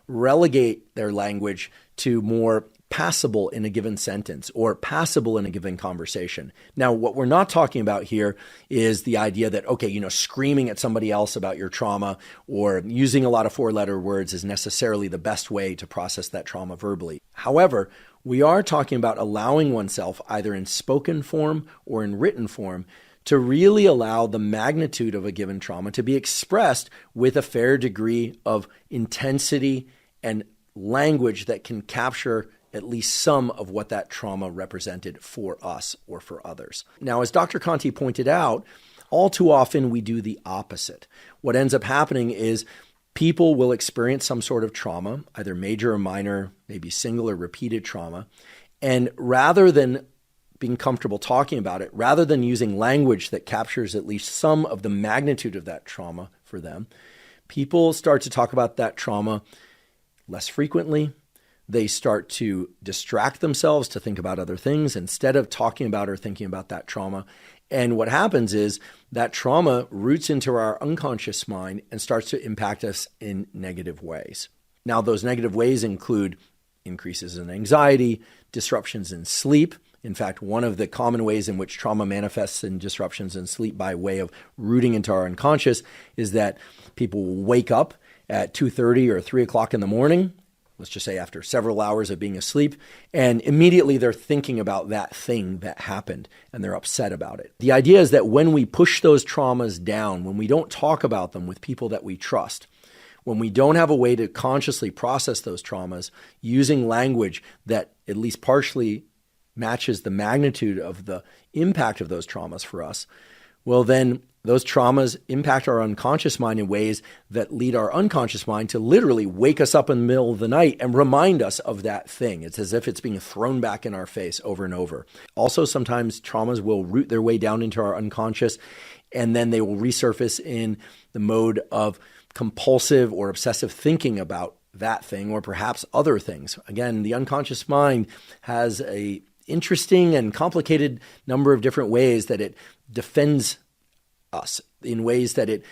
relegate their language to more passable in a given sentence or passable in a given conversation. Now, what we're not talking about here is the idea that, screaming at somebody else about your trauma or using a lot of 4-letter words is necessarily the best way to process that trauma verbally. However, we are talking about allowing oneself, either in spoken form or in written form, to really allow the magnitude of a given trauma to be expressed with a fair degree of intensity and language that can capture at least some of what that trauma represented for us or for others. Now, as Dr. Conti pointed out, all too often we do the opposite. What ends up happening is people will experience some sort of trauma, either major or minor, maybe single or repeated trauma, and rather than being comfortable talking about it, rather than using language that captures at least some of the magnitude of that trauma for them, people start to talk about that trauma less frequently. They start to distract themselves to think about other things instead of talking about or thinking about that trauma. And what happens is that trauma roots into our unconscious mind and starts to impact us in negative ways. Now, those negative ways include increases in anxiety, disruptions in sleep. In fact, one of the common ways in which trauma manifests in disruptions in sleep by way of rooting into our unconscious is that people will wake up at 2:30 or 3 o'clock in the morning, let's just say after several hours of being asleep, and immediately they're thinking about that thing that happened and they're upset about it. The idea is that when we push those traumas down, when we don't talk about them with people that we trust, when we don't have a way to consciously process those traumas using language that at least partially matches the magnitude of the impact of those traumas for us, well, then those traumas impact our unconscious mind in ways that lead our unconscious mind to literally wake us up in the middle of the night and remind us of that thing. It's as if it's being thrown back in our face over and over. Also, sometimes traumas will root their way down into our unconscious, and then they will resurface in the mode of compulsive or obsessive thinking about that thing or perhaps other things. Again, the unconscious mind has a interesting and complicated number of different ways that it defends us, in ways that it,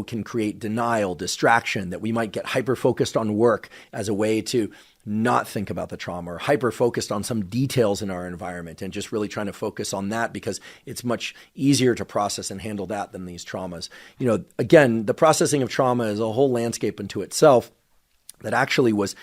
can create denial, distraction, that we might get hyper-focused on work as a way to not think about the trauma, or hyper-focused on some details in our environment and just really trying to focus on that because it's much easier to process and handle that than these traumas. Again, the processing of trauma is a whole landscape unto itself that actually was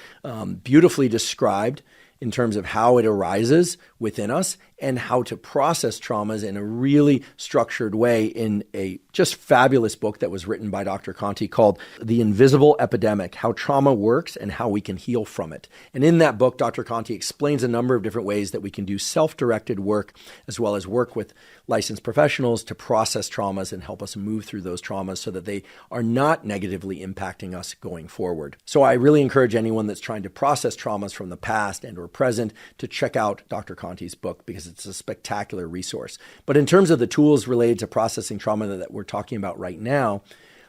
beautifully described in terms of how it arises within us and how to process traumas in a really structured way in a just fabulous book that was written by Dr. Conti called The Invisible Epidemic: How Trauma Works and How We Can Heal From It. And in that book, Dr. Conti explains a number of different ways that we can do self-directed work as well as work with licensed professionals to process traumas and help us move through those traumas so that they are not negatively impacting us going forward. So I really encourage anyone that's trying to process traumas from the past and or present to check out Dr. Conti's book because it's a spectacular resource. But in terms of the tools related to processing trauma that we're talking about right now,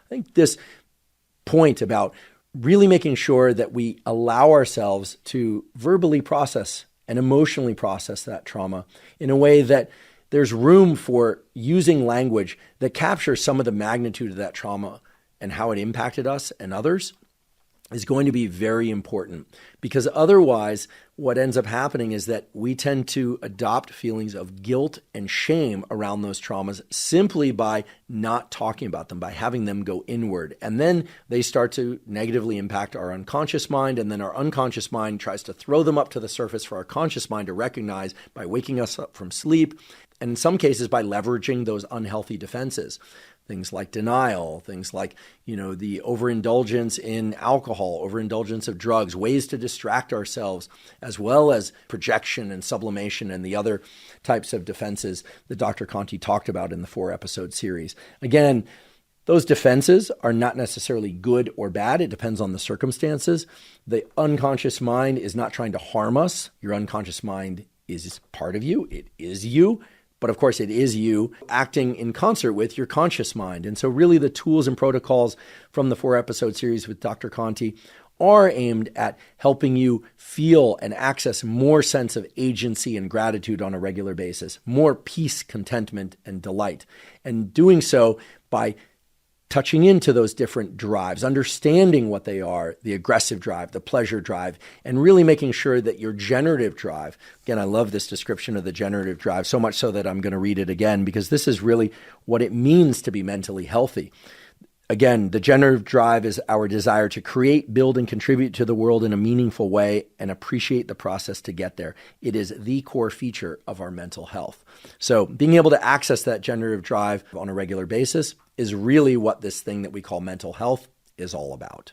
I think this point about really making sure that we allow ourselves to verbally process and emotionally process that trauma in a way that there's room for using language that captures some of the magnitude of that trauma and how it impacted us and others is going to be very important, because otherwise what ends up happening is that we tend to adopt feelings of guilt and shame around those traumas simply by not talking about them, by having them go inward. And then they start to negatively impact our unconscious mind, and then our unconscious mind tries to throw them up to the surface for our conscious mind to recognize by waking us up from sleep, and in some cases by leveraging those unhealthy defenses. Things like denial, things like, the overindulgence in alcohol, overindulgence of drugs, ways to distract ourselves, as well as projection and sublimation and the other types of defenses that Dr. Conti talked about in the 4-episode series. Again, those defenses are not necessarily good or bad. It depends on the circumstances. The unconscious mind is not trying to harm us. Your unconscious mind is part of you. It is you. But of course, it is you acting in concert with your conscious mind. And so really the tools and protocols from the 4-episode series with Dr. Conti are aimed at helping you feel and access more sense of agency and gratitude on a regular basis, more peace, contentment, and delight. And doing so by touching into those different drives, understanding what they are, the aggressive drive, the pleasure drive, and really making sure that your generative drive, again, I love this description of the generative drive so much so that I'm going to read it again because this is really what it means to be mentally healthy. Again, the generative drive is our desire to create, build, and contribute to the world in a meaningful way and appreciate the process to get there. It is the core feature of our mental health. So being able to access that generative drive on a regular basis is really what this thing that we call mental health is all about.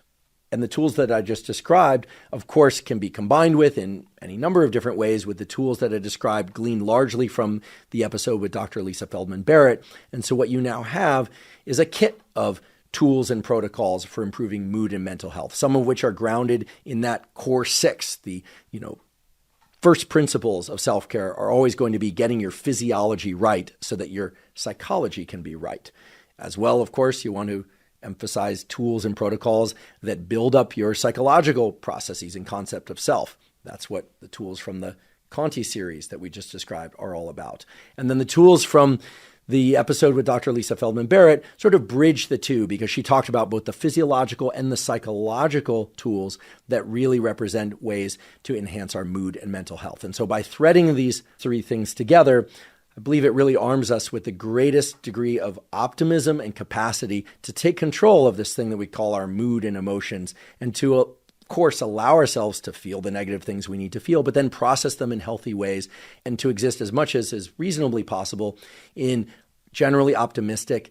And the tools that I just described, of course, can be combined with in any number of different ways with the tools that I described, gleaned largely from the episode with Dr. Lisa Feldman Barrett. And so what you now have is a kit of tools and protocols for improving mood and mental health, some of which are grounded in that core 6, the, first principles of self-care are always going to be getting your physiology right so that your psychology can be right. As well, of course, you want to emphasize tools and protocols that build up your psychological processes and concept of self. That's what the tools from the Conti series that we just described are all about. And then the tools from the episode with Dr. Lisa Feldman Barrett sort of bridge the two because she talked about both the physiological and the psychological tools that really represent ways to enhance our mood and mental health. And so by threading these 3 things together, I believe it really arms us with the greatest degree of optimism and capacity to take control of this thing that we call our mood and emotions and to, of course, allow ourselves to feel the negative things we need to feel, but then process them in healthy ways and to exist as much as is reasonably possible in generally optimistic,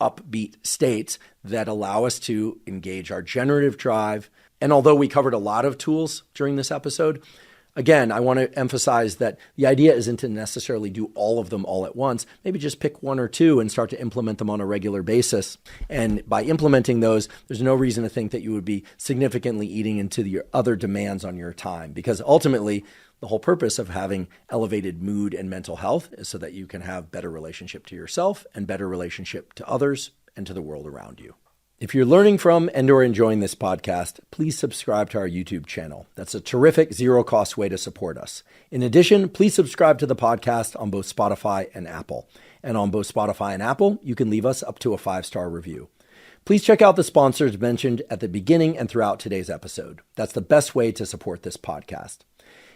upbeat states that allow us to engage our generative drive. And although we covered a lot of tools during this episode, again, I want to emphasize that the idea isn't to necessarily do all of them all at once. Maybe just pick 1 or 2 and start to implement them on a regular basis. And by implementing those, there's no reason to think that you would be significantly eating into your other demands on your time, because ultimately, the whole purpose of having elevated mood and mental health is so that you can have better relationship to yourself and better relationship to others and to the world around you. If you're learning from and or enjoying this podcast, please subscribe to our YouTube channel. That's a terrific zero-cost way to support us. In addition, please subscribe to the podcast on both Spotify and Apple. And on both Spotify and Apple, you can leave us up to a 5-star review. Please check out the sponsors mentioned at the beginning and throughout today's episode. That's the best way to support this podcast.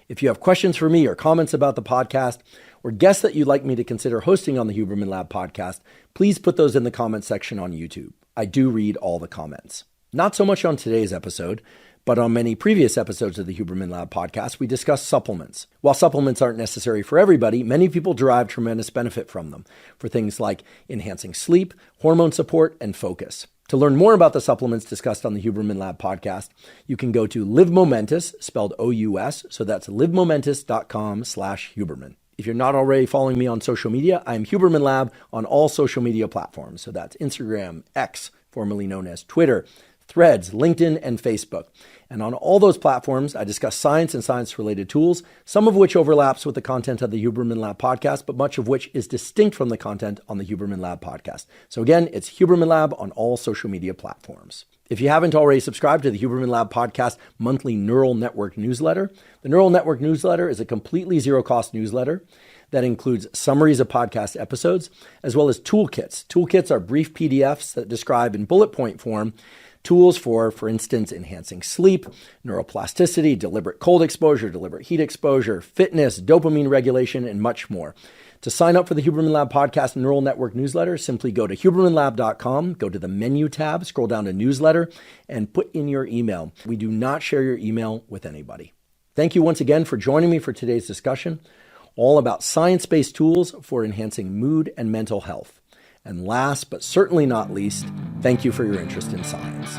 If you have questions for me or comments about the podcast or guests that you'd like me to consider hosting on the Huberman Lab podcast, please put those in the comment section on YouTube. I do read all the comments. Not so much on today's episode, but on many previous episodes of the Huberman Lab podcast, we discussed supplements. While supplements aren't necessary for everybody, many people derive tremendous benefit from them for things like enhancing sleep, hormone support, and focus. To learn more about the supplements discussed on the Huberman Lab podcast, you can go to Live Momentous, spelled O-U-S, so that's livemomentous.com/Huberman. If you're not already following me on social media, I'm Huberman Lab on all social media platforms. So that's Instagram, X, formerly known as Twitter, Threads, LinkedIn, and Facebook. And on all those platforms, I discuss science and science-related tools, some of which overlaps with the content of the Huberman Lab podcast, but much of which is distinct from the content on the Huberman Lab podcast. So again, it's Huberman Lab on all social media platforms. If you haven't already subscribed to the Huberman Lab podcast monthly Neural Network newsletter, the Neural Network newsletter is a completely zero-cost newsletter that includes summaries of podcast episodes, as well as toolkits. Toolkits are brief PDFs that describe in bullet point form tools for instance, enhancing sleep, neuroplasticity, deliberate cold exposure, deliberate heat exposure, fitness, dopamine regulation, and much more. To sign up for the Huberman Lab podcast and Neural Network newsletter, simply go to hubermanlab.com, go to the menu tab, scroll down to newsletter, and put in your email. We do not share your email with anybody. Thank you once again for joining me for today's discussion, all about science-based tools for enhancing mood and mental health. And last but certainly not least, thank you for your interest in science.